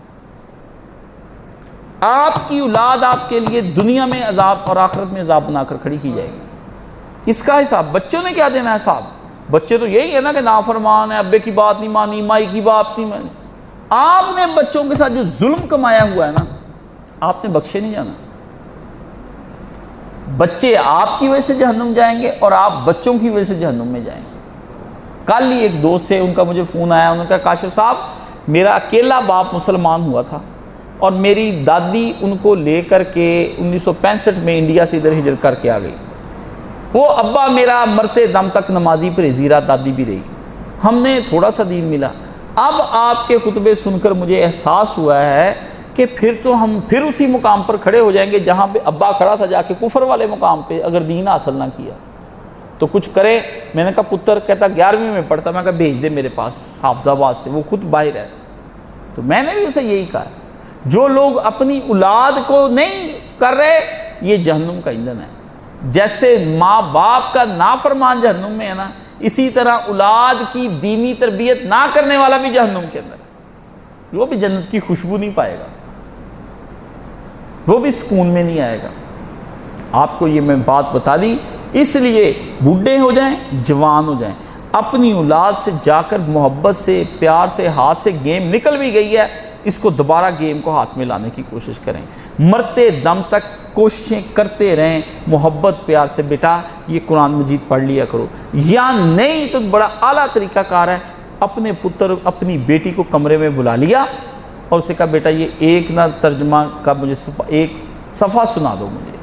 آپ کی اولاد آپ کے لیے دنیا میں عذاب اور آخرت میں عذاب بنا کر کھڑی کی جائے گی۔ اس کا حساب بچوں نے کیا دینا ہے حساب؟ بچے تو یہی ہے نا کہ نافرمان ہے، ابے کی بات نہیں مانی، مائی کی بات نہیں مانی۔ آپ نے بچوں کے ساتھ جو ظلم کمایا ہوا ہے نا، آپ نے بخشے نہیں جانا۔ بچے آپ کی وجہ سے جہنم جائیں گے اور آپ بچوں کی وجہ سے جہنم میں جائیں گے۔ کل ہی ایک دوست تھے، ان کا مجھے فون آیا، انہوں نے کہا کاشف صاحب میرا اکیلا باپ مسلمان ہوا تھا اور میری دادی ان کو لے کر کے 1965 میں انڈیا سے ادھر ہجرت کر کے آ گئی۔ وہ ابا میرا مرتے دم تک نمازی پرہیزی رہا، دادی بھی رہی، ہم نے تھوڑا سا دین ملا۔ اب آپ کے خطبے سن کر مجھے احساس ہوا ہے کہ پھر تو ہم پھر اسی مقام پر کھڑے ہو جائیں گے جہاں پہ ابا کھڑا تھا، جا کے کفر والے مقام پہ، اگر دین حاصل نہ کیا تو کچھ کرے۔ میں نے کہا پتر، کہتا 11ویں میں پڑھتا، میں کہا بھیج دے میرے پاس حافظ آباد سے، وہ خود باہر ہے۔ تو میں نے بھی اسے یہی کہا، جو لوگ اپنی اولاد کو نہیں کر رہے یہ جہنم کا ایندھن ہے۔ جیسے ماں باپ کا نافرمان جہنم میں ہے نا، اسی طرح اولاد کی دینی تربیت نہ کرنے والا بھی جہنم کے اندر ہے، وہ بھی جنت کی خوشبو نہیں پائے گا، وہ بھی سکون میں نہیں آئے گا۔ آپ کو یہ میں بات بتا دی، اس لیے بوڑھے ہو جائیں جوان ہو جائیں، اپنی اولاد سے جا کر محبت سے پیار سے، ہاتھ سے گیم نکل بھی گئی ہے، اس کو دوبارہ گیم کو ہاتھ میں لانے کی کوشش کریں، مرتے دم تک کوششیں کرتے رہیں محبت پیار سے۔ بیٹا یہ قرآن مجید پڑھ لیا کرو، یا نہیں تو بڑا اعلیٰ طریقہ کار ہے، اپنے پتر اپنی بیٹی کو کمرے میں بلا لیا اور اسے کہا بیٹا یہ ایک نہ ترجمہ کا مجھے ایک صفحہ سنا دو، مجھے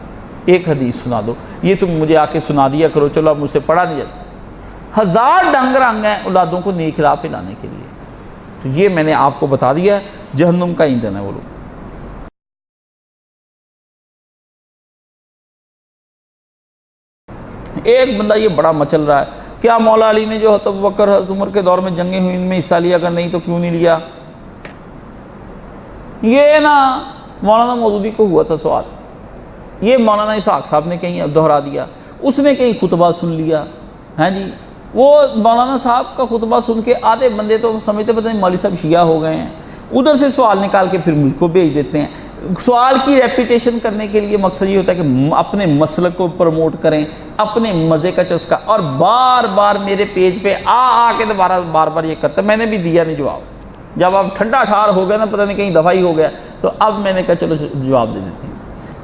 ایک حدیث سنا دو، یہ تم مجھے آ کے سنا دیا کرو، چلو اب مجھ سے پڑھا نہیں جاتا۔ 1000 ڈنگ رنگ ہیں اولادوں کو نیک راہ پہ لانے کے لیے۔ تو یہ میں نے آپ کو بتا دیا ہے، جہنم کا ایندھن ہے وہ لوگ۔ ایک بندہ یہ بڑا مچل رہا ہے، کیا مولا علی نے جو حضرت ابوبکر حضرت عمر کے دور میں جنگیں ہوئی ان میں حصہ لیا، اگر نہیں تو کیوں نہیں لیا؟ یہ نا مولانا مودودی کو ہوا تھا سوال، یہ مولانا اسحاق صاحب نے کہیں دہرا دیا، اس نے کہیں خطبہ سن لیا، ہاں جی وہ مولانا صاحب کا خطبہ سن کے آدھے بندے تو سمجھتے پتہ نہیں مولوی صاحب شیعہ ہو گئے ہیں، ادھر سے سوال نکال کے پھر مجھ کو بھیج دیتے ہیں۔ سوال کی ریپیٹیشن کرنے کے لیے مقصد یہ ہوتا ہے کہ اپنے مسلک کو پروموٹ کریں، اپنے مزے کا چسکا، اور بار بار میرے پیج پہ آ کے دوبارہ بار بار یہ کرتا ہے۔ میں نے بھی دیا نہیں جواب، جب اب ٹھنڈا ٹھار ہو گیا نا، پتہ نہیں کہیں دفاعی ہو گیا، تو اب میں نے کہا چلو جواب دے دیتے ہیں۔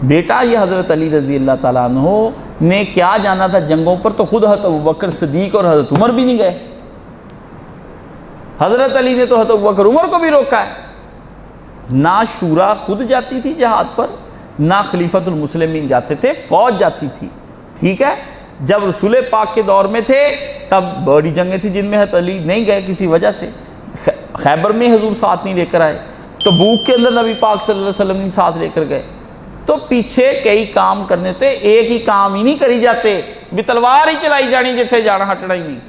بیٹا یہ حضرت علی رضی اللہ تعالیٰ عنہ نے کیا جانا تھا جنگوں پر، تو خود حضرت ابوبکر صدیق اور حضرت عمر بھی نہیں گئے، حضرت علی نے تو حضرت ابوبکر عمر کو بھی روکا ہے۔ نہ شورا خود جاتی تھی جہاد پر، نہ خلیفۃ المسلمین جاتے تھے، فوج جاتی تھی، ٹھیک ہے۔ جب رسول پاک کے دور میں تھے تب بڑی جنگیں تھیں جن میں حضرت علی نہیں گئے کسی وجہ سے، خیبر میں حضور ساتھ نہیں لے کر آئے، تبوک کے اندر نبی پاک صلی اللہ علیہ وسلم ساتھ لے کر گئے، تو پیچھے کئی کام کرنے تھے، ایک ہی کام ہی نہیں کری جاتے، بھی تلوار ہی چلائی جانی جتھے جانا ہٹنا ہی نہیں۔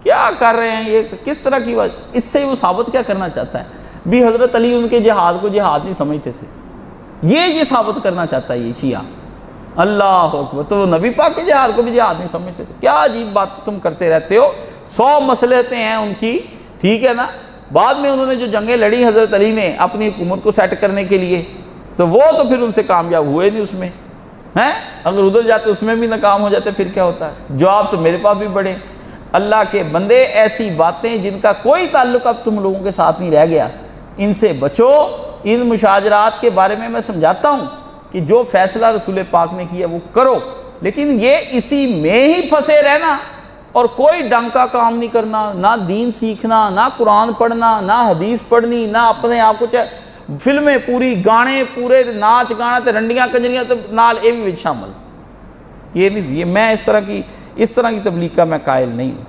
کیا کر رہے ہیں یہ، کس طرح کی بات؟ اس سے وہ ثابت کیا کرنا چاہتا ہے بھی حضرت علی ان کے جہاد کو جہاد نہیں سمجھتے تھے، یہ ثابت کرنا چاہتا ہے یہ شیعہ۔ اللہ اکبر، تو نبی پاک کے جہاد کو بھی جہاد نہیں سمجھتے تھے؟ کیا عجیب بات تم کرتے رہتے ہو، 100 مصلحتیں ہیں ان کی، ٹھیک ہے نا۔ بعد میں انہوں نے جو جنگیں لڑی حضرت علی نے اپنی حکومت کو سیٹ کرنے کے لیے، تو وہ تو پھر ان سے کامیاب ہوئے نہیں اس میں ہیں، اگر ادھر جاتے اس میں بھی ناکام ہو جاتے پھر کیا ہوتا ہے؟ جواب تو میرے پاس بھی بڑے۔ اللہ کے بندے، ایسی باتیں جن کا کوئی تعلق اب تم لوگوں کے ساتھ نہیں رہ گیا، ان سے بچو۔ ان مشاجرات کے بارے میں سمجھاتا ہوں کہ جو فیصلہ رسول پاک نے کیا وہ کرو، لیکن یہ اسی میں ہی پھنسے رہنا اور کوئی ڈنگ کا کام نہیں کرنا، نہ دین سیکھنا، نہ قرآن پڑھنا، نہ حدیث پڑھنی، نہ اپنے آپ کو فلمیں پوری، گانے پورے، ناچ گانا تے رنڈیاں کنجریاں تے نال اے بھی شامل۔ یہ نہیں، یہ میں اس طرح کی تبلیغ کا میں قائل نہیں ہوں۔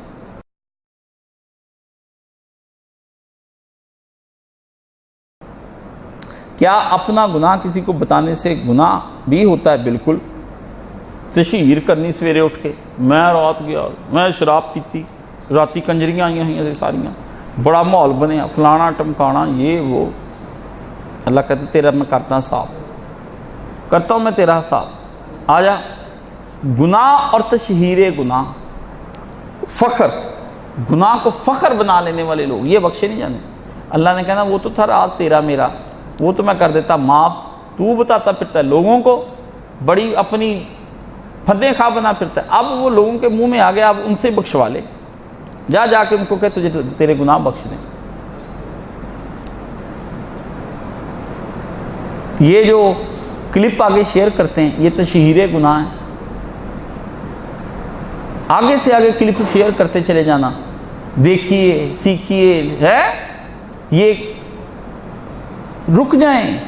کیا اپنا گناہ کسی کو بتانے سے گناہ بھی ہوتا ہے؟ بالکل۔ تشہیر کرنی سویرے اٹھ کے، میں رات گیا، میں شراب پیتی، راتی کنجریاں آئی ہیں ساریاں، بڑا ماحول بنیا، فلانا ٹمکانا، یہ وہ۔ اللہ کہتے تیرا میں کرتا ہوں حساب، کرتا ہوں میں تیرا حساب، آ جا۔ گناہ اور تشہیر گناہ، فخر، گناہ کو فخر بنا لینے والے لوگ یہ بخشے نہیں جانے۔ اللہ نے کہنا وہ تو تھا راز تیرا میرا، وہ تو میں کر دیتا معاف، تو بتاتا پھرتا ہے لوگوں کو، بڑی اپنی پھدے خواہ بنا پھرتا ہے۔ اب وہ لوگوں کے منہ میں آ گیا، اب ان سے بخشوا لے، جا جا کے ان کو کہ تجھے تیرے گناہ بخش دیں۔ یہ جو کلپ آگے شیئر کرتے ہیں یہ تشہیر گناہ ہے، آگے سے آگے کلپ شیئر کرتے چلے جانا، دیکھیے سیکھیے، ہے یہ رک جائیں۔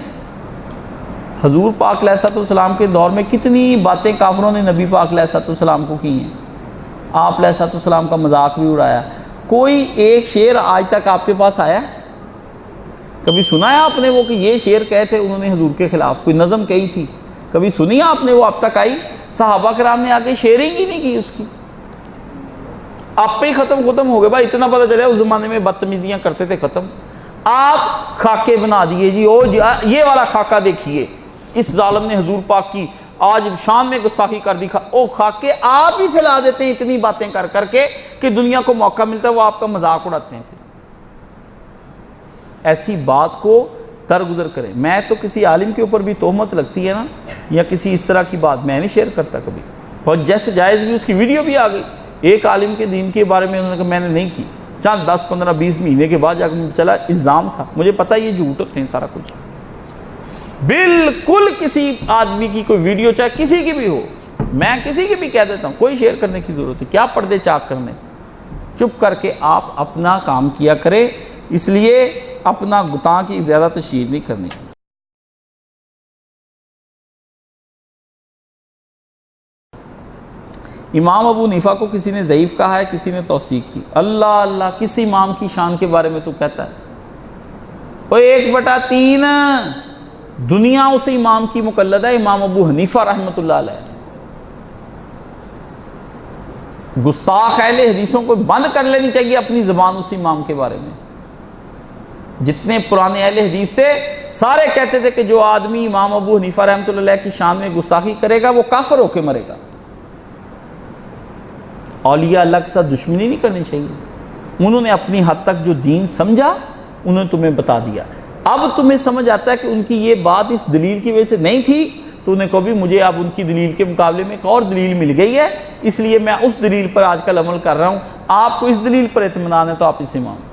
حضور پاک علیہ الصلوۃ والسلام کے دور میں کتنی باتیں کافروں نے نبی پاک علیہ الصلوۃ والسلام کو کی ہیں، آپ علیہ الصلوۃ والسلام کا مذاق بھی اڑایا۔ کوئی ایک شعر آج تک آپ کے پاس آیا ہے؟ کبھی سنا ہے آپ نے وہ کہ یہ شعر کہے تھے انہوں نے حضور کے خلاف، کوئی نظم کہی تھی، کبھی سنی آپ نے وہ اب تک آئی؟ صحابہ کرام نے آگے شیئرنگ ہی نہیں کی اس کی، آپ پہ ہی ختم ہو گئے۔ بھائی اتنا پتہ چلے اس زمانے میں بدتمیزیاں کرتے تھے، ختم۔ آپ خاکے بنا دیے جی، یہ والا خاکہ دیکھیے، اس ظالم نے حضور پاک کی آج شان میں گستاخی کر دی، او خاکے آپ ہی پھیلا دیتے ہیں اتنی باتیں کر کر کے کہ دنیا کو موقع ملتا ہے وہ آپ کا مذاق اڑاتے ہیں۔ ایسی بات کو درگزر کریں۔ میں تو کسی عالم کے اوپر بھی تہمت لگتی ہے نا یا کسی اس طرح کی بات میں نہیں شیئر کرتا کبھی، بہت جیسے جائز بھی، اس کی ویڈیو بھی آ گئی، ایک عالم کے دین کے بارے میں انہوں نے کہا میں نے نہیں کی، چند 10 15 20 مہینے کے بعد جا کے مجھے چلا الزام تھا، مجھے پتہ یہ جھوٹ نہیں سارا کچھ۔ بالکل کسی آدمی کی کوئی ویڈیو چاہے کسی کی بھی ہو، میں کسی کی بھی کہہ دیتا ہوں، کوئی شیئر کرنے کی ضرورت ہے کیا، پردے چاک کرنے، چپ کر کے آپ اپنا کام کیا کرے، اس لیے اپنا گتاں کی زیادہ تشہیر نہیں کرنی۔ امام ابو حنیفہ کو کسی نے ضعیف کہا ہے، کسی نے توثیق کی۔ اللہ اللہ، کس امام کی شان کے بارے میں تو کہتا ہے؟ وہ 1/3 دنیا اس امام کی مقلد ہے، امام ابو حنیفہ رحمۃ اللہ علیہ۔ گستاخ اہل حدیثوں کو بند کر لینی چاہیے اپنی زبان اس امام کے بارے میں۔ جتنے پرانے اہل حدیث تھے سارے کہتے تھے کہ جو آدمی امام ابو حنیفہ رحمۃ اللہ علیہ کی شان میں گستاخی کرے گا وہ کافر ہو کے مرے گا۔ اولیاء اللہ کے ساتھ دشمنی نہیں کرنی چاہیے، انہوں نے اپنی حد تک جو دین سمجھا انہوں نے تمہیں بتا دیا، اب تمہیں سمجھ آتا ہے کہ ان کی یہ بات اس دلیل کی وجہ سے نہیں تھی تو انہیں کہو بھی مجھے اب ان کی دلیل کے مقابلے میں ایک اور دلیل مل گئی ہے، اس لیے میں اس دلیل پر آج کل عمل کر رہا ہوں، آپ کو اس دلیل پر اطمینان ہے تو آپ اسے مانو۔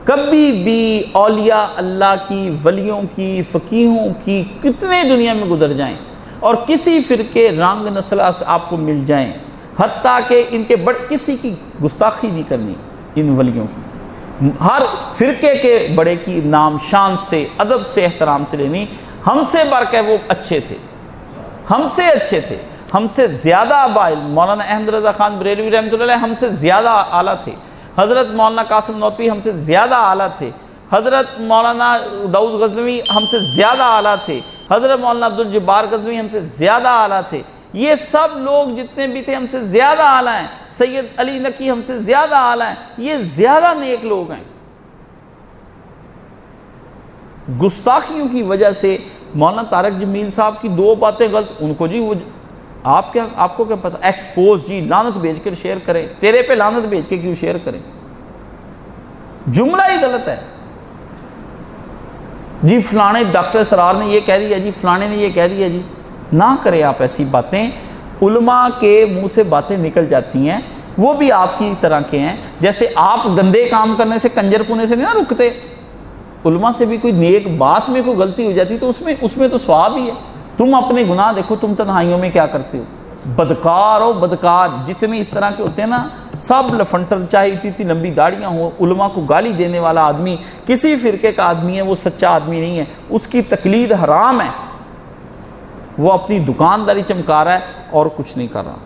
کبھی بھی اولیاء اللہ کی، ولیوں کی، فقیہوں کی کتنے دنیا میں گزر جائیں اور کسی فرقے رنگ نسل آپ کو مل جائیں، حتیٰ کہ ان کے کسی کی گستاخی نہیں کرنی، ان ولیوں کی، ہر فرقے کے بڑے کی نام شان سے، ادب سے، احترام سے لینی۔ ہم سے بڑھ کے وہ اچھے تھے، ہم سے اچھے تھے، ہم سے زیادہ ابائل، مولانا احمد رضا خان بریلوی رحمۃ اللہ علیہ ہم سے زیادہ اعلیٰ تھے، حضرت مولانا قاسم نوتوی ہم سے زیادہ اعلیٰ تھے، حضرت مولانا داؤد غزنوی ہم سے زیادہ اعلیٰ تھے، حضرت مولانا عبدالجبار غزنوی ہم سے زیادہ اعلیٰ تھے، یہ سب لوگ جتنے بھی تھے ہم سے زیادہ اعلیٰ ہیں، سید علی نقی ہم سے زیادہ اعلیٰ ہیں، یہ زیادہ نیک لوگ ہیں۔ گستاخیوں کی وجہ سے مولانا طارق جمیل صاحب کی 2 باتیں غلط، ان کو جی وہ آپ کو کیا پتہ، ایکسپوز جی لعنت بھیج کر شیئر کریں، تیرے پہ لعنت بھیج کے کیوں شیئر کریں، جملہ ہی غلط ہے جی، فلانے ڈاکٹر سرار نے یہ کہہ دیا جی، فلانے نے یہ کہہ دیا جی، نہ کریں آپ ایسی باتیں، علماء کے منہ سے باتیں نکل جاتی ہیں، وہ بھی آپ کی طرح کے ہیں، جیسے آپ گندے کام کرنے سے کنجر پونے سے نہیں نہ رکتے، علماء سے بھی کوئی نیک بات میں کوئی غلطی ہو جاتی تو اس میں تو ثواب ہی ہے۔ تم اپنے گناہ دیکھو، تم تنہائیوں میں کیا کرتے ہو، بدکار ہو بدکار، جتنے اس طرح کے ہوتے ہیں نا سب لفنٹر، چاہے اتنی لمبی داڑیاں ہوں، علماء کو گالی دینے والا آدمی کسی فرقے کا آدمی ہے، وہ سچا آدمی نہیں ہے، اس کی تقلید حرام ہے، وہ اپنی دکانداری چمکا رہا ہے اور کچھ نہیں کر رہا۔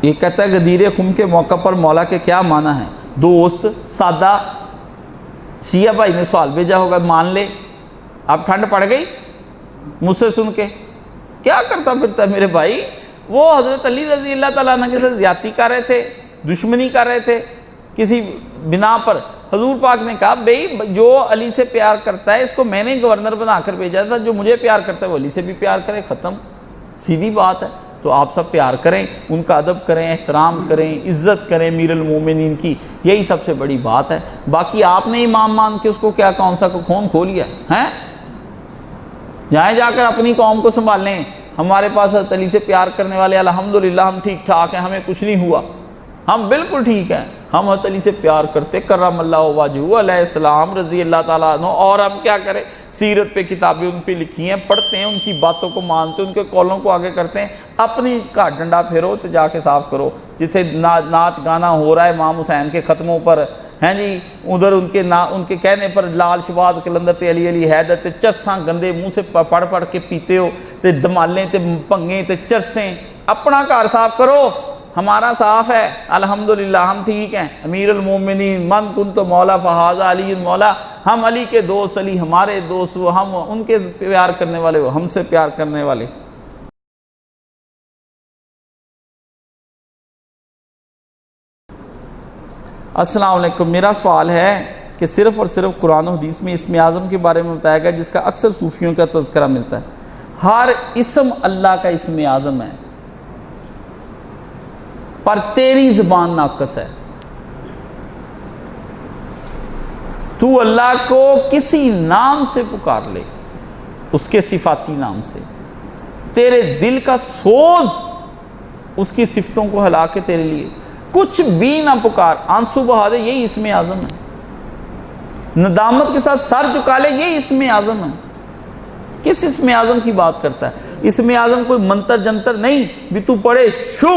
یہ کہتا ہے غدیر خم کے موقع پر مولا کے کیا معنی ہے؟ دوست سادہ شیعہ بھائی نے سوال بھیجا ہوگا، مان لے۔ اب ٹھنڈ پڑ گئی مجھ سے سن کے، کیا کرتا پھرتا ہے میرے بھائی؟ وہ حضرت علی رضی اللہ تعالیٰ عنہ کے ساتھ زیادتی کر رہے تھے، دشمنی کر رہے تھے کسی بنا پر۔ حضور پاک نے کہا بھئی جو علی سے پیار کرتا ہے اس کو میں نے گورنر بنا کر بھیجا تھا، جو مجھے پیار کرتا ہے وہ علی سے بھی پیار کرے، ختم، سیدھی بات ہے۔ تو آپ سب پیار کریں، ان کا ادب کریں، احترام کریں، عزت کریں امیر المومنین کی، یہی سب سے بڑی بات ہے۔ باقی آپ نے امام مان کے اس کو کیا کون سا خون کھو لیا ہے؟ جائیں جا کر اپنی قوم کو سنبھال لیں۔ ہمارے پاس حضرت علی سے پیار کرنے والے الحمدللہ ہم ٹھیک ٹھاک ہیں، ہمیں کچھ نہیں ہوا، ہم بالکل ٹھیک ہیں، ہم حضرت علی سے پیار کرتے، کرم اللہ وجہہ علیہ السلام رضی اللہ تعالیٰ عنہ، اور ہم کیا کریں، سیرت پہ کتابیں ان پہ لکھی ہیں، پڑھتے ہیں، ان کی باتوں کو مانتے ہیں، ان کے قولوں کو آگے کرتے ہیں۔ اپنی کا ڈنڈا پھیرو تو جا کے صاف کرو، جتھے ناچ گانا ہو رہا ہے امام حسین کے ختموں پر ہیں جی، ادھر ان کے کہنے پر لال شباز کلندر تے علی علی حیدر تے چرساں گندے منہ سے پڑھ پڑھ کے پیتے ہو، تے دمالیں تے پنگیں تے چرسیں۔ اپنا گھر صاف کرو، ہمارا صاف ہے الحمدللہ، ہم ٹھیک ہیں۔ امیر المومنین من کنت مولا فہذا علی مولا، ہم علی کے دوست، علی ہمارے دوست، وہ ہم ان کے پیار کرنے والے، وہ ہم سے پیار کرنے والے۔ السلام علیکم، میرا سوال ہے کہ صرف اور صرف قرآن و حدیث میں اسم اعظم کے بارے میں بتایا گیا جس کا اکثر صوفیوں کا تذکرہ ملتا ہے، ہر اسم اللہ کا اسم اعظم ہے، پر تیری زبان ناقص ہے، تو اللہ کو کسی نام سے پکار لے، اس کے صفاتی نام سے، تیرے دل کا سوز اس کی صفتوں کو ہلا کے تیرے لیے کچھ بھی نہ پکار، آنسو بہا دے، یہی اسم اعظم ہے، ندامت کے ساتھ سر جھکا لے، یہی اسم اعظم ہے۔ کس اسم اعظم کی بات کرتا ہے؟ اسم اعظم کوئی منتر جنتر نہیں بھی تو پڑھے شو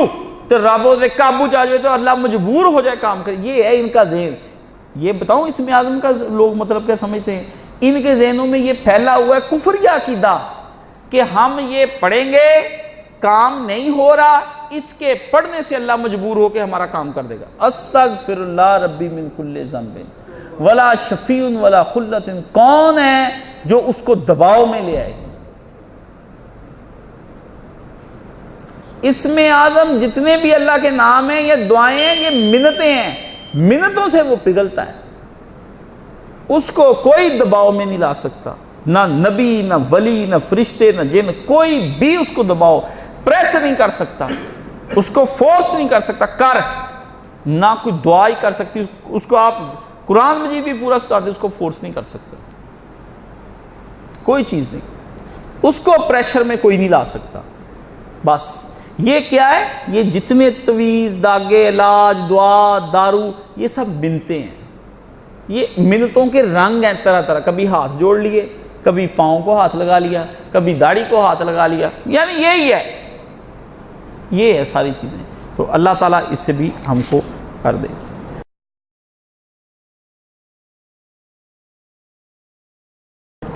تو رابو دے قابو جا جائے تو اللہ مجبور ہو جائے کام کرے، یہ ہے ان کا ذہن۔ یہ بتاؤں اسم اعظم کا لوگ مطلب کیا سمجھتے ہیں؟ ان کے ذہنوں میں یہ پھیلا ہوا ہے کفریہ عقیدہ کہ ہم یہ پڑھیں گے، کام نہیں ہو رہا، اس کے پڑھنے سے اللہ مجبور ہو کے ہمارا کام کر دے گا۔ استغفر اللہ ربی من کل ذنب ولا شفیع ولا خلۃ، کون ہے جو اس کو دباؤ میں لے آئے؟ اسم اعظم جتنے بھی اللہ کے نام ہیں، یہ دعائیں ہیں، یہ منتیں ہیں، منتوں سے وہ پگھلتا ہے، اس کو کوئی دباؤ میں نہیں لا سکتا، نہ نبی، نہ ولی، نہ فرشتے، نہ جن، کوئی بھی اس کو دباؤ پریس نہیں کر سکتا، اس کو فورس نہیں کر سکتا، کر نہ کوئی دعا ہی کر سکتی، اس کو آپ قرآن مجید بھی پورا ستا دے، اس کو فورس نہیں کر سکتا، کوئی چیز نہیں، اس کو پریشر میں کوئی نہیں لا سکتا۔ بس یہ کیا ہے؟ یہ جتنے تویز، داغے، علاج، دعا، دارو، یہ سب منتیں ہیں، یہ منتوں کے رنگ ہیں طرح طرح، کبھی ہاتھ جوڑ لیے، کبھی پاؤں کو ہاتھ لگا لیا، کبھی داڑھی کو ہاتھ لگا لیا، یعنی یہی ہے، یہ ہے ساری چیزیں۔ تو اللہ تعالیٰ اس سے بھی ہم کو کر دے۔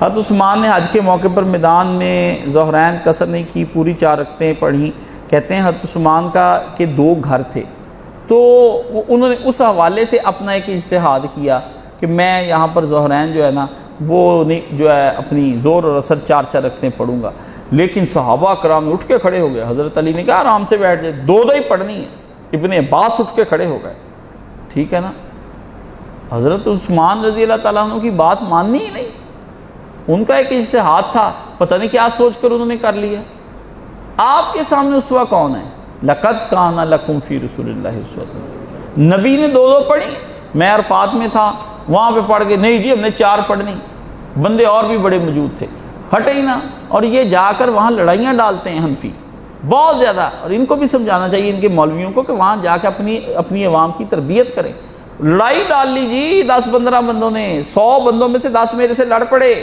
حضرت عثمان نے حج کے موقع پر میدان میں ظہرین قصر نہیں کی، پوری 4 رکعتیں پڑھیں. کہتے ہیں حضرت عثمان کا کہ 2 گھر تھے، تو انہوں نے اس حوالے سے اپنا ایک اجتہاد کیا کہ میں یہاں پر ظہرین جو ہے نا وہ نہیں جو ہے اپنی ظہر اور عصر 4 رکعتیں پڑھوں گا. لیکن صحابہ کرام اٹھ کے کھڑے ہو گئے. حضرت علی نے کہا آرام سے بیٹھ جائے، 2 ہی پڑھنی ہے. ابن عباس اٹھ کے کھڑے ہو گئے. ٹھیک ہے نا، حضرت عثمان رضی اللہ تعالیٰ عنہ کی بات ماننی ہی نہیں. ان کا ایک اجتہاد تھا، پتہ نہیں کیا سوچ کر انہوں نے کر لیا. آپ کے سامنے اسوہ کون ہے؟ لَقَدْ كَانَ لَكُمْ فِي رَسُولِ اللَّهِ أُسْوَةٌ. نبی نے 2 پڑھی، میں عرفات میں تھا وہاں پہ پڑھ کے نہیں جی ہم نے 4 پڑھنی. بندے اور بھی بڑے موجود تھے، ہٹے ہی نہ. اور یہ جا کر وہاں لڑائیاں ڈالتے ہیں حنفی بہت زیادہ. اور ان کو بھی سمجھانا چاہیے ان کے مولویوں کو کہ وہاں جا کے اپنی عوام کی تربیت کریں. لڑائی ڈال لی جی 10-15 بندوں نے، 100 بندوں میں سے 10 میرے سے لڑ پڑے.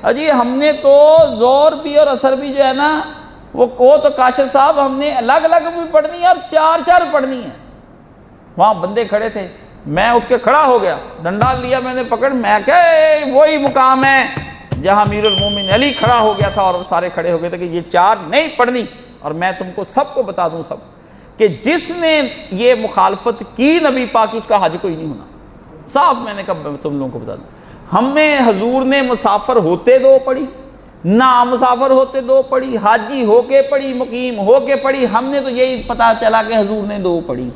اجی ہم نے تو زور بھی اور اثر بھی جو ہے نا وہ تو کاشف صاحب ہم نے الگ الگ بھی پڑھنی ہے اور 4 پڑھنی ہے. وہاں بندے کھڑے تھے، میں اٹھ کے کھڑا ہو گیا، ڈنڈا لیا میں نے پکڑ. میں کہ وہی مقام ہے جہاں امیر المومن علی کھڑا ہو گیا تھا اور سارے کھڑے ہو گئے تھے کہ یہ 4 نہیں پڑھنی. اور میں تم کو سب کو بتا دوں سب کہ جس نے یہ مخالفت کی نبی پاک کی اس کا حج کوئی نہیں ہونا. صاف میں نے کہا تم لوگوں کو بتا دوں. ہم نے حضور نے مسافر ہوتے 2 پڑھی، نہ مسافر ہوتے 2 پڑھی، حاجی ہو کے پڑھی، مقیم ہو کے پڑھی. ہم نے تو یہی پتا چلا کہ حضور نے 2 پڑھی،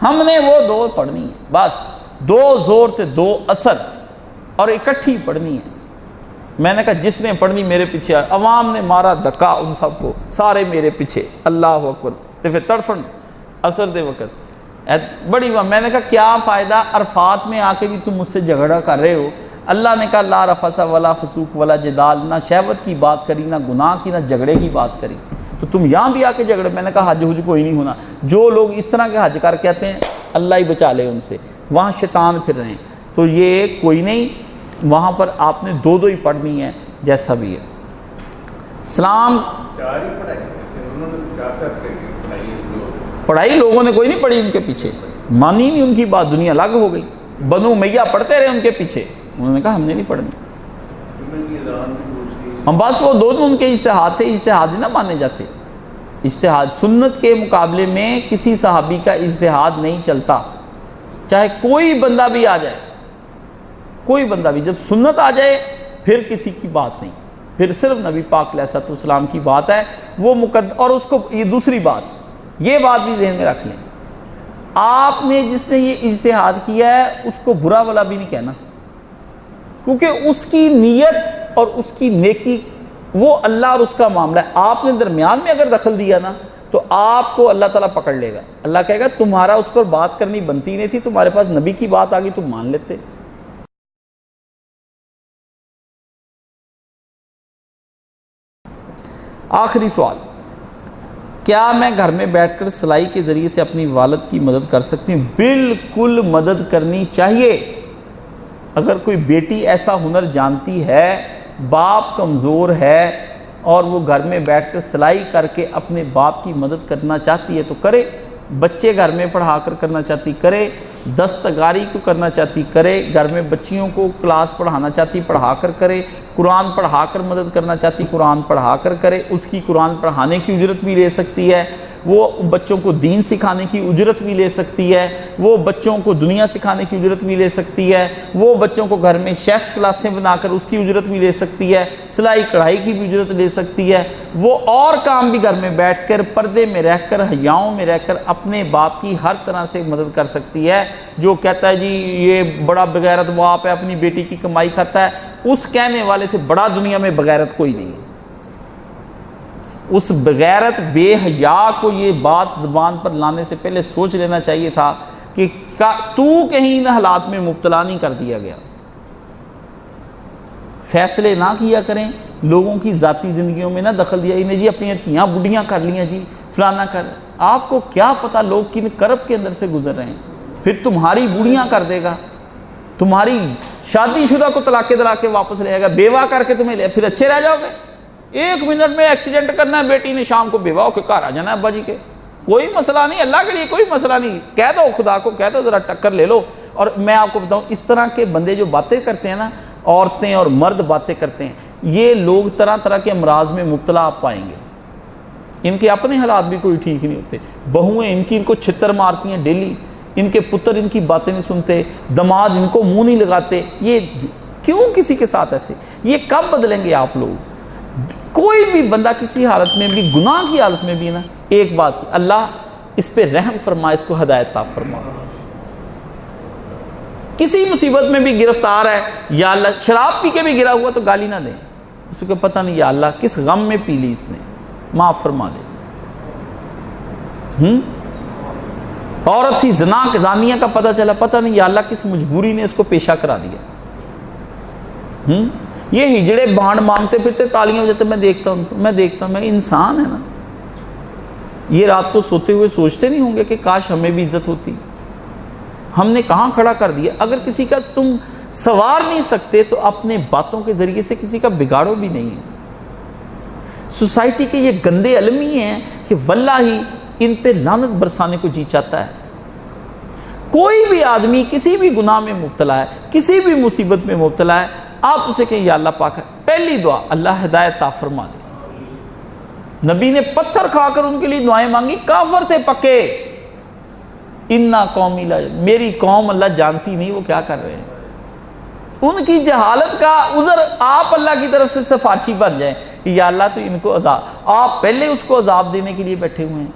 ہم نے وہ 2 پڑھنی ہے بس. 2 زور تے 2 اثر اور اکٹھی پڑھنی ہے. میں نے کہا جس نے پڑھنی میرے پیچھے. عوام نے مارا دھکا ان سب کو، سارے میرے پیچھے. اللہ اکبر. تو پھر تڑفن اثر دے وقت بڑی میں نے کہا کیا فائدہ عرفات میں آ کے بھی تم مجھ سے جھگڑا کر رہے ہو. اللہ نے کہا لا رفث ولا فسوق ولا جدال، نہ شہوت کی بات کری، نہ گناہ کی، نہ جھگڑے کی بات کری. تو تم یہاں بھی آ کے جھگڑے. میں نے کہا حج کوئی نہیں ہونا. جو لوگ اس طرح کے حج کر کہتے ہیں اللہ ہی بچا لے ان سے، وہاں شیطان پھر رہے ہیں. تو یہ کوئی نہیں، وہاں پر آپ نے 2 ہی پڑھنی ہے جیسا بھی ہے. سلام 4 ہی پڑھائی انہوں نے 4 پڑھائی لوگوں نے کوئی نہیں پڑھی ان کے پیچھے، مانی نہیں ان کی بات. دنیا الگ ہو گئی. بنو امیہ پڑھتے رہے ان کے پیچھے، انہوں نے کہا ہم نے نہیں پڑھنی. ہم بس وہ 2 ان کے اجتہاد تھے، اجتہاد ہی نہ مانے جاتے. اجتہاد سنت کے مقابلے میں کسی صحابی کا اجتہاد نہیں چلتا، چاہے کوئی بندہ بھی آ جائے. کوئی بندہ بھی جب سنت آ جائے پھر کسی کی بات نہیں، پھر صرف نبی پاک علیہ الصلوۃ والسلام کی بات ہے وہ اور اس کو. یہ دوسری بات، یہ بات بھی ذہن میں رکھ لیں، آپ نے جس نے یہ اجتہاد کیا ہے اس کو برا والا بھی نہیں کہنا، کیونکہ اس کی نیت اور اس کی نیکی وہ اللہ اور اس کا معاملہ ہے. آپ نے درمیان میں اگر دخل دیا نا تو آپ کو اللہ تعالیٰ پکڑ لے گا. اللہ کہے گا تمہارا اس پر بات کرنی بنتی نہیں تھی، تمہارے پاس نبی کی بات آ گئی تم مان لیتے. آخری سوال، کیا میں گھر میں بیٹھ کر سلائی کے ذریعے سے اپنی والد کی مدد کر سکتی ہوں؟ بالکل مدد کرنی چاہیے. اگر کوئی بیٹی ایسا ہنر جانتی ہے، باپ کمزور ہے اور وہ گھر میں بیٹھ کر سلائی کر کے اپنے باپ کی مدد کرنا چاہتی ہے تو کرے. بچے گھر میں پڑھا کر کرنا چاہتی کرے، دستکاری کو کرنا چاہتی کرے، گھر میں بچیوں کو کلاس پڑھانا چاہتی پڑھا کر کرے، قرآن پڑھا کر مدد کرنا چاہتی قرآن پڑھا کر کرے. اس کی قرآن پڑھانے کی اجرت بھی لے سکتی ہے، وہ بچوں کو دین سکھانے کی اجرت بھی لے سکتی ہے، وہ بچوں کو دنیا سکھانے کی اجرت بھی لے سکتی ہے، وہ بچوں کو گھر میں شیف کلاسیں بنا کر اس کی اجرت بھی لے سکتی ہے، سلائی کڑھائی کی بھی اجرت لے سکتی ہے. وہ اور کام بھی گھر میں بیٹھ کر پردے میں رہ کر حیاؤں میں رہ کر اپنے باپ کی ہر طرح سے مدد کر سکتی ہے. جو کہتا ہے جی یہ بڑا بغیرت باپ ہے اپنی بیٹی کی کمائی کھاتا ہے، اس کہنے والے سے بڑا دنیا میں بغیرت کوئی نہیں ہے. اس بغیرت بے حیا کو یہ بات زبان پر لانے سے پہلے سوچ لینا چاہیے تھا کہ تو کہیں ان حالات میں مبتلا نہیں کر دیا گیا. فیصلے نہ کیا کریں، لوگوں کی ذاتی زندگیوں میں نہ دخل دیا. انہیں جی اپنی تیاں بڑھیاں کر لیاں جی فلانا کر. آپ کو کیا پتا لوگ کن کرب کے اندر سے گزر رہے ہیں. پھر تمہاری بوڑھیاں کر دے گا، تمہاری شادی شدہ کو طلاق کے واپس لے جائے گا، بیوہ کر کے تمہیں لے، پھر اچھے رہ جاؤ گے. 1 منٹ میں ایکسیڈنٹ کرنا ہے، بیٹی نے شام کو بیوہ ہو کے گھر آ جانا ہے ابا جی کے. کوئی مسئلہ نہیں، اللہ کے لیے کوئی مسئلہ نہیں. کہہ دو خدا کو، کہہ دو ذرا ٹکر لے لو. اور میں آپ کو بتاؤں اس طرح کے بندے جو باتیں کرتے ہیں نا، عورتیں اور مرد باتیں کرتے ہیں، یہ لوگ طرح طرح کے امراض میں مبتلا آپ پائیں گے. ان کے اپنے حالات بھی کوئی ٹھیک نہیں ہوتے. بہویں ان کی ان کو چھتر مارتی ہیں ڈیلی, ان کے پتر ان کی باتیں نہیں سنتے, دماد ان کو منہ نہیں لگاتے. یہ کیوں کسی کے ساتھ ایسے؟ یہ کب بدلیں گے آپ لوگ؟ کوئی بھی بندہ کسی حالت میں بھی, گناہ کی حالت میں بھی نا, ایک بات کی, اللہ اس پہ رحم فرما, اس کو ہدایت عطا فرما. کسی مصیبت میں بھی گرفتار ہے, یا اللہ شراب پی کے بھی گرا ہوا تو گالی نہ دیں, اس کو پتہ نہیں یا اللہ کس غم میں پی لی اس نے, معاف فرما دے. عورت تھی زانیہ کا پتہ چلا, پتہ نہیں یا اللہ کس مجبوری نے اس کو پیشہ کرا دیا. یہ ہجڑے بانڈ مانگتے پھرتے تالیاں بجاتے, میں دیکھتا ہوں میں انسان ہے نا, یہ رات کو سوتے ہوئے سوچتے نہیں ہوں گے کہ کاش ہمیں بھی عزت ہوتی, ہم نے کہاں کھڑا کر دیا. اگر کسی کا تم سوار نہیں سکتے تو اپنے باتوں کے ذریعے سے کسی کا بگاڑو بھی نہیں ہے. سوسائٹی کے یہ گندے علمی ہیں کہ واللہ ہی ان پہ لعنت برسانے کو جی چاہتا ہے. کوئی بھی آدمی کسی بھی گناہ میں مبتلا ہے, کسی بھی مصیبت میں مبتلا ہے, آپ اسے کہیں یا اللہ پاک ہے, پہلی دعا اللہ ہدایت عطا فرما دے. نبی نے پتھر کھا کر ان کے لیے دعائیں مانگی, کافر تھے پکے. انا قومی لا, میری قوم اللہ جانتی نہیں وہ کیا کر رہے ہیں. ان کی جہالت کا عذر آپ اللہ کی طرف سے سفارشی بن جائیں کہ یا اللہ تو ان کو عذاب, آپ پہلے اس کو عذاب دینے کے لیے بیٹھے ہوئے ہیں.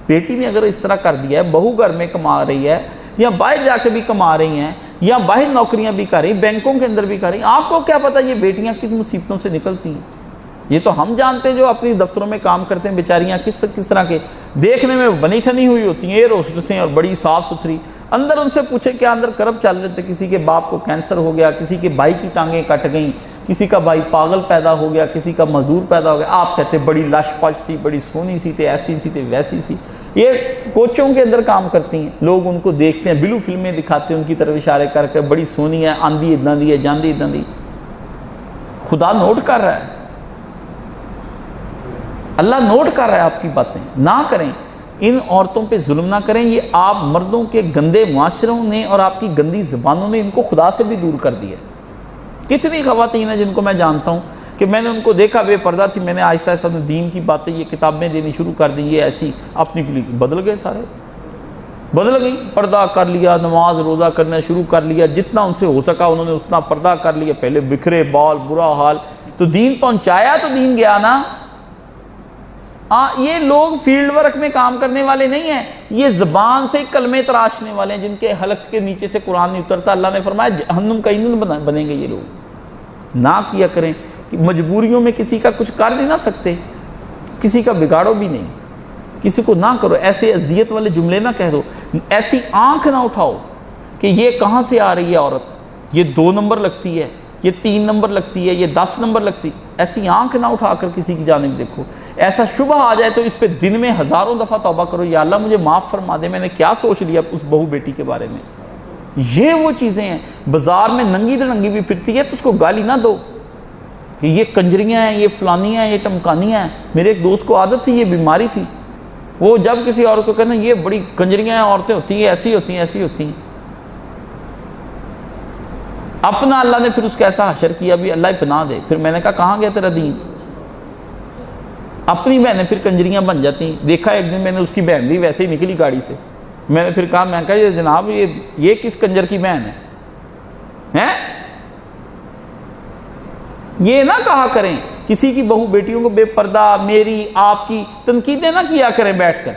بیٹی نے اگر اس طرح کر دیا ہے, بہو گھر میں کما رہی ہے, یا باہر جا کے بھی کما رہی ہیں, یا باہر نوکریاں بھی کر رہی, بینکوں کے اندر بھی کر رہی, آپ کو کیا پتا یہ بیٹیاں کس مصیبتوں سے نکلتی ہیں؟ یہ تو ہم جانتے ہیں جو اپنی دفتروں میں کام کرتے ہیں, بیچاریاں کس طرح کے دیکھنے میں بنی ٹھنی ہوئی ہوتی ہیں, ایئر ہوسٹسیں اور بڑی صاف ستھری, اندر ان سے پوچھیں کیا اندر کرب چل رہے تھے. کسی کے باپ کو کینسر ہو گیا, کسی کے بھائی کی ٹانگیں کٹ گئیں, کسی کا بھائی پاگل پیدا ہو گیا, کسی کا مزدور پیدا ہو گیا. آپ کہتے بڑی لش پش سی, بڑی سونی سی تھے, ایسی سی تھے, ویسی سی. یہ کوچوں کے اندر کام کرتی ہیں, لوگ ان کو دیکھتے ہیں, بلو فلمیں دکھاتے ہیں ان کی طرف اشارے کر کے, بڑی سونی ہے, آندھی اتنا دی ہے, جاندھی اتنا دی. خدا نوٹ کر رہا ہے, اللہ نوٹ کر رہا ہے آپ کی باتیں. نہ کریں, ان عورتوں پہ ظلم نہ کریں. یہ آپ مردوں کے گندے معاشروں نے اور آپ کی گندی زبانوں نے ان کو خدا سے بھی دور کر دیا. کتنی خواتین ہیں جن کو میں جانتا ہوں کہ میں نے ان کو دیکھا بے پردہ تھی, میں نے آہستہ آہستہ دین کی باتیں, یہ کتابیں دینی شروع کر دی, یہ ایسی اپنی کے لیے بدل گئے, سارے بدل گئی. پردہ کر لیا, نماز روزہ کرنا شروع کر لیا, جتنا ان سے ہو سکا انہوں نے اتنا پردہ کر لیا. پہلے بکھرے بال, برا حال, تو دین پہنچایا تو دین گیا نا. یہ لوگ فیلڈ ورک میں کام کرنے والے نہیں ہیں, یہ زبان سے کلمے تراشنے والے ہیں جن کے حلق کے نیچے سے قرآن نہیں اترتا. اللہ نے فرمایا جہنم کا ایندھن بنیں گے یہ لوگ. نہ کیا کریں, کہ مجبوریوں میں کسی کا کچھ کر نہیں نہ سکتے, کسی کا بگاڑو بھی نہیں, کسی کو نہ کرو. ایسے اذیت والے جملے نہ کہہ دو, ایسی آنکھ نہ اٹھاؤ کہ یہ کہاں سے آ رہی ہے عورت, یہ 2 نمبر لگتی ہے, یہ 3 نمبر لگتی ہے, یہ 10 نمبر لگتی. ایسی آنکھ نہ اٹھا کر کسی کی جانب دیکھو. ایسا شبہ آ جائے تو اس پہ دن میں ہزاروں دفعہ توبہ کرو, یا اللہ مجھے معاف فرما دے, میں نے کیا سوچ لیا اس بہو بیٹی کے بارے میں. یہ وہ چیزیں ہیں. بازار میں ننگی دڑنگی بھی پھرتی ہے تو اس کو گالی نہ دو کہ یہ کنجریاں ہیں, یہ فلانیاں ہیں, یہ ٹمکانیاں ہیں. میرے ایک دوست کو عادت تھی, یہ بیماری تھی, وہ جب کسی عورت کو کہنا یہ بڑی کنجریاں ہیں, عورتیں ہوتی ہیں, ایسی ہوتی ہیں, ایسی ہوتی ہیں. اپنا اللہ نے پھر اس کا ایسا حشر کیا, بھی اللہ پناہ دے. پھر میں نے کہا کہاں گیا تیرا دین؟ اپنی بہنیں پھر کنجریاں بن جاتی ہیں. دیکھا ایک دن میں نے اس کی بہن بھی ویسے ہی نکلی گاڑی سے, میں نے پھر کہا, میں کہا جناب یہ کس کنجر کی بہن ہے؟ یہ نہ کہا کریں کسی کی بہو بیٹیوں کو بے پردہ. میری آپ کی تنقیدیں نہ کیا کریں بیٹھ کر,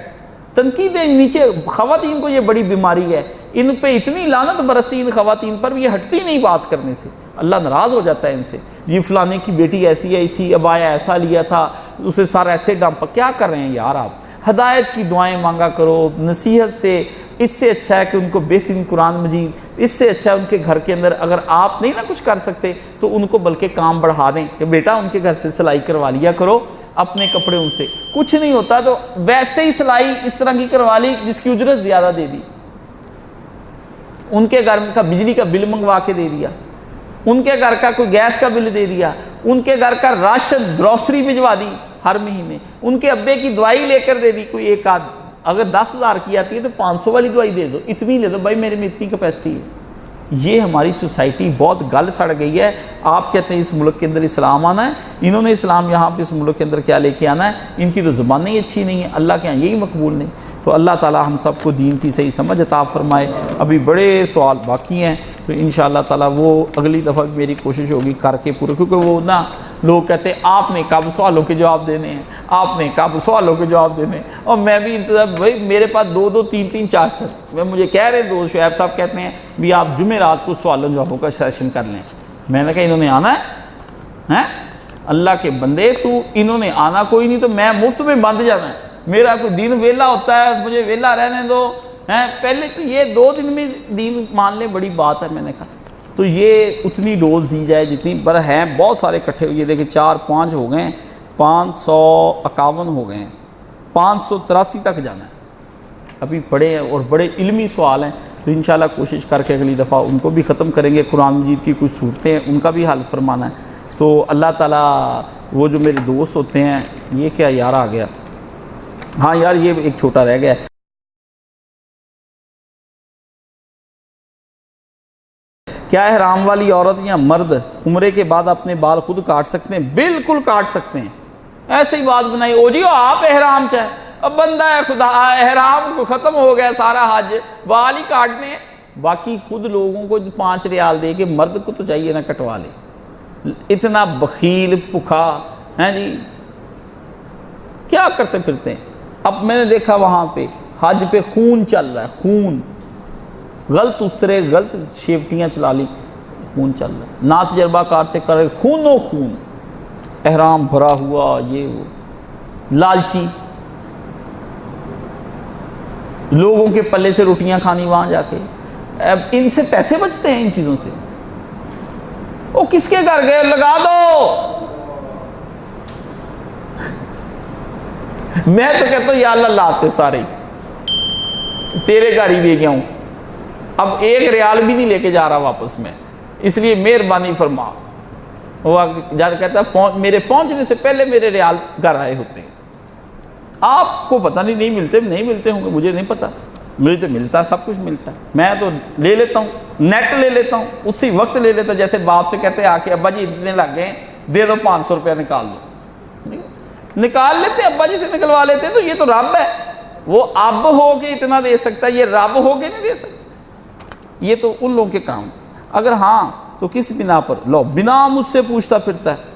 تنقیدیں نیچے. خواتین کو یہ بڑی بیماری ہے, ان پہ اتنی لعنت برستی ان خواتین پر, یہ ہٹتی نہیں بات کرنے سے. اللہ ناراض ہو جاتا ہے ان سے. یہ فلانے کی بیٹی ایسی آئی تھی, اب آیا ایسا لیا تھا, اسے سارا ایسے ڈمپا. کیا کر رہے ہیں یار آپ؟ ہدایت کی دعائیں مانگا کرو نصیحت سے. اس سے اچھا ہے کہ ان کو بہترین قرآن مجید, اس سے اچھا ہے ان کے گھر کے اندر اگر آپ نہیں نہ کچھ کر سکتے تو ان کو بلکہ کام بڑھا دیں کہ بیٹا ان کے گھر سے سلائی کروا لیا کرو, اپنے کپڑے ان سے. کچھ نہیں ہوتا تو ویسے ہی سلائی اس طرح کی کروا لی جس کی اجرت زیادہ دے دی. ان کے گھر کا بجلی کا بل منگوا کے دے دیا, ان کے گھر کا کوئی گیس کا بل دے دیا, ان کے گھر کا راشن گروسری بھجوا دی ہر مہینے, ان کے ابے کی دوائی لے کر دے دی. کوئی ایک اگر 10,000 کی آتی ہے تو 500 والی دوائی دے دو, اتنی لے دو بھائی, میرے میں اتنی کیپیسٹی ہے. یہ ہماری سوسائٹی بہت گل سڑ گئی ہے. آپ کہتے ہیں اس ملک کے اندر اسلام آنا ہے, انہوں نے اسلام یہاں پہ اس ملک کے اندر کیا لے کے آنا ہے؟ ان کی تو زبانیں ہی اچھی نہیں ہیں, اللہ کے یہاں یہی مقبول نہیں. تو اللہ تعالی ہم سب کو دین کی صحیح سمجھ عطا فرمائے. ابھی بڑے سوال باقی ہیں, تو انشاءاللہ تعالی وہ اگلی دفعہ میری کوشش ہوگی کر کے پورے, کیونکہ وہ نا لوگ کہتے ہیں آپ نے کب سوالوں کے جواب دینے ہیں, آپ نے کب سوالوں کے جواب دینے ہیں, اور میں بھی انتظار, بھائی میرے پاس 2 3 4 میں مجھے کہہ رہے ہیں دوست شعیب صاحب کہتے ہیں بھی آپ جمعرات کو سوالوں جوابوں کا سیشن کر لیں. میں نے کہا انہوں نے آنا ہے اللہ کے بندے, تو انہوں نے آنا کوئی نہیں, تو میں مفت میں بند جانا ہے. میرا کوئی دین ویلا ہوتا ہے, مجھے ویلا رہنے دو. پہلے تو یہ 2 دن میں دین مان لیں بڑی بات ہے. میں نے کہا تو یہ اتنی ڈوز دی جائے جتنی پر ہیں, بہت سارے اکٹھے ہوئے, دیکھیں 4 5 ہو گئے ہیں, 551 ہو گئے ہیں, 583 تک جانا ہے. ابھی پڑھے ہیں اور بڑے علمی سوال ہیں, تو انشاءاللہ کوشش کر کے اگلی دفعہ ان کو بھی ختم کریں گے. قرآن مجید کی کچھ صورتیں ہیں ان کا بھی حل فرمانا ہے. تو اللہ تعالیٰ وہ جو میرے دوست ہوتے ہیں, یہ کیا یار آ گیا, ہاں یار یہ ایک چھوٹا رہ گیا ہے. کیا احرام والی عورت یا مرد عمرے کے بعد اپنے بال خود کاٹ سکتے ہیں؟ بالکل کاٹ سکتے ہیں. ایسے ہی بات بنائی, او جی آپ احرام چاہے, اب بندہ ہے خدا, احرام کو ختم ہو گیا سارا حج, بال ہی کاٹنے ہیں. باقی خود لوگوں کو 5 ریال دے کے مرد کو تو چاہیے نہ کٹوا لے. اتنا بخیل بھوکا ہیں جی, کیا کرتے پھرتے ہیں. اب میں نے دیکھا وہاں پہ حج پہ خون چل رہا ہے, خون, غلط اسرے غلط شیفتیاں چلا لی, خون چل رہا ہے. نا تجربہ کار سے کر رہے, خون و خون, احرام بھرا ہوا, یہ وہ لالچی, لوگوں کے پلے سے روٹیاں کھانی وہاں جا کے. اب ان سے پیسے بچتے ہیں ان چیزوں سے. وہ کس کے گھر گئے, لگا دو. میں تو کہتا ہوں یا اللہ لاتے سارے تیرے گھر ہی دے گیا ہوں, اب 1 ریال بھی نہیں لے کے جا رہا واپس میں, اس لیے مہربانی فرما. وہ جا کہتا ہے میرے پہنچنے سے پہلے میرے ریال گھر آئے ہوتے ہیں. آپ کو پتہ نہیں نہیں ملتے ہوں گے, مجھے نہیں پتا, مجھے تو ملتا, سب کچھ ملتا ہے. میں تو لے لیتا ہوں, نیٹ لے لیتا ہوں, اسی وقت لے لیتا ہوں. جیسے باپ سے کہتے ہیں آ کے ابا جی اتنے لگ گئے, دے دو 500 روپیہ نکال دو, نکال لیتے, ابا جی سے نکلوا لیتے. تو یہ تو رب ہے, وہ اب ہو کے اتنا دے سکتا ہے, یہ رب ہو کے نہیں دے سکتا. یہ تو ان لوگوں کے کام. اگر ہاں تو کس بنا پر, لو بنا مجھ سے پوچھتا پھرتا ہے.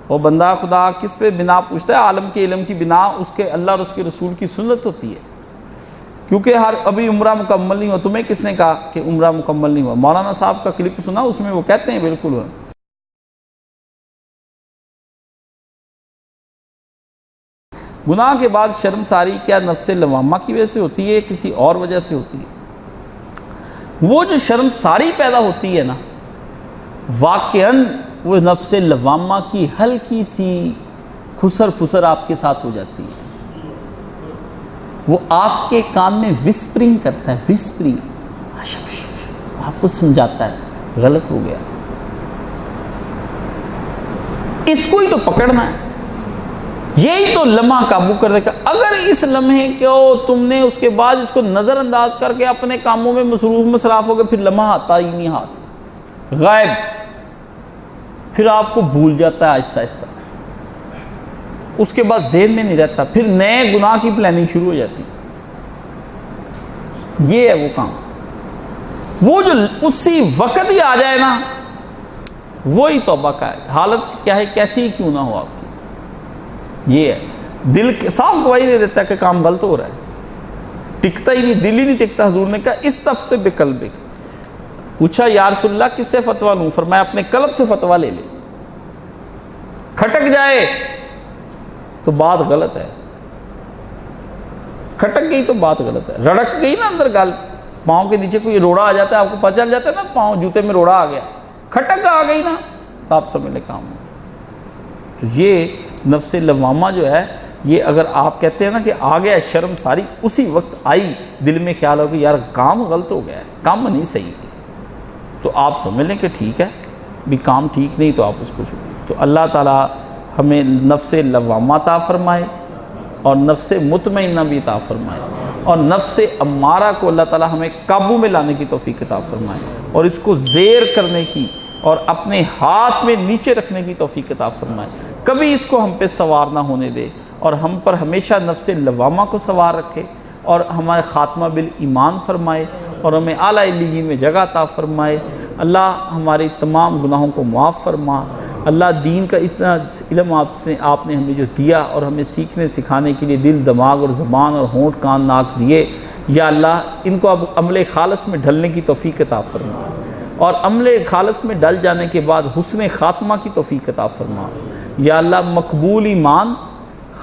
وہ بندہ خدا کس پہ بنا پوچھتا ہے؟ عالم کے علم کی بنا اس کے اللہ اور اس کے رسول کی سنت ہوتی ہے. کیونکہ ابھی عمرہ مکمل نہیں ہوا. تمہیں کس نے کہا کہ عمرہ مکمل نہیں ہوا؟ مولانا صاحب کا کلپ سنا, اس میں وہ کہتے ہیں بالکل ہوا. گناہ کے بعد شرمساری کیا نفس لوامہ کی وجہ سے ہوتی ہے, کسی اور وجہ سے ہوتی ہے؟ وہ جو شرمساری پیدا ہوتی ہے نا, واقعاً وہ نفس لوامہ کی ہلکی سی خسر پھسر آپ کے ساتھ ہو جاتی ہے. وہ آپ کے کان میں وسپرنگ کرتا ہے, وسپرنگ, آپ کو سمجھاتا ہے غلط ہو گیا. اس کو ہی تو پکڑنا ہے, یہی تو لمحہ قابو کر رکھا. اگر اس لمحے کو تم نے اس کے بعد اس کو نظر انداز کر کے اپنے کاموں میں مصروف مصراف ہو گئے, پھر لمحہ آتا ہی نہیں ہاتھ, غائب, پھر آپ کو بھول جاتا ہے آہستہ آہستہ, اس کے بعد ذہن میں نہیں رہتا, پھر نئے گناہ کی پلاننگ شروع ہو جاتی. یہ ہے وہ کام. وہ جو اسی وقت ہی آ جائے نا, وہی توبہ کا ہے. حالت کیا ہے, کیسی ہی کیوں نہ ہو آپ کی, یہ ہے. دل صاف گواہی دے دیتا ہے کہ کام غلط ہو رہا ہے, ٹکتا ہی نہیں, دل ہی نہیں ٹکتا. حضور نے کہا استفتِ بقلبک. پوچھا یا رسول اللہ کس سے فتویٰ لوں؟ فرمایا اپنے قلب سے فتویٰ لے لے. کھٹک جائے تو بات غلط ہے, کھٹک گئی تو بات غلط ہے. رڑک گئی نا اندر گل, پاؤں کے نیچے کوئی روڑا آ جاتا ہے, آپ کو پتہ چل جاتا ہے نا پاؤں جوتے میں روڑا آ گیا, کھٹک آ گئی نا, تو آپ سمجھ لیں کام. تو یہ نفس لوامہ جو ہے, یہ اگر آپ کہتے ہیں نا کہ آ گیا شرم ساری, اسی وقت آئی, دل میں خیال ہو کہ یار کام غلط ہو گیا ہے, کام نہیں صحیح, تو آپ سمجھ لیں کہ ٹھیک ہے بھی کام ٹھیک نہیں, تو آپ اس کو چھوڑیں. تو اللہ تعالیٰ ہمیں نفس لوامہ عطا فرمائے اور نفس مطمئنہ بھی عطا فرمائے, اور نفس امارہ کو اللہ تعالیٰ ہمیں قابو میں لانے کی توفیق عطا فرمائے. اور اس کو زیر کرنے کی اور اپنے ہاتھ میں نیچے رکھنے کی توفیق عطا فرمائے، کبھی اس کو ہم پہ سوار نہ ہونے دے، اور ہم پر ہمیشہ نفس لوامہ کو سوار رکھے، اور ہمارے خاتمہ بالایمان فرمائے، اور ہمیں اعلیٰ علیین میں جگہ عطا فرمائے۔ اللہ ہمارے تمام گناہوں کو معاف فرما۔ اللہ دین کا اتنا علم آپ نے ہمیں جو دیا، اور ہمیں سیکھنے سکھانے کے لیے دل، دماغ اور زبان اور ہونٹ، کان، ناک دیے، یا اللہ ان کو اب عمل خالص میں ڈھلنے کی توفیق عطا فرما، اور عمل خالص میں ڈل جانے کے بعد حسن خاتمہ کی توفیق عطا فرما۔ یا اللہ مقبول ایمان،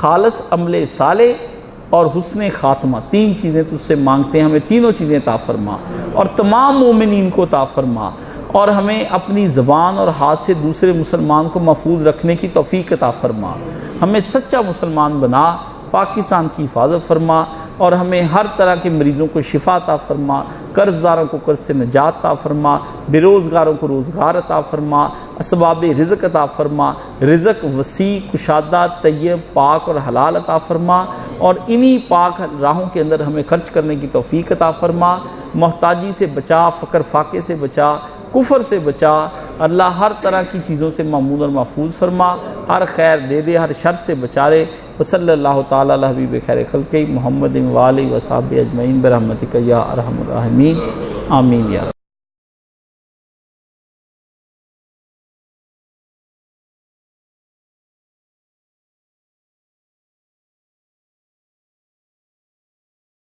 خالص عمل صالح اور حسن خاتمہ، تین چیزیں تجھ سے مانگتے ہیں، ہمیں تینوں چیزیں عطا فرما، اور تمام مومنین کو عطا فرما، اور ہمیں اپنی زبان اور ہاتھ سے دوسرے مسلمان کو محفوظ رکھنے کی توفیق عطا فرما، ہمیں سچا مسلمان بنا، پاکستان کی حفاظت فرما، اور ہمیں ہر طرح کے مریضوں کو شفا عطا فرما، قرض داروں کو قرض سے نجات عطا فرما، بے روزگاروں کو روزگار عطا فرما، اسباب رزق عطا فرما، رزق وسیع، کشادہ، طیب، پاک اور حلال عطا فرما، اور انہی پاک راہوں کے اندر ہمیں خرچ کرنے کی توفیق عطا فرما، محتاجی سے بچا، فقر فاقے سے بچا، کفر سے بچا، اللہ ہر طرح کی چیزوں سے معمون اور محفوظ فرما، ہر خیر دے دے، ہر شر سے بچا لے۔ وصلی اللہ تعالیٰ علی حبیب خیر خلق محمد وآلہ وصحبہ اجمعین برحمتک یا ارحم الراحمین، آمین یا رب۔